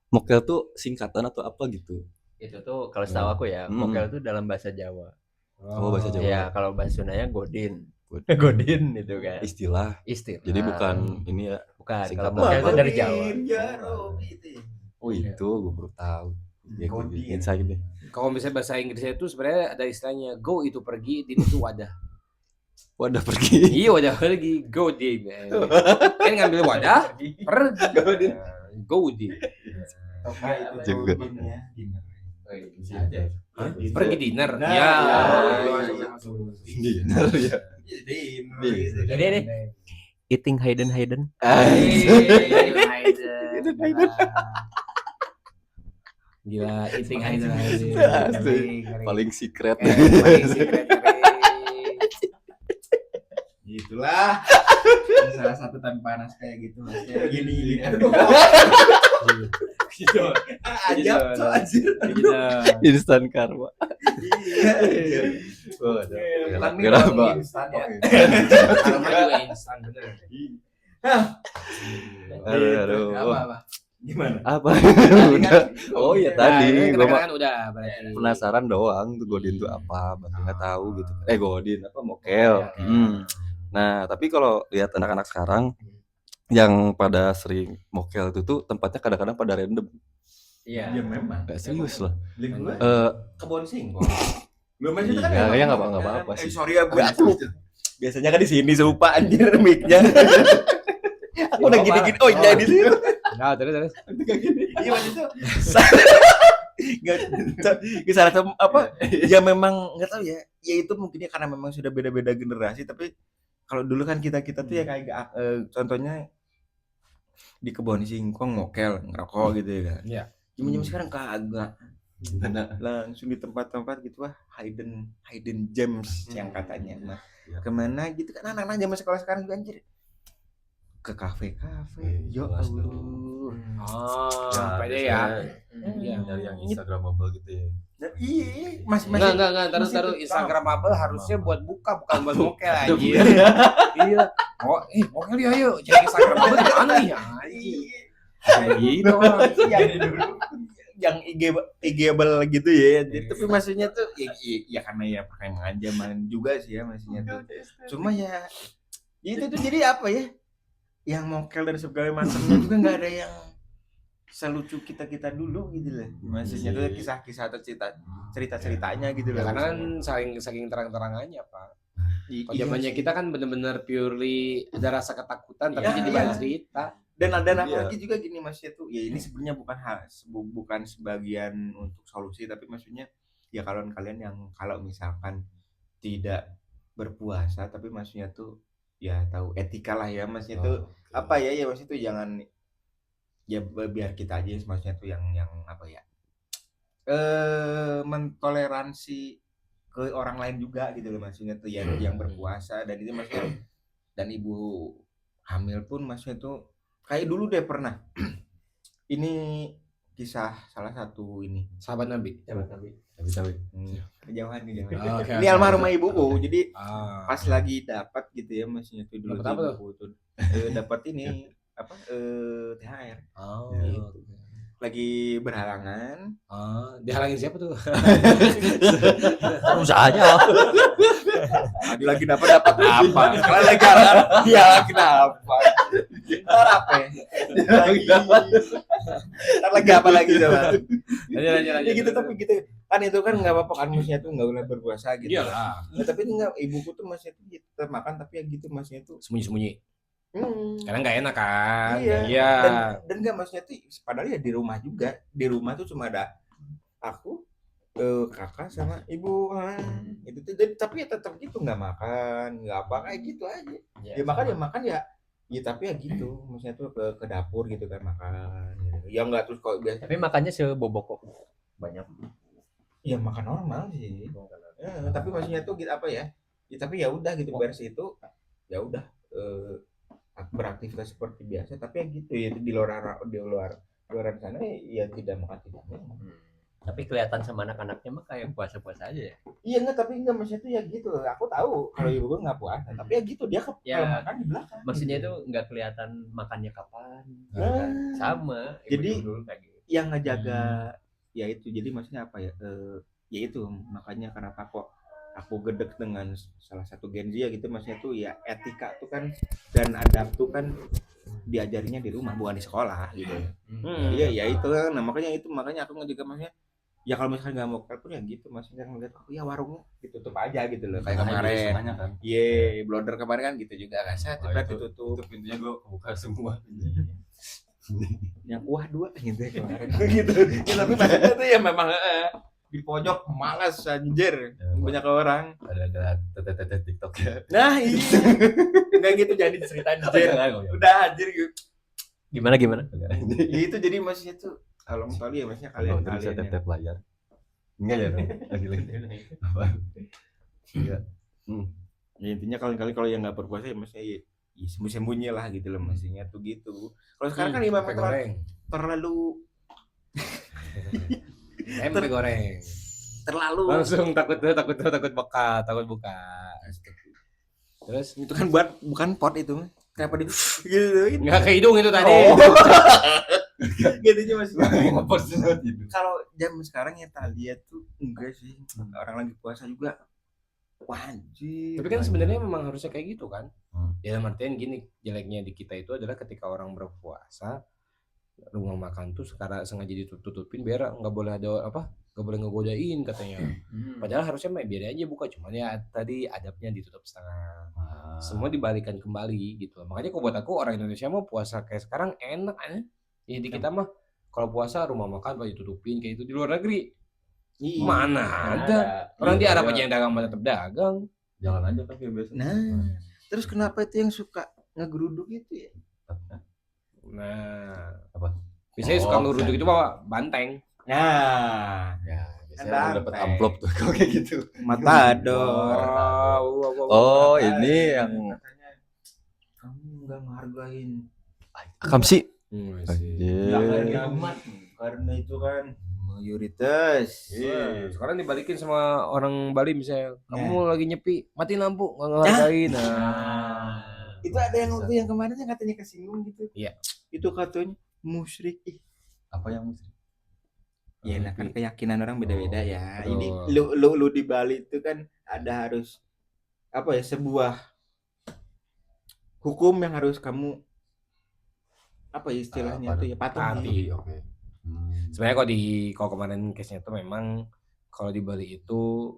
Speaker 2: Mokel tuh singkatan atau apa gitu?
Speaker 3: Itu tuh kalau setahu aku ya, mokel itu dalam bahasa Jawa.
Speaker 2: Oh, bahasa Jawa.
Speaker 3: Ya, kalau bahasa Sundanya godin. Godin itu kan.
Speaker 2: Istilah. Jadi bukan ini ya.
Speaker 3: Bukan. Kalau
Speaker 2: singkatan.
Speaker 3: mokel itu dari Jawa.
Speaker 2: Oh, itu gue baru tahu. Ya, insight deh.
Speaker 1: Kalau misalnya bahasa Inggrisnya itu sebenarnya ada istilahnya go itu pergi, din itu wadah.
Speaker 2: Wadah pergi.
Speaker 1: Iya wadah pergi, go din. Kan ngambil wadah, pergi. Go din.
Speaker 2: Juga.
Speaker 1: Pergi dinner.
Speaker 4: Nah,
Speaker 1: Ya.
Speaker 2: Dinner ya.
Speaker 3: Jadi nih, eating hidden.
Speaker 1: Gila, eating hidden.
Speaker 2: Paling secret.
Speaker 4: Itulah salah satu tanpa panas kayak gitu mas kayak gini gitu aja anjir
Speaker 2: Instan karma.
Speaker 4: Kenapa
Speaker 1: Instan juga instan bener.
Speaker 2: Aduh.
Speaker 4: gimana
Speaker 2: Apa? Udah. Oh iya tadi gua mah
Speaker 1: Kan udah berarti.
Speaker 2: penasaran doang tuh Godin tuh apa, masih nggak tahu gitu. Godin apa mokel. Nah, tapi kalau lihat anak-anak sekarang yang pada sering mokel itu tuh tempatnya kadang-kadang pada random.
Speaker 3: Iya.
Speaker 4: ya memang
Speaker 2: Gak serius loh.
Speaker 4: kebon singkong belum aja itu kan
Speaker 2: Iya,
Speaker 4: memang
Speaker 2: ya
Speaker 4: gitu
Speaker 2: nggak
Speaker 4: kan.
Speaker 2: apa-apa sih.
Speaker 4: Sorry ya gue biasanya kan di sini serupa anjir mic-nya aku udah gini-gini oh iya di sini
Speaker 1: Nah, terus.
Speaker 4: iya waktu itu nggak salah satu apa ya memang nggak tahu ya itu mungkin ya karena memang sudah beda-beda generasi tapi kalau dulu kan kita tuh ya kayak contohnya di kebun singkong mokel ngerokok gitu ya kan
Speaker 1: Iya.
Speaker 4: Cuma sekarang kagak langsung di tempat-tempat gitu hidden gems yang katanya mah kemana gitu kan anak-anak zaman sekolah sekarang juga anjir ke kafe-kafe. Ya
Speaker 2: Jelas
Speaker 4: Allah.
Speaker 2: dong.
Speaker 1: Oh, pede ya. Iya.
Speaker 2: Dari yang Instagramable gitu ya.
Speaker 4: Nah, iya, masih
Speaker 1: Enggak, taruh
Speaker 4: masih
Speaker 1: Instagramable harusnya buat buka, bukan buat mokel
Speaker 2: Aduh,
Speaker 1: anjir. Iya. Oh, mokel ya ayo, cek Instagramable di mana ya?
Speaker 2: Gitu.
Speaker 4: yang dulu yang IG-able gitu ya. Tapi maksudnya tuh ya karena ya pakai zaman juga sih ya maksudnya tuh. Cuma ya itu tuh jadi apa ya? Yang mokel dari segala macamnya juga nggak ada yang selucu kita dulu gitu loh. Maksudnya tuh kisah-kisah atau cerita-ceritanya gitu loh.
Speaker 1: Ya, karena kan saking terang-terangannya, Pak. Kalau
Speaker 4: Iya
Speaker 1: zamannya
Speaker 4: sih.
Speaker 1: kita kan bener-bener purely ada rasa ketakutan tapi
Speaker 4: Iya,
Speaker 1: jadi
Speaker 4: iya.
Speaker 1: bahan cerita.
Speaker 4: Dan
Speaker 2: Iya.
Speaker 4: apalagi juga gini maksudnya tuh ya ini sebenarnya bukan sebagian untuk solusi, tapi maksudnya ya kalau kalian yang kalau misalkan tidak berpuasa tapi maksudnya tuh ya tahu etika lah ya maksudnya tuh apa ya maksudnya tuh jangan ya biar kita aja maksudnya tuh yang apa ya mentoleransi ke orang lain juga gitu loh maksudnya tuh yang berpuasa, dan itu maksudnya dan ibu hamil pun maksudnya tuh kayak dulu deh pernah ini kisah salah satu ini
Speaker 1: Sahabat Nabi.
Speaker 2: Tapi
Speaker 4: kejauhan nih
Speaker 1: Oke,
Speaker 4: ini
Speaker 1: oke.
Speaker 4: almarhumah ibuku jadi
Speaker 1: Ah.
Speaker 4: pas lagi dapat gitu ya maksudnya tuh dulu
Speaker 1: Dapat apa
Speaker 4: tuh ibuku tuh dapat ini apa THR
Speaker 1: Oh.
Speaker 4: Gitu. Lagi berhalangan
Speaker 1: Dihalangin siapa tuh?
Speaker 3: Usahanya.
Speaker 4: lagi dapat apa kalau lagi halangan dia lagi apa ntar apa ya ntar lagi apa lagi coba
Speaker 1: Lanjut.
Speaker 4: ya gitu tapi gitu kan itu kan nggak apa-apa kan maksudnya tuh nggak boleh berpuasa gitu
Speaker 1: Iyalah.
Speaker 4: nah, tapi nggak ibuku tuh maksudnya tuh tetap makan tapi ya gitu maksudnya tuh
Speaker 1: Sembunyi-sembunyi. Karena nggak enak kan.
Speaker 4: Iya. Dan nggak maksudnya tuh padahal ya di rumah juga di rumah tuh cuma ada aku kakak sama ibu itu tuh tapi ya tetap gitu nggak makan nggak apa kayak gitu aja ya makan ya tapi ya gitu maksudnya tuh ke dapur gitu kan makan ya nggak terus kok biasa
Speaker 3: Tapi makannya sebobok kok. Banyak.
Speaker 4: ya makan normal sih tapi maksudnya tuh gitu apa ya tapi ya udah gitu beres itu ya udah beraktivitas seperti biasa tapi ya gitu ya di luar sana ya tidak makan tidak minum.
Speaker 3: Tapi kelihatan sama anak-anaknya mah kayak puasa-puasa aja ya.
Speaker 4: Iya enggak tapi enggak maksudnya tuh ya gitu aku tahu kalau ibu gue nggak puasa tapi ya gitu dia kalau makan di belakang
Speaker 3: Maksudnya
Speaker 4: gitu.
Speaker 3: itu nggak kelihatan makannya kapan.
Speaker 4: Nah,
Speaker 3: Sama.
Speaker 4: Jadi,
Speaker 3: dulu kayak gitu.
Speaker 4: yang ngejaga ya itu jadi maksudnya apa ya ya itu makanya kenapa kok aku gedek dengan salah satu Gen Z ya gitu maksudnya tuh ya etika tuh kan dan adab tuh kan diajarinya di rumah bukan di sekolah gitu iya ya itu kan nah, makanya aku ngejaga maksudnya ya kalau misalkan nggak mau pun ya gitu maksudnya ngeliat aku ya warungnya ditutup aja gitu loh kayak kemarin
Speaker 2: kan.
Speaker 4: blonder kemarin kan gitu juga kan saya tiba ditutup
Speaker 2: Itu pintunya gua buka semua.
Speaker 4: yang kuah 2 gitu ya kemarin gitu ya, tapi maksudnya tuh ya memang di pojok malas anjir banyak orang
Speaker 2: Ada tetet TikTok ya.
Speaker 4: nah iya nggak gitu jadi cerita anjir udah anjir gitu
Speaker 3: Gimana?
Speaker 4: ya itu jadi maksudnya tuh kalau misalnya ya maksudnya
Speaker 2: Kalau
Speaker 4: kalian
Speaker 2: bisa
Speaker 4: yang
Speaker 2: tetep layar. Enggak ya, lagi. Apa? Iya.
Speaker 4: ya intinya kali-kali kalau yang nggak berpuasa ya maksudnya ya sembunyi-sembunyi lah gitu loh maksudnya tuh gitu kalau sekarang kan memang
Speaker 1: goreng.
Speaker 4: terlalu
Speaker 1: Tempe goreng.
Speaker 4: terlalu
Speaker 1: Langsung takut buka. Terus
Speaker 4: itu kan bukan pot itu kenapa di gitu
Speaker 1: nggak ke hidung itu tadi.
Speaker 4: gitu aja maksudnya
Speaker 2: Ngepos itu.
Speaker 4: kalau zaman sekarang ya tadi tuh enggak sih orang lagi puasa juga wajib
Speaker 1: Tapi kan sebenarnya memang harusnya kayak gitu kan.
Speaker 2: Hmm.
Speaker 1: Ya dalam artian gini, jeleknya di kita itu adalah ketika orang berpuasa rumah makan tuh sekarang sengaja ditutupin biar nggak boleh ada nggak boleh ngegodain katanya. Padahal harusnya mah biar aja buka, cuman ya tadi adabnya ditutup setengah. Semua dibalikan kembali gitu. Makanya kok buat aku orang Indonesia mau puasa kayak sekarang enak aja. Ya di kita mah kalau puasa rumah makan pada ditutupin kayak itu di luar negeri. Mana ada. Orang di Arab aja yang dagang mah tetap dagang.
Speaker 2: Jalan aja tapi biasa.
Speaker 4: nah terus kenapa itu yang suka ngegeruduk itu ya
Speaker 1: Nah,
Speaker 2: Apa?
Speaker 1: biasanya suka ngeruduk itu bawa banteng.
Speaker 4: nah
Speaker 2: Ya,
Speaker 4: Kan
Speaker 2: biasanya dapat
Speaker 4: banteng.
Speaker 2: amplop tuh kalau kayak gitu.
Speaker 4: matador
Speaker 2: Oh, ini yang
Speaker 4: kamu nggak menghargain
Speaker 2: Akam sih.
Speaker 4: nggak hargain umat karena itu kan mayoritas.
Speaker 1: Sekarang dibalikin sama orang Bali misalnya, kamu lagi nyepi, matiin lampu, nggak ngehargain.
Speaker 4: Itu ada yang waktu yang kemarin yang katanya kesinggung gitu.
Speaker 1: Iya.
Speaker 4: Itu katanya musyrik.
Speaker 2: Apa yang mesti?
Speaker 4: Ya nah kan keyakinan orang beda-beda ya.
Speaker 1: betul.
Speaker 4: Ini lu di Bali itu kan ada harus apa ya, sebuah hukum yang harus kamu apa ya istilahnya tuh ya patuhi.
Speaker 2: Oke.
Speaker 1: Sebenarnya kalau kemarin case-nya tuh memang kalau di Bali itu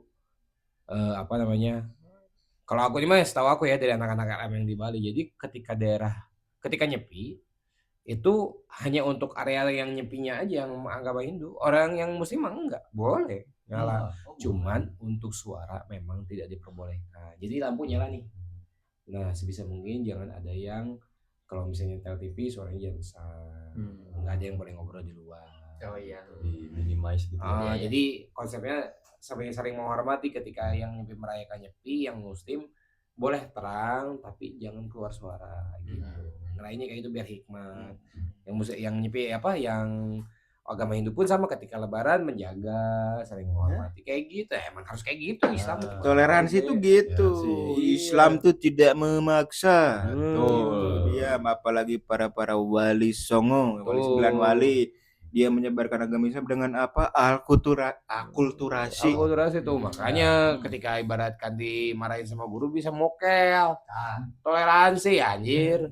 Speaker 1: apa namanya? Kalau aku ini mah setahu aku ya dari anak-anak RM yang di Bali. Jadi ketika nyepi itu hanya untuk area yang nyepinya aja yang agama Hindu. Orang yang muslim mah enggak boleh nyala. Cuman untuk suara memang tidak diperbolehkan. Jadi lampu nyala nih. Nah, sebisa mungkin jangan ada yang kalau misalnya nyetel TV suaranya jangan besar. Enggak ada yang boleh ngobrol di luar.
Speaker 3: Oh iya.
Speaker 2: Di minimize gitu.
Speaker 3: Iya.
Speaker 1: Jadi konsepnya saling menghormati ketika yang nyepi merayakan nyepi, yang muslim boleh terang tapi jangan keluar suara gitu. Ngerayainnya kayak itu biar hikmat. Yang nyepi yang agama Hindu pun sama ketika lebaran menjaga saling menghormati. Kayak gitu emang harus kayak gitu Islam itu.
Speaker 4: Toleransi itu gitu.
Speaker 2: Ya sih.
Speaker 4: Islam tuh tidak memaksa.
Speaker 2: Betul.
Speaker 4: Dia apalagi para wali songo, wali 9 wali, dia menyebarkan agama Islam dengan apa? Akulturasi.
Speaker 1: Akulturasi tuh makanya ketika ibaratkan dimarahin sama guru bisa mokel. Toleransi anjir.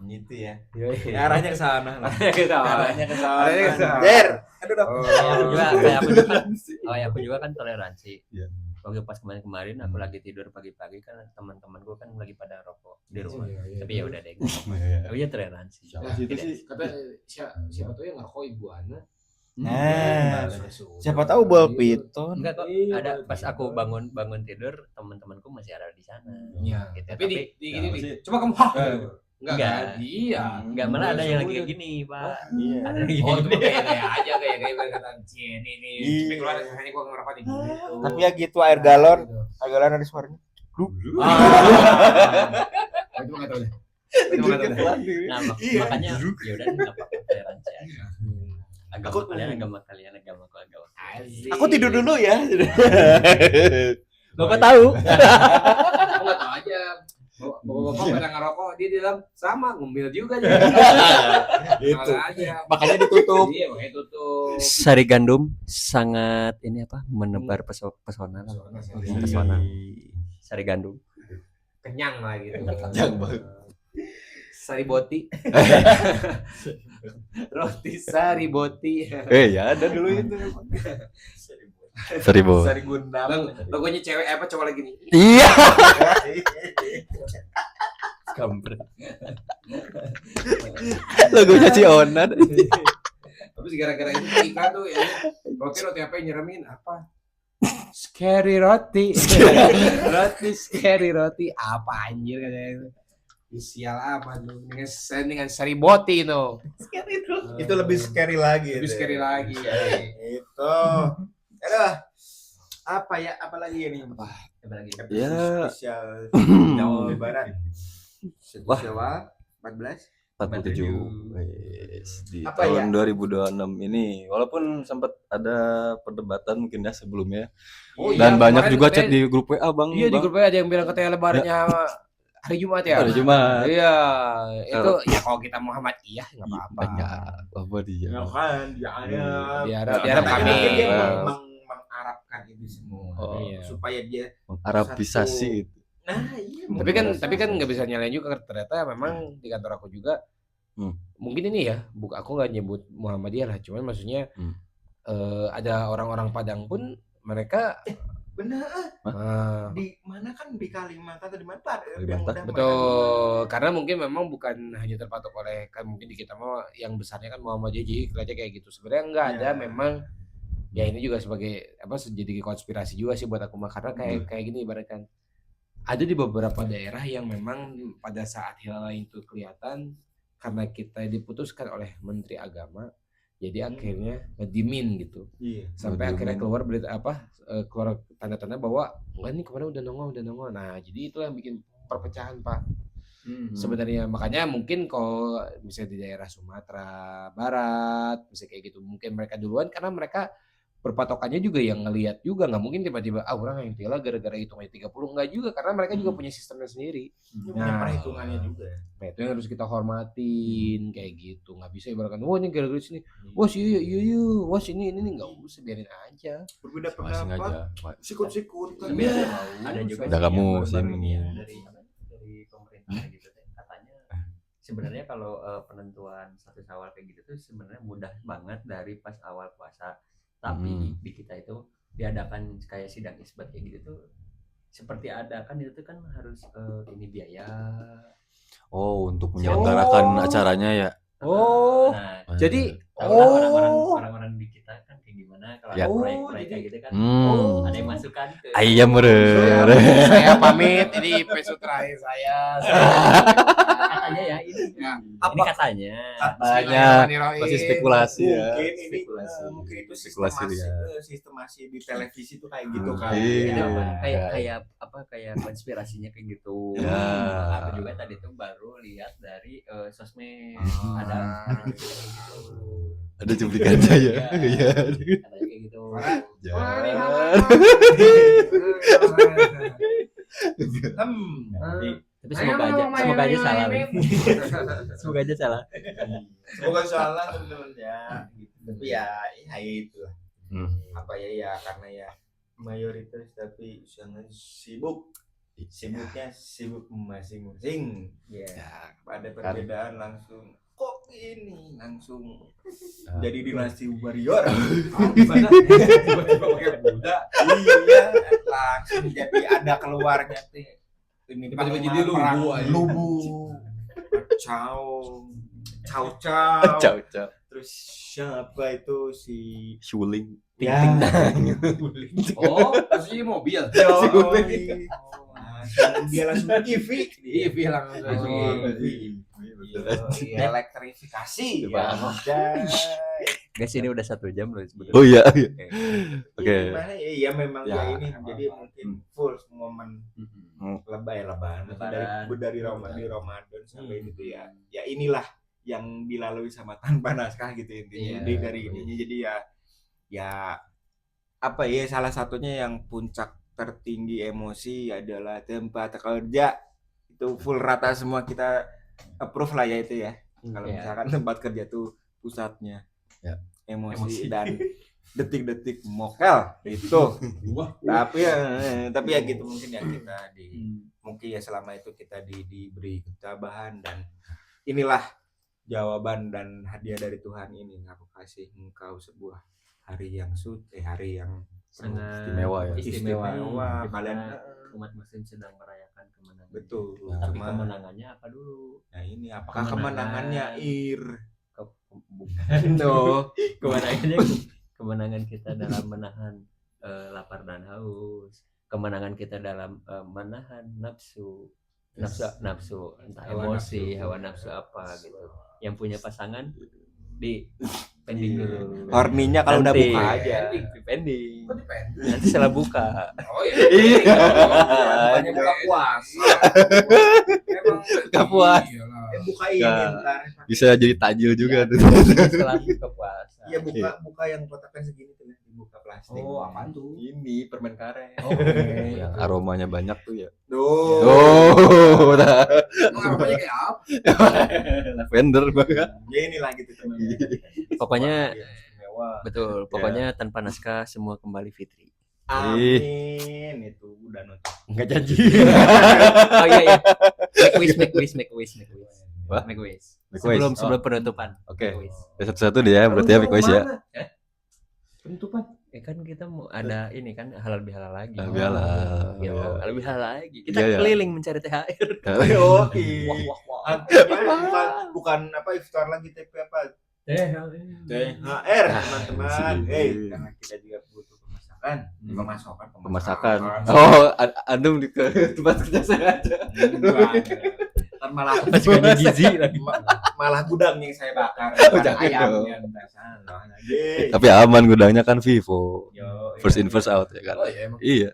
Speaker 4: Gitu ya.
Speaker 1: Yoi.
Speaker 4: Arahnya ke sana.
Speaker 1: Arahnya ke sana.
Speaker 4: Der. Aduh dong.
Speaker 3: Aku juga kan toleransi.
Speaker 2: Iya.
Speaker 3: Waktu pas kemarin aku lagi tidur pagi-pagi kan teman-teman gue kan lagi pada rokok di rumah. Tapi ya udah deh. Aku ya toleransi.
Speaker 2: Itu sih.
Speaker 1: Kata siapa tuh yang ngerokok Ibu Ana.
Speaker 4: Nah, siapa tahu bol piton.
Speaker 3: Enggak kok, ada pas aku bangun tidur teman-temanku masih ada di sana.
Speaker 1: Iya.
Speaker 3: Gitu.
Speaker 1: Tapi di gini coba kamu enggak kan? Iya.
Speaker 3: Enggak, malah ada yang lagi kayak gini, Pak.
Speaker 4: Iya.
Speaker 3: Ada yang
Speaker 1: Oh, itu
Speaker 3: gini.
Speaker 1: kayak aja kayak berkatan ini nih. Tapi keluar hanya gua ngerokok di gitu.
Speaker 4: Tapi ya gitu air galon ada suaranya.
Speaker 1: Itu enggak tahu deh. Itu enggak tahu deh.
Speaker 3: Nah, makanya ya udah enggak apa-apa toleransi aja. Agama kalian agamaku agama.
Speaker 4: Aku tidur dulu ya.
Speaker 3: Bapak tahu.
Speaker 1: Aku enggak tahu aja. Bapak pada ngerokok dia di dalam sama ngumbil juga aja.
Speaker 4: Itu.
Speaker 1: Aja.
Speaker 4: Makanya ditutup.
Speaker 1: Iya, makanya tutup.
Speaker 3: Sari gandum sangat ini apa? Menebar pesona. Pesona. Sari gandum.
Speaker 1: Kenyang lah gitu.
Speaker 2: Kenyang banget.
Speaker 1: Sari boti. Roti sari boti.
Speaker 2: Ya ada dulu itu. Seribu.
Speaker 4: Sari Gundam.
Speaker 1: Logonya cewek apa cowok lagi nih?
Speaker 3: Iya. Kampret.
Speaker 2: Logonya Cionan.
Speaker 1: Terus gara-gara itu iklan tuh ya. Roti apa yang nyeremin apa? Scary roti. Roti scary roti apa anjir katanya. Sial apa tuh dengan sari boti itu.
Speaker 4: Itu lebih scary lagi.
Speaker 1: Lebih scary lagi.
Speaker 4: Itu. Aduh. Apa lagi ini?
Speaker 2: Ya.
Speaker 4: Spesial Jawa Barat.
Speaker 2: Wah.
Speaker 4: Jawa 14.
Speaker 2: 47. Di
Speaker 4: Apa
Speaker 2: tahun 2026 ini walaupun sempat ada perdebatan mungkin ya sebelumnya.
Speaker 1: Oh,
Speaker 2: Dan
Speaker 1: iya,
Speaker 2: banyak
Speaker 1: kemarin
Speaker 2: juga
Speaker 1: katanya-
Speaker 2: chat di grup WA Bang.
Speaker 1: Iya di
Speaker 2: Bang.
Speaker 1: grup ada yang bilang katanya lebarannya hari Jumat ya.
Speaker 2: Hari Jumat.
Speaker 1: Iya, itu ya kalau kita Muhammad iya nggak apa-apa.
Speaker 2: Banyak apa dia.
Speaker 4: Ya kan,
Speaker 1: Diharap kami.
Speaker 4: Mungkin dia
Speaker 2: Nah.
Speaker 4: mengarabkan itu semua.
Speaker 2: Oh,
Speaker 1: iya.
Speaker 4: Supaya dia
Speaker 2: Arabisasi itu.
Speaker 4: nah iya.
Speaker 1: Tapi kan nggak bisa nyalain juga ternyata memang di kantor aku juga mungkin ini ya aku nggak nyebut Muhammadiyah lah cuman maksudnya ada orang-orang Padang pun mereka
Speaker 4: benar
Speaker 1: ah,
Speaker 4: di mana kan di Kalimantan atau di mana Pak?
Speaker 2: Kalimantan.
Speaker 1: betul karena mungkin memang bukan hanya terpatok oleh kan mungkin di kita mau yang besarnya kan Muhammadiyah jadi kelihatannya kayak gitu sebenarnya nggak ada
Speaker 4: Ya.
Speaker 1: memang ya ini juga sebagai apa jadi konspirasi juga sih buat aku mah karena kayak gini ibaratkan ada di beberapa daerah yang memang pada saat hilal itu kelihatan karena kita diputuskan oleh Menteri Agama jadi akhirnya ngedimin gitu
Speaker 4: Iya.
Speaker 1: sampai
Speaker 2: Ngedimin.
Speaker 1: akhirnya keluar berita keluar tanda-tanda bahwa wah ini kemarin udah nongol nah jadi itu yang bikin perpecahan Pak Sebenarnya makanya mungkin kalau misalnya di daerah Sumatera Barat, misalnya kayak gitu, mungkin mereka duluan karena mereka berpatokannya juga yang ngelihat juga, nggak mungkin tiba-tiba orang yang tila gara-gara hitungannya 30, enggak juga karena mereka juga punya sistemnya sendiri.
Speaker 4: Punya perhitungannya juga.
Speaker 1: Nah, itu yang harus kita hormatin kayak gitu. Nggak bisa ibaratkan, wah ini gara-gara sini, wah iya, wah sini ini nggak usah, biarin aja.
Speaker 4: Berbeda
Speaker 2: Masing aja.
Speaker 4: pendapat, sikut-sikut kan.
Speaker 1: Iya.
Speaker 3: Ada juga
Speaker 2: Udah
Speaker 3: sih
Speaker 2: kamu
Speaker 3: yang baru-baru
Speaker 2: sini.
Speaker 3: ini ya, dari pemerintah gitu teh. Katanya sebenarnya kalau penentuan status awal kayak gitu tuh sebenarnya mudah banget dari pas awal puasa. Tapi di kita itu diadakan kayak sidang isbat kayak gitu tuh seperti ada kan itu tuh kan harus ini biaya.
Speaker 2: Oh, untuk menyelenggarakan acaranya ya.
Speaker 1: Oh,
Speaker 3: Nah,
Speaker 1: jadi
Speaker 3: tahu lah orang-orang di kita kan kayak gimana kalau
Speaker 2: Ya.
Speaker 3: ada proyek-proyek kayak gitu kan ada yang masukkan ke
Speaker 2: Ayam meureun.
Speaker 1: saya pamit, ini episode terakhir saya.
Speaker 3: katanya ya ini
Speaker 1: Ya.
Speaker 3: ini katanya
Speaker 2: Masih spekulasi ya.
Speaker 4: Mungkin ini
Speaker 2: Spekulasi.
Speaker 4: mungkin itu
Speaker 2: Spekulasi
Speaker 4: sistemasi di televisi tuh kayak gitu kan.
Speaker 2: Iya.
Speaker 3: Itu
Speaker 2: Ya.
Speaker 3: kayak konspirasinya kayak gitu.
Speaker 2: Ya.
Speaker 3: Aku juga tadi tuh baru lihat dari sosmed
Speaker 1: Ah.
Speaker 3: ada juga kayak gitu.
Speaker 2: Ada cuplikannya ya. Iya.
Speaker 3: Katanya kayak gitu.
Speaker 2: Jangan.
Speaker 3: Tapi semoga aja salah. Semoga aja salah.
Speaker 4: Bukan salah teman-teman ya. Gitu. Tapi ya itu lah. Apa ya karena ya mayoritas tapi sangat sibuk. Sibuknya sibuk masing-masing. Ya, pada perbedaan langsung kok ini langsung jadi dinasti warrior.
Speaker 1: Gimana? Tiba-tiba pakai Buddha.
Speaker 4: Iya, langsung jadi ada keluarnya tuh. Ini
Speaker 1: Tiba-tiba jadi lubu aja.
Speaker 4: Lubu. Ciao.
Speaker 2: Ciao.
Speaker 4: Terus siapa itu si
Speaker 2: Shuling.
Speaker 4: ya.
Speaker 1: Oh, pasti mobil.
Speaker 4: Dia langsung EV.
Speaker 1: EV langsung.
Speaker 4: Elektrifikasi. Ya.
Speaker 3: Guys, ini udah 1 jam loh sebetulnya.
Speaker 2: Oh iya. Oke.
Speaker 4: Iya memang
Speaker 2: Ya.
Speaker 4: ya ini jadi mungkin full momen lebaran dari Ramadan sampai gitu ya. Ya inilah yang dilalui sama tanpa naskah gitu intinya. Jadi dari ininya jadi ya apa ya salah satunya yang puncak tertinggi emosi adalah tempat kerja. Itu full rata semua kita approve lah ya itu ya. Kalau misalkan tempat kerja tuh pusatnya.
Speaker 2: Ya.
Speaker 4: Emosi dan detik-detik mokel itu. tapi ya gitu mungkin ya kita mungkin ya selama itu kita diberi ketabahan dan inilah jawaban dan hadiah dari Tuhan ini aku kasih engkau sebuah hari yang hari yang
Speaker 3: Sangat
Speaker 2: istimewa ya.
Speaker 4: istimewa.
Speaker 3: Di
Speaker 4: Kalian
Speaker 3: mana umat muslim sedang merayakan kemenangan.
Speaker 4: betul.
Speaker 3: Tapi
Speaker 4: Cuma,
Speaker 3: kemenangannya apa dulu?
Speaker 4: nah ini apakah kemenangannya
Speaker 3: Bukan tuh. Kemenangan kita dalam menahan lapar dan haus. Kemenangan kita dalam menahan nafsu entah emosi, hawa nafsu apa gitu. Yang punya pasangan di pending dulu.
Speaker 4: horninya kalau udah
Speaker 3: Nanti,
Speaker 4: buka aja.
Speaker 3: di pending. Nanti setelah buka.
Speaker 1: Oh iya. Bukannya buka puasa. Emang
Speaker 2: Buka puasa.
Speaker 1: iyalah.
Speaker 4: Buka ini ntar.
Speaker 2: Bisa jadi tajil juga tuh.
Speaker 3: Setelah buka puasa.
Speaker 4: Iya buka yang kotaknya segini tuh dibuka plastik.
Speaker 1: Oh, apaan tuh?
Speaker 3: Ini permen karet.
Speaker 1: Oke.
Speaker 2: Yang aromanya banyak tuh ya.
Speaker 4: Duh.
Speaker 1: Aromanya kayak apa?
Speaker 2: Lavender banget.
Speaker 4: Ya inilah gitu teman-teman.
Speaker 3: Pokoknya
Speaker 4: Istimewa.
Speaker 3: betul. Pokoknya tanpa naskah semua kembali fitri.
Speaker 4: Amin. Itu udah nonton.
Speaker 3: Enggak janji. Oh iya. Make wish.
Speaker 2: Wah?
Speaker 3: Make wish.
Speaker 2: Make wish.
Speaker 3: Sebelum penutupan.
Speaker 2: Oke.
Speaker 3: Make wish.
Speaker 2: Satu-satu dia berarti ya Big Wish ya.
Speaker 1: Penutupan.
Speaker 3: Kan kita mau ada ini kan halal bihalal lagi.
Speaker 2: Halal bihalal.
Speaker 3: Gitu,
Speaker 2: Oh.
Speaker 3: halal bihalal lagi. Kita
Speaker 2: Iya, iya.
Speaker 3: keliling mencari THR.
Speaker 4: Oh,
Speaker 1: Wah.
Speaker 4: artinya bukan apa iftar lagi tapi apa
Speaker 3: THR.
Speaker 4: THR teman-teman. Karena kita juga butuh pemasakan.
Speaker 2: Pemasakan. Oh, antum di ke tempat kerja saya aja.
Speaker 4: Ntar malah
Speaker 3: Masukannya gizi lagi.
Speaker 4: malah gudang yang saya bakar.
Speaker 2: jangan
Speaker 4: Ayamnya ntar salah.
Speaker 2: Tapi aman gudangnya kan Vivo.
Speaker 4: Yo,
Speaker 2: First in first out ya kan.
Speaker 1: Oh iya emang.
Speaker 2: Iya.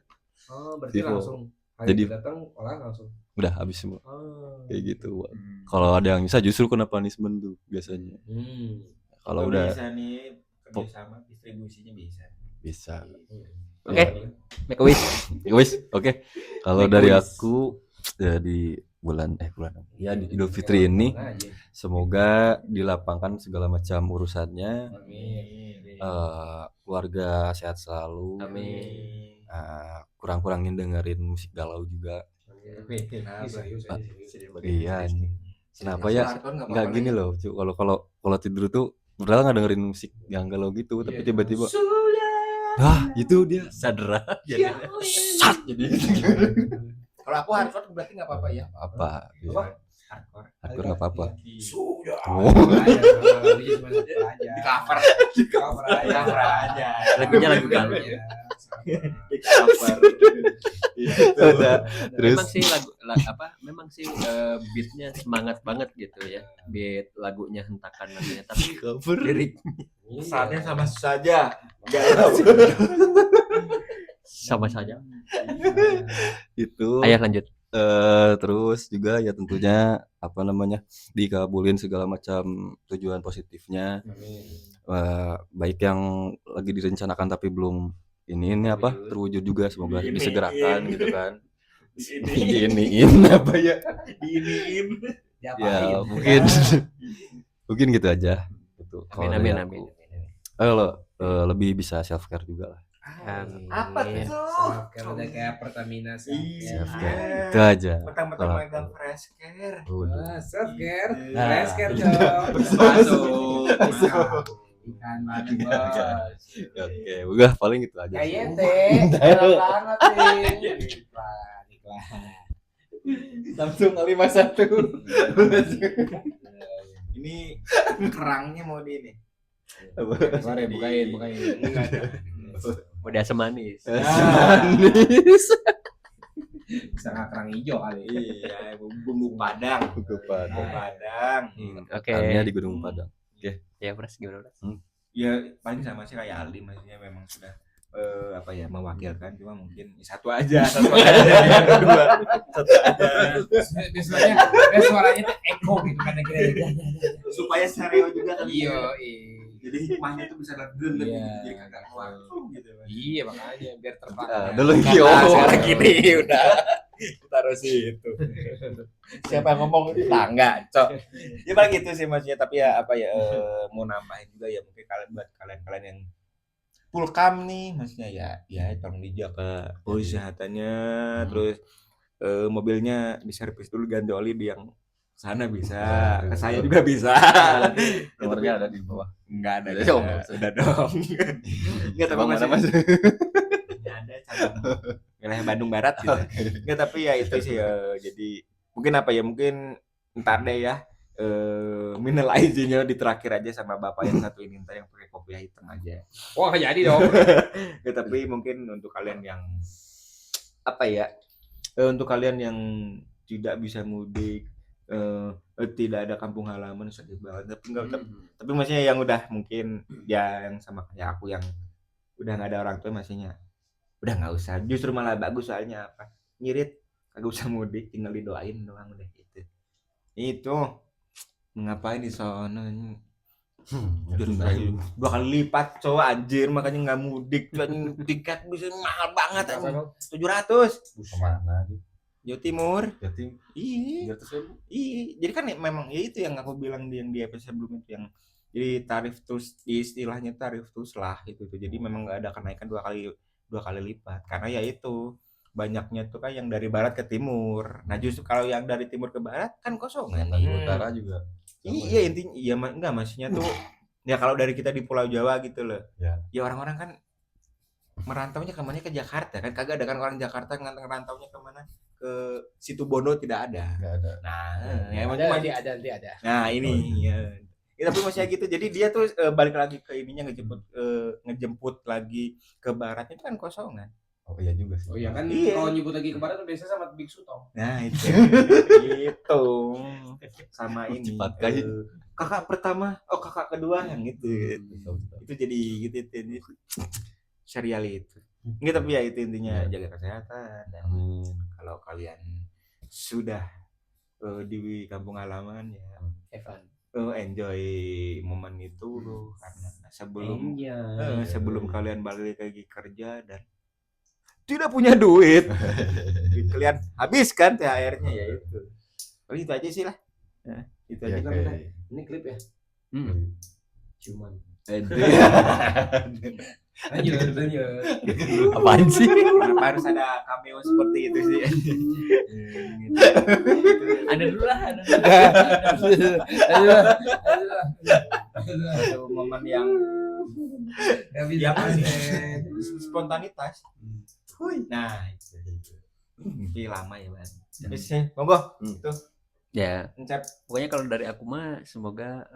Speaker 1: Oh, berarti
Speaker 2: Vivo.
Speaker 1: langsung hari
Speaker 2: Jadi-
Speaker 1: datang orang langsung.
Speaker 2: udah habis semua.
Speaker 1: Oh.
Speaker 2: Kayak gitu. Kalau ada yang bisa justru kena punishment tuh biasanya. Kalau udah
Speaker 4: bisa nih kerjasama distribusinya
Speaker 2: bisa.
Speaker 3: Oke. Make a wish.
Speaker 2: Oke. Kalau dari aku ya di bulan ya di Idul Fitri ini semoga dilapangkan segala macam urusannya. Keluarga sehat selalu.
Speaker 3: Amin.
Speaker 2: Kurang-kurangin dengerin musik galau juga. Iya nih. Kenapa ya? Enggak gini loh. Kalau tidur tuh padahal nggak dengerin musik yang galau gitu, tapi tiba-tiba itu dia
Speaker 3: Sadra.
Speaker 2: jadi
Speaker 4: kalau aku hardcore berarti nggak apa-apa ya
Speaker 2: apa? Hardcore nggak apa-apa.
Speaker 4: sudah
Speaker 2: Oh.
Speaker 4: di cover aja
Speaker 3: Lagunya lagu galau.
Speaker 4: di cover
Speaker 2: Udah. Terus
Speaker 3: Memang sih memang sih beatnya semangat banget gitu ya. Beat lagunya hentakan namanya, tapi lirik
Speaker 4: kesannya sama saja
Speaker 3: sama saja.
Speaker 2: itu
Speaker 3: Ayah lanjut.
Speaker 2: terus juga ya tentunya dikabulin segala macam tujuan positifnya. Baik yang lagi direncanakan tapi belum ini terwujud juga, semoga disegerakan gitu kan. Diiniin apa ya?
Speaker 4: diiniin
Speaker 2: Ya mungkin gitu aja. Gitu. Kalau dari
Speaker 3: Amin.
Speaker 2: aku. Kalau lebih bisa self care juga lah.
Speaker 4: apa tuh
Speaker 1: Kalau udah kayak Pertamina
Speaker 2: Self care.
Speaker 4: iya
Speaker 2: Itu aja.
Speaker 4: pertama-tama
Speaker 2: Kalau
Speaker 4: megang fresh care
Speaker 1: self care,
Speaker 2: Nah.
Speaker 1: fresh care dong. Masuk. Ikan madu bos.
Speaker 2: Oke, udah paling gitu aja.
Speaker 1: Kayak enak banget nih. Iklan.
Speaker 4: Samsung A51 ini kerangnya mau di ini
Speaker 1: Bukain.
Speaker 3: Udah semanis.
Speaker 2: Manis.
Speaker 1: Bisa kerang hijau kali.
Speaker 4: iya bumbu padang
Speaker 3: Oke.
Speaker 2: Kami di Gunung Padang.
Speaker 3: Ya, Pras gimana, Pras?
Speaker 4: ya paling sama sih kayak Aldi maksudnya memang sudah mewakilkan cuma mungkin satu aja dua satu aja
Speaker 1: Biasanya suaranya tuh echo gitu kan kira-kira.
Speaker 4: supaya stereo juga kan
Speaker 1: Iya.
Speaker 4: jadi hikmahnya itu bisa lebih
Speaker 1: Iya.
Speaker 4: jadi kagak keluar gitu
Speaker 1: Iya makanya biar terbang.
Speaker 2: Dulu
Speaker 4: sekarang gini udah taruh situ siapa yang ngomong tangga cok ya paling gitu sih maksudnya tapi ya mau nambahin juga ya mungkin buat kalian yang pulkam nih maksudnya ya tolong dijaga kesehatannya terus mobilnya diservis dulu ganti oli di yang sana bisa ke saya juga bisa
Speaker 2: nomornya ada di bawah.
Speaker 4: enggak ada
Speaker 2: Ya,
Speaker 4: sudah dong enggak tapi
Speaker 2: Mana,
Speaker 4: masih ada cabang wilayah Bandung Barat gitu enggak tapi ya itu sih jadi mungkin ntar deh ya minal aizinnya di terakhir aja sama bapak yang satu ini ntar yang pakai kopi hitam aja
Speaker 1: Wah jadi dong.
Speaker 4: ya, tapi mungkin untuk kalian yang untuk kalian yang tidak bisa mudik tidak ada kampung halaman sedih banget tapi maksudnya yang udah mungkin ya yang sama kayak aku yang udah nggak ada orang tua maksudnya udah nggak usah justru malah bagus soalnya apa ngirit kagak usah mudik tinggal didoain doang udah gitu itu ngapain di sana dua kali lipat cowok anjir makanya nggak mudik tiket bisa mahal banget 700
Speaker 2: Kemana?
Speaker 4: Jawa Timur
Speaker 2: Jadi
Speaker 4: iya jadi kan memang ya itu yang aku bilang yang di episode sebelumnya itu yang jadi tarif terus istilahnya tarif terus lah itu tuh jadi memang nggak ada kenaikan dua kali lipat karena ya itu banyaknya tuh kan yang dari barat ke timur nah justru kalau yang dari timur ke barat kan kosongan
Speaker 2: utara juga.
Speaker 4: iya intinya iya enggak maksudnya tuh ya kalau dari kita di Pulau Jawa gitu loh ya orang-orang kan merantaunya kemana ke Jakarta kan kagak ada kan orang Jakarta ngerantaunya kemana ke Situbondo tidak ada.
Speaker 2: Nggak ada.
Speaker 4: Nah,
Speaker 1: Ya masih ada.
Speaker 4: Nah, ini ya. Ya, tapi masih gitu. Jadi dia tuh balik lagi ke ininya ngejemput lagi ke barat itu kan kosongan.
Speaker 2: Oh iya juga sih.
Speaker 1: Oh iya kan
Speaker 4: Iya.
Speaker 1: kalau nyebut lagi ke barat tuh biasanya sama Biksu Tong.
Speaker 4: Nah, itu. Gitu. Sama ini.
Speaker 2: Cepat kali.
Speaker 4: Kakak pertama, kakak kedua yang gitu. Itu jadi gitu serial itu. Enggak tapi ya itu intinya jaga kesehatan dan kalau kalian sudah di kampung halaman ya
Speaker 1: Evan.
Speaker 4: enjoy momen itu karena
Speaker 1: Iya.
Speaker 4: sebelum kalian balik lagi kerja dan tidak punya duit kalian habiskan THR-nya ya itu. Itu aja sih lah. Nah, itu aja kan udah.
Speaker 1: Ini klip ya. Cuman. Lanjut.
Speaker 3: Apaan sih?
Speaker 4: Harus ada cameo seperti itu sih.
Speaker 3: Ada dulu lah.
Speaker 4: Satu momen yang spontanitas. Nah, itu lama ya, Bang. Terus monggo itu.
Speaker 3: Ya,
Speaker 4: Encep.
Speaker 3: pokoknya kalau dari aku mah semoga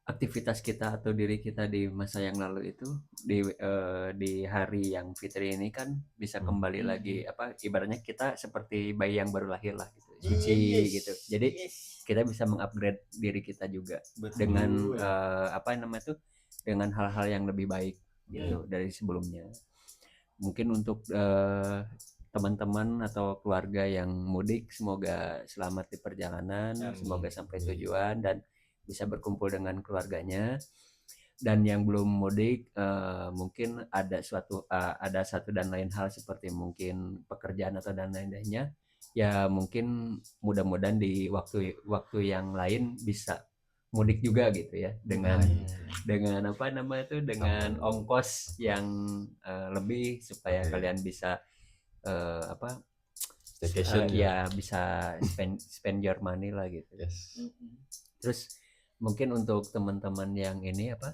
Speaker 3: aktivitas kita atau diri kita di masa yang lalu itu di hari yang fitri ini kan bisa kembali lagi apa ibaratnya kita seperti bayi yang baru lahir lah gitu suci gitu jadi kita bisa mengupgrade diri kita juga dengan apa namanya tuh dengan hal-hal yang lebih baik gitu dari sebelumnya mungkin untuk teman-teman atau keluarga yang mudik semoga selamat di perjalanan semoga sampai tujuan dan bisa berkumpul dengan keluarganya dan yang belum mudik mungkin ada satu dan lain hal seperti mungkin pekerjaan atau dan lain-lainnya ya mungkin mudah-mudahan di waktu yang lain bisa mudik juga gitu ya dengan apa namanya itu dengan ongkos yang lebih supaya kalian bisa apa ya bisa spend your money lah gitu. Terus mungkin untuk teman-teman yang ini apa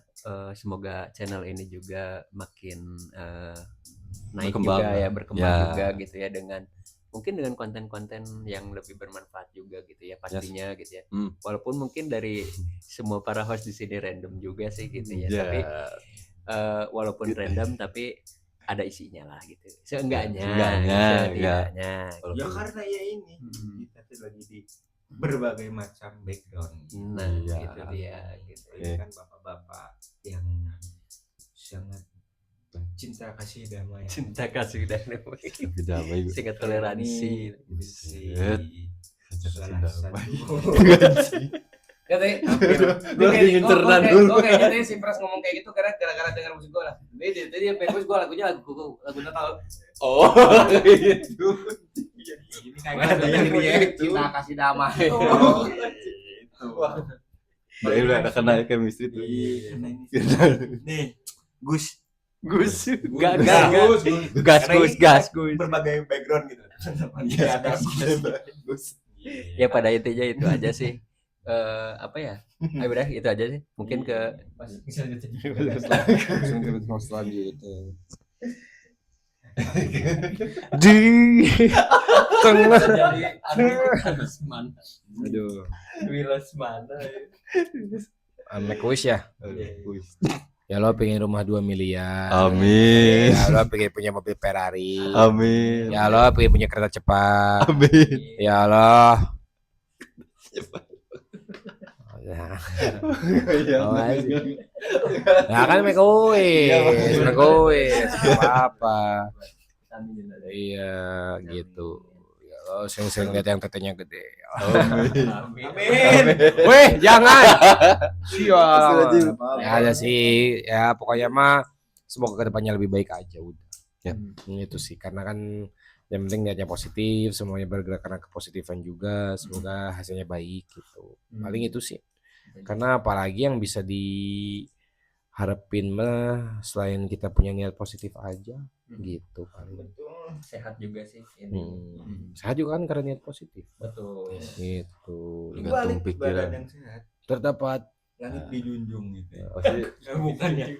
Speaker 3: semoga channel ini juga makin naik juga ya berkembang juga gitu ya dengan mungkin dengan konten-konten yang lebih bermanfaat juga gitu ya pastinya gitu ya walaupun mungkin dari semua para host di sini random juga sih gitu ya tapi walaupun random tapi ada isinya lah gitu seenggaknya
Speaker 4: ya karena ya ini kita tuh lagi di berbagai macam background
Speaker 3: nah gitu dia gitu
Speaker 4: kan bapak-bapak yang sangat cinta kasih damai
Speaker 3: singkat toleransi
Speaker 4: salah satu
Speaker 1: Ya tadi, gue kayaknya tadi si Pras ngomong kayak gitu gara-gara dengar musik gue lah. Jadi yang pengen gue lagunya lagu Natal.
Speaker 2: Oh, gitu.
Speaker 4: Ini kayak
Speaker 1: Cinta kasih damai.
Speaker 2: Oh, itu. Udah ada kena chemistry tuh.
Speaker 4: Nih, Gus.
Speaker 3: Gas.
Speaker 4: Berbagai background gitu. Ada Gus.
Speaker 3: Ya pada intinya itu aja sih. Apa ya? Ayo udah itu aja sih. Mungkin ke
Speaker 2: selanjutnya.
Speaker 1: Di tengah
Speaker 2: Aduh.
Speaker 3: Wilas mana
Speaker 1: make wish ya. Ya lo pengen rumah 2 miliar.
Speaker 2: Amin.
Speaker 1: Ya lo pengen punya mobil Ferrari.
Speaker 2: Amin.
Speaker 1: Ya lo pengen punya kereta cepat.
Speaker 2: Amin.
Speaker 1: Ya lo. Ya kan make wish. Apa? Iya gitu. Ya lo sering lihat yang tetenya gede.
Speaker 4: Amin.
Speaker 1: Weh, jangan. Siap. Ya ada sih, ya pokoknya mah semoga kedepannya lebih baik aja udah. Ya, itu sih karena kan yang penting niatnya positif, semuanya bergerak karena kepositifan juga, semoga hasilnya baik gitu. Paling itu sih. Karena apalagi yang bisa diharapin mah selain kita punya niat positif aja gitu paling.
Speaker 3: sehat juga sih ini.
Speaker 1: Sehat juga kan karena niat positif.
Speaker 3: Betul.
Speaker 1: Gitu.
Speaker 2: Gantung pikiran.
Speaker 4: Yang sehat.
Speaker 1: Terdapat
Speaker 4: Langit dijunjung gitu.
Speaker 3: Bukan ya.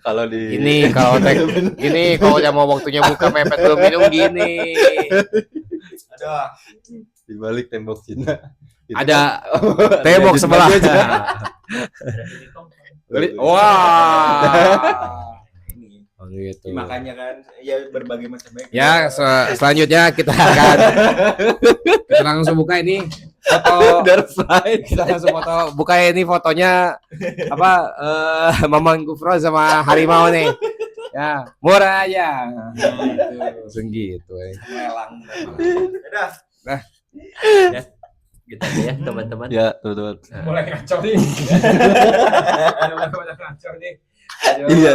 Speaker 2: Kalau di
Speaker 1: ini kalau yang mau waktunya buka mepet belum minum gini.
Speaker 4: Ada
Speaker 2: di balik tembok Cina.
Speaker 1: Ada tembok sebelah. Wah. Oh, gitu.
Speaker 4: Makanya kan ya berbagai macam baik.
Speaker 1: Ya selanjutnya kita langsung buka ini foto. Kita langsung buka ini fotonya apa Mamang Gufro sama harimau nih. Ya, murah aja. Langsung gitu.
Speaker 4: Lelang. Udah.
Speaker 3: Ya, gitu aja ya teman-teman.
Speaker 2: Ya, teman-teman.
Speaker 1: Mulai ngacor nih. Mulai ngacor nih.
Speaker 2: Iya.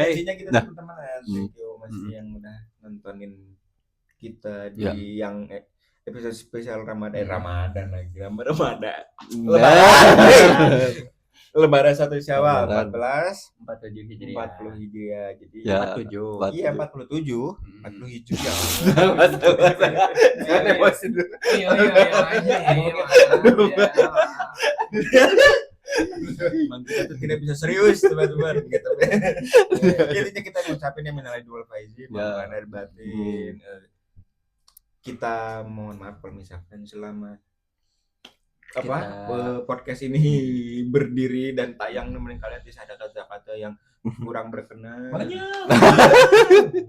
Speaker 4: Intinya kita
Speaker 2: Nah.
Speaker 4: teman-teman thank you masih yang udah nontonin kita di
Speaker 2: Ya.
Speaker 4: yang episode spesial Ramadan lagi. Ramadan. Lebaran 1 Syawal
Speaker 2: Lebaran.
Speaker 3: 47 Hijriah.
Speaker 4: 40 Hijriah. Jadi
Speaker 2: Ya.
Speaker 3: 47.
Speaker 4: iya 47. 40 Hijriah.
Speaker 1: Jangan emosi dulu. Iya aja.
Speaker 4: Memang kita tuh tidak bisa serius teman-teman gitu. Intinya kita ngucapin yang minal aidin wal faizin,
Speaker 2: Ya.
Speaker 4: dari batin. Kita mohon maaf kalau misalkan selama podcast ini berdiri dan tayang nemenin kalian bisa ada kata-kata yang kurang berkenan.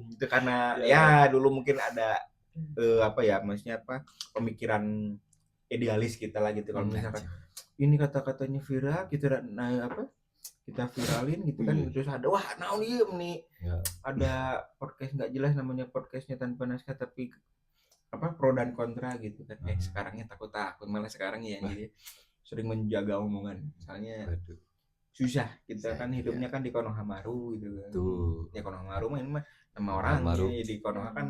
Speaker 4: Itu karena ya dulu mungkin ada maksudnya pemikiran idealis kita lah gitu kalau misalkan ini kata-katanya viral kita kita viralin gitu kan terus ada wah naon ieu nih
Speaker 2: Ya.
Speaker 4: ada podcast nggak jelas namanya podcastnya tanpa naskah tapi pro dan kontra gitu kan sekarangnya takut malah sekarang ya jadi sering menjaga omongan misalnya
Speaker 2: Aduh.
Speaker 4: susah kita kan hidupnya kan di Konohamaru gitu kan
Speaker 2: Tuh.
Speaker 4: ya Konohamaru mah nama orangnya
Speaker 2: Konohamaru.
Speaker 4: di Konoha kan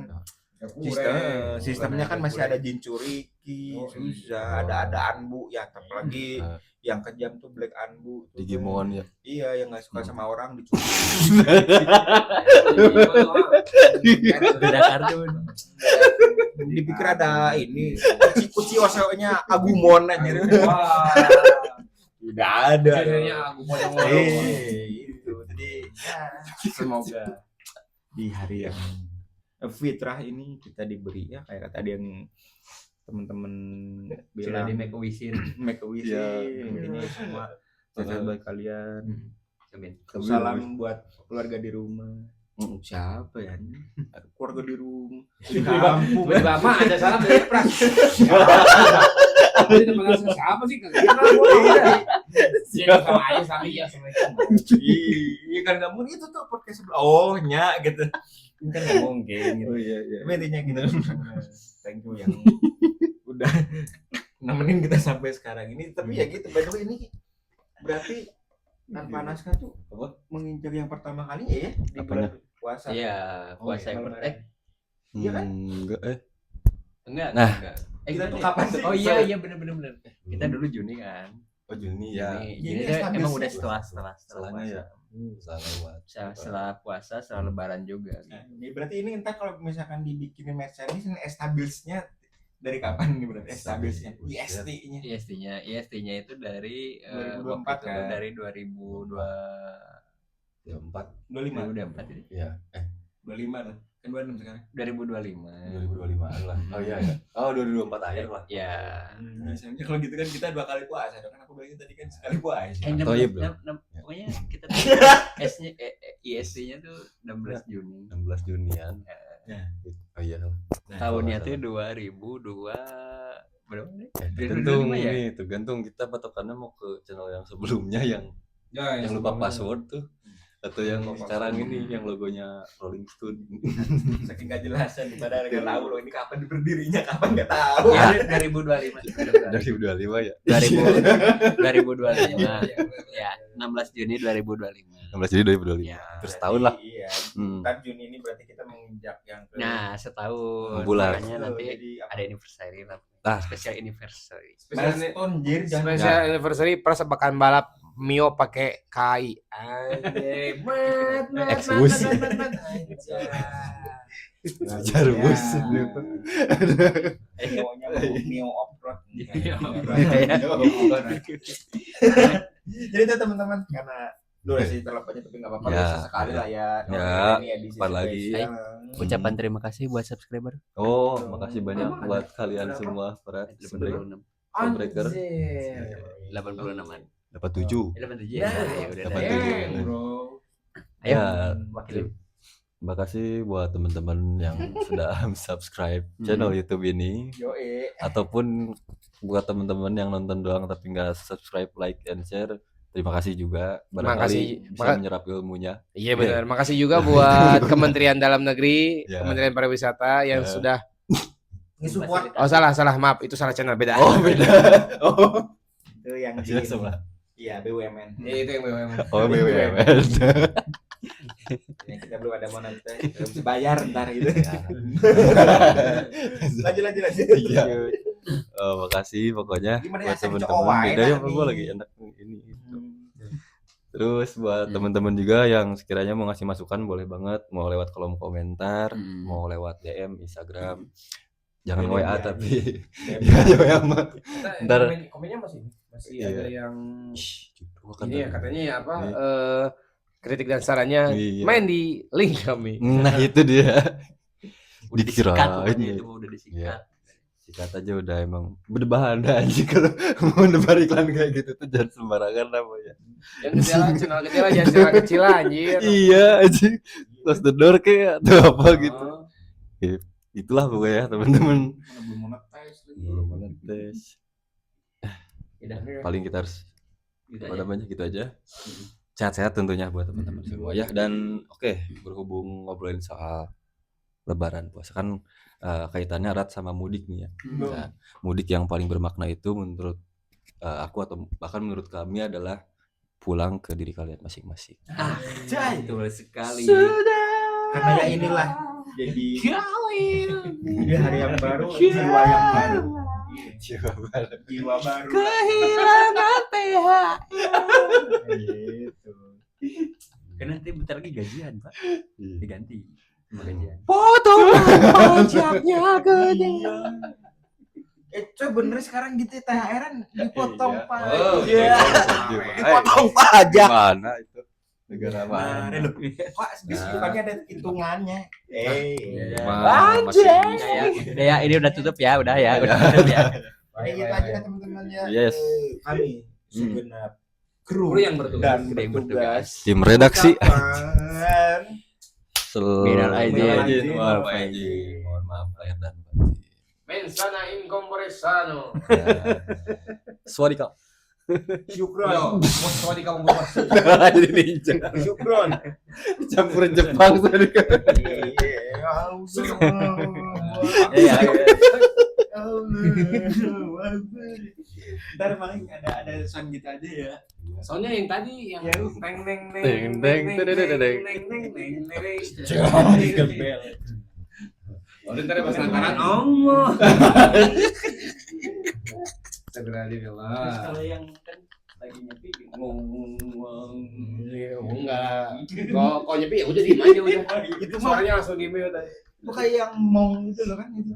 Speaker 1: Sistem-
Speaker 4: sistemnya kan masih ada Jinchuriki susah ada Anbu ya apalagi yang kejam tuh Black Anbu tuh
Speaker 2: Digimon ya.
Speaker 4: iya yang nggak suka sama orang diculik
Speaker 3: Beda kartun.
Speaker 4: dipikir ada ini kuci oseonya Agumon aja tidak ada
Speaker 1: aku mau yang
Speaker 4: itu jadi ya, semoga di hari yang fitrah ini kita diberi ya kayak tadi yang teman-teman
Speaker 3: Sudah
Speaker 4: bilang
Speaker 3: di make a wishin.
Speaker 4: make a wish
Speaker 2: Ya.
Speaker 4: ini semua sehat buat kalian
Speaker 3: Amin.
Speaker 4: salam buat keluarga di rumah siapa ya keluarga di rumah
Speaker 1: di kampung lama ada salam dari Pras. Ini teman siapa sih? Siapa sama aja sama iya assalamualaikum.
Speaker 4: iya kan nggak mungkin itu tuh podcast sebelah oh nya gitu
Speaker 3: Kan nggak mungkin. Gitu.
Speaker 4: iya tapi intinya gitu thank you yang udah nemenin kita sampai sekarang ini tapi ya gitu by the way ini berarti tanpa naskah tuh menginjak yang pertama kali ya di bulan puasa
Speaker 3: Iya, puasa yang
Speaker 4: Iya kan?
Speaker 2: Enggak
Speaker 3: Enggak.
Speaker 2: Nah.
Speaker 3: Enggak.
Speaker 4: Kita tuh
Speaker 3: gini.
Speaker 4: kapan sih?
Speaker 3: Oh iya benar. Kita dulu Juni kan.
Speaker 2: Oh Juni ya.
Speaker 3: Juni
Speaker 4: Juni
Speaker 3: tuh
Speaker 4: established
Speaker 3: emang udah
Speaker 4: ya?
Speaker 3: setelah
Speaker 2: Setelahnya ya. Salah lewat.
Speaker 3: Setelah puasa, setelah lebaran juga.
Speaker 4: Nah, ini berarti ini entar kalau misalkan dibikinin merchandise ini establish-nya dari kapan nih berarti establish-nya? IST-nya.
Speaker 3: IST-nya itu dari
Speaker 4: 2024
Speaker 3: waktu itu
Speaker 4: kan?
Speaker 3: dari 2002
Speaker 2: Ya 4.
Speaker 4: 25.
Speaker 3: 2024 ini.
Speaker 2: Ya.
Speaker 4: 25 lah. Kan 26 sekarang.
Speaker 3: 2025.
Speaker 2: 2025 lah. Oh iya ya. Oh 2024 akhir lah.
Speaker 3: Ya.
Speaker 4: Misalnya kalau gitu kan kita 2 kali puasa dong kan aku bilangin tadi kan sekali puasa.
Speaker 2: Atau iya, belum?
Speaker 3: Pokoknya kita S-nya IST-nya tuh 16 Juni.
Speaker 2: 16 Junian.
Speaker 4: Ya.
Speaker 2: Oh iya.
Speaker 3: Tahunnya tuh 2002 berapa nih?
Speaker 2: Tergantung
Speaker 3: 2025 ya?
Speaker 2: nih, tergantung kita patokannya mau ke channel yang sebelumnya yang
Speaker 1: Ya,
Speaker 2: yang lupa password tuh atau yang
Speaker 4: Lupa
Speaker 2: sekarang
Speaker 4: password.
Speaker 2: ini yang logonya Rolling Stone.
Speaker 4: Saking gak jelasan pada nggak tahu loh ini kapan berdirinya kapan nggak tahu.
Speaker 3: Ya, 2025.
Speaker 2: 2025 ya.
Speaker 3: 2025. Ya, 16 Juni 2025.
Speaker 2: 16 Juni 2025.
Speaker 3: Ya,
Speaker 2: Terus tahun lah.
Speaker 4: Iya.
Speaker 2: Hmm.
Speaker 4: Ntar Juni ini berarti kita menginjak yang ke
Speaker 3: Nah, setahun.
Speaker 2: Bulan.
Speaker 3: Makanya nanti
Speaker 4: Jadi apa?
Speaker 3: ada anniversary lah.
Speaker 2: Ah.
Speaker 3: Special anniversary.
Speaker 4: milestone jir jangan
Speaker 1: Special anniversary Pras bakalan balap Mio pakai KI. Anjir.
Speaker 2: Eksklusi. Ngajar bus.
Speaker 4: Mio-nya Mio off-road.
Speaker 3: Mio
Speaker 4: Jadi itu teman-teman karena durasi terlapanya tapi nggak apa-apa
Speaker 2: Ya.
Speaker 4: bisa sekali lah ya.
Speaker 2: Ya,
Speaker 4: Ini edisi
Speaker 2: kapan lagi?
Speaker 4: spesial.
Speaker 3: Ucapan terima kasih buat subscriber.
Speaker 2: Oh, makasih banyak buat kalian semua para
Speaker 3: 86.
Speaker 2: Breaker
Speaker 3: 86-an.
Speaker 2: 87.
Speaker 3: 87 ya. Ya udah.
Speaker 2: Dapat
Speaker 3: dah.
Speaker 2: 7.
Speaker 1: Bro.
Speaker 3: Ayo,
Speaker 2: Ya,
Speaker 3: wakilin.
Speaker 2: terima kasih buat teman-teman yang sudah subscribe channel YouTube ini
Speaker 4: Yoi.
Speaker 2: ataupun buat teman-teman yang nonton doang tapi nggak subscribe, like, and share. terima kasih juga
Speaker 1: Terima
Speaker 2: barangkali
Speaker 1: kasih.
Speaker 2: bisa menyerap ilmunya.
Speaker 1: Iya benar. Makasih juga buat Kementerian Dalam Negeri,
Speaker 2: Ya.
Speaker 1: Kementerian Pariwisata yang
Speaker 2: Ya.
Speaker 1: sudah.
Speaker 4: Ini support
Speaker 1: Oh salah maaf itu salah channel beda.
Speaker 2: Oh beda. Oh.
Speaker 4: itu yang di
Speaker 2: Jelas sama.
Speaker 4: iya BUMN.
Speaker 1: Ya, itu yang BUMN.
Speaker 2: Oh BUMN.
Speaker 4: Yang kita belum ada monetisasi, belum bisa bayar ntar gitu. lanjut.
Speaker 2: Iya. Makasih pokoknya
Speaker 4: Gimana
Speaker 2: buat
Speaker 4: ya, saya
Speaker 2: teman-teman.
Speaker 4: coba wae
Speaker 2: Beda ya
Speaker 4: dah
Speaker 2: gue
Speaker 4: nih.
Speaker 2: lagi enak ini. Gitu. Terus buat teman-teman juga yang sekiranya mau ngasih masukan boleh banget, mau lewat kolom komentar, mau lewat DM Instagram. Jangan
Speaker 4: DM
Speaker 2: WA
Speaker 4: aja.
Speaker 2: tapi ya WA mah. Ntar
Speaker 1: Komennya masih
Speaker 2: Iya.
Speaker 1: ada yang
Speaker 2: Gua kan
Speaker 1: ini ya
Speaker 2: tahu.
Speaker 1: katanya ya apa
Speaker 2: Iya.
Speaker 1: kritik dan sarannya
Speaker 2: Iya.
Speaker 1: main di link kami.
Speaker 2: Nah itu dia.
Speaker 3: Udah disikat
Speaker 2: Dikirain
Speaker 3: pokoknya
Speaker 2: ya.
Speaker 3: itu udah disikat.
Speaker 2: Iya. Sikat aja udah emang berdebahan aja kalau mau nebar iklan kayak gitu tuh jangan sembarangan namanya.
Speaker 1: Yang gede lah, channel gede lah, jangan channel kecil lah anjir.
Speaker 2: Iya aja. Close the door kayak atau apa gitu.
Speaker 1: Oh.
Speaker 2: Itulah pokoknya teman-teman.
Speaker 4: Belum monetis lagi.
Speaker 2: Belum monetis.
Speaker 3: Udah.
Speaker 2: Paling kita harus
Speaker 3: Gitu
Speaker 2: apa
Speaker 3: aja.
Speaker 2: namanya gitu aja. Sehat-sehat tentunya buat teman-teman semua ya. Dan oke, berhubung ngobrolin soal Lebaran puasa kan kaitannya erat sama mudik nih ya. Nah, mudik yang paling bermakna itu menurut aku atau bahkan menurut kami adalah pulang ke diri kalian masing-masing.
Speaker 4: Jai.
Speaker 3: Betul sekali.
Speaker 4: Karena ya inilah jadi hari yang baru, jiwa yang baru. Jiwa baru.
Speaker 1: Kehilangan PH.
Speaker 4: Gitu.
Speaker 3: Kan nanti bentar lagi gajian, Pak. Diganti sama gajian.
Speaker 1: Potong pajaknya gede.
Speaker 4: Coy bener sekarang gitu THR-an dipotong
Speaker 2: Iya.
Speaker 4: Pak.
Speaker 2: Oh,
Speaker 4: Iya.
Speaker 2: gimana?
Speaker 4: Dipotong pajak.
Speaker 2: Gimana itu? Negara mana?
Speaker 4: Kemarin loh. Pak, bukannya ada hitungannya.
Speaker 3: Ya, ini udah tutup ya, udah ya, udah tutup ya.
Speaker 4: Iya aja teman-teman ya.
Speaker 2: Yes.
Speaker 4: Kami segenap
Speaker 1: Kru
Speaker 4: kru
Speaker 1: yang bertugas.
Speaker 4: dan
Speaker 3: Yang
Speaker 4: bertugas.
Speaker 2: Tim redaksi.
Speaker 4: Ucapan
Speaker 3: Minal aidin
Speaker 4: wal
Speaker 2: Mohon maaf lahir dan batin.
Speaker 1: Mensana incorporesano.
Speaker 2: Swadika.
Speaker 4: Syukron.
Speaker 1: Mau di kamu bos.
Speaker 2: Jadi ninja.
Speaker 4: Syukron.
Speaker 2: Campur Jepang Swadika.
Speaker 3: Iya.
Speaker 4: Ntar paling ada sound gitu aja ya.
Speaker 1: Soalnya yang tadi yang
Speaker 4: Yang
Speaker 1: neng neng neng
Speaker 2: Deng, deng, tedededeng.
Speaker 1: Oh, ntar pas lantaran Allah. Astagfirullahaladzim.
Speaker 3: Kalau yang kan lagi nyepi ngomong.
Speaker 1: Enggak. Kok nyepi ya udah diem aja udah. Itu suaranya langsung diem udah.
Speaker 4: Itu kayak yang mong itu loh kan itu.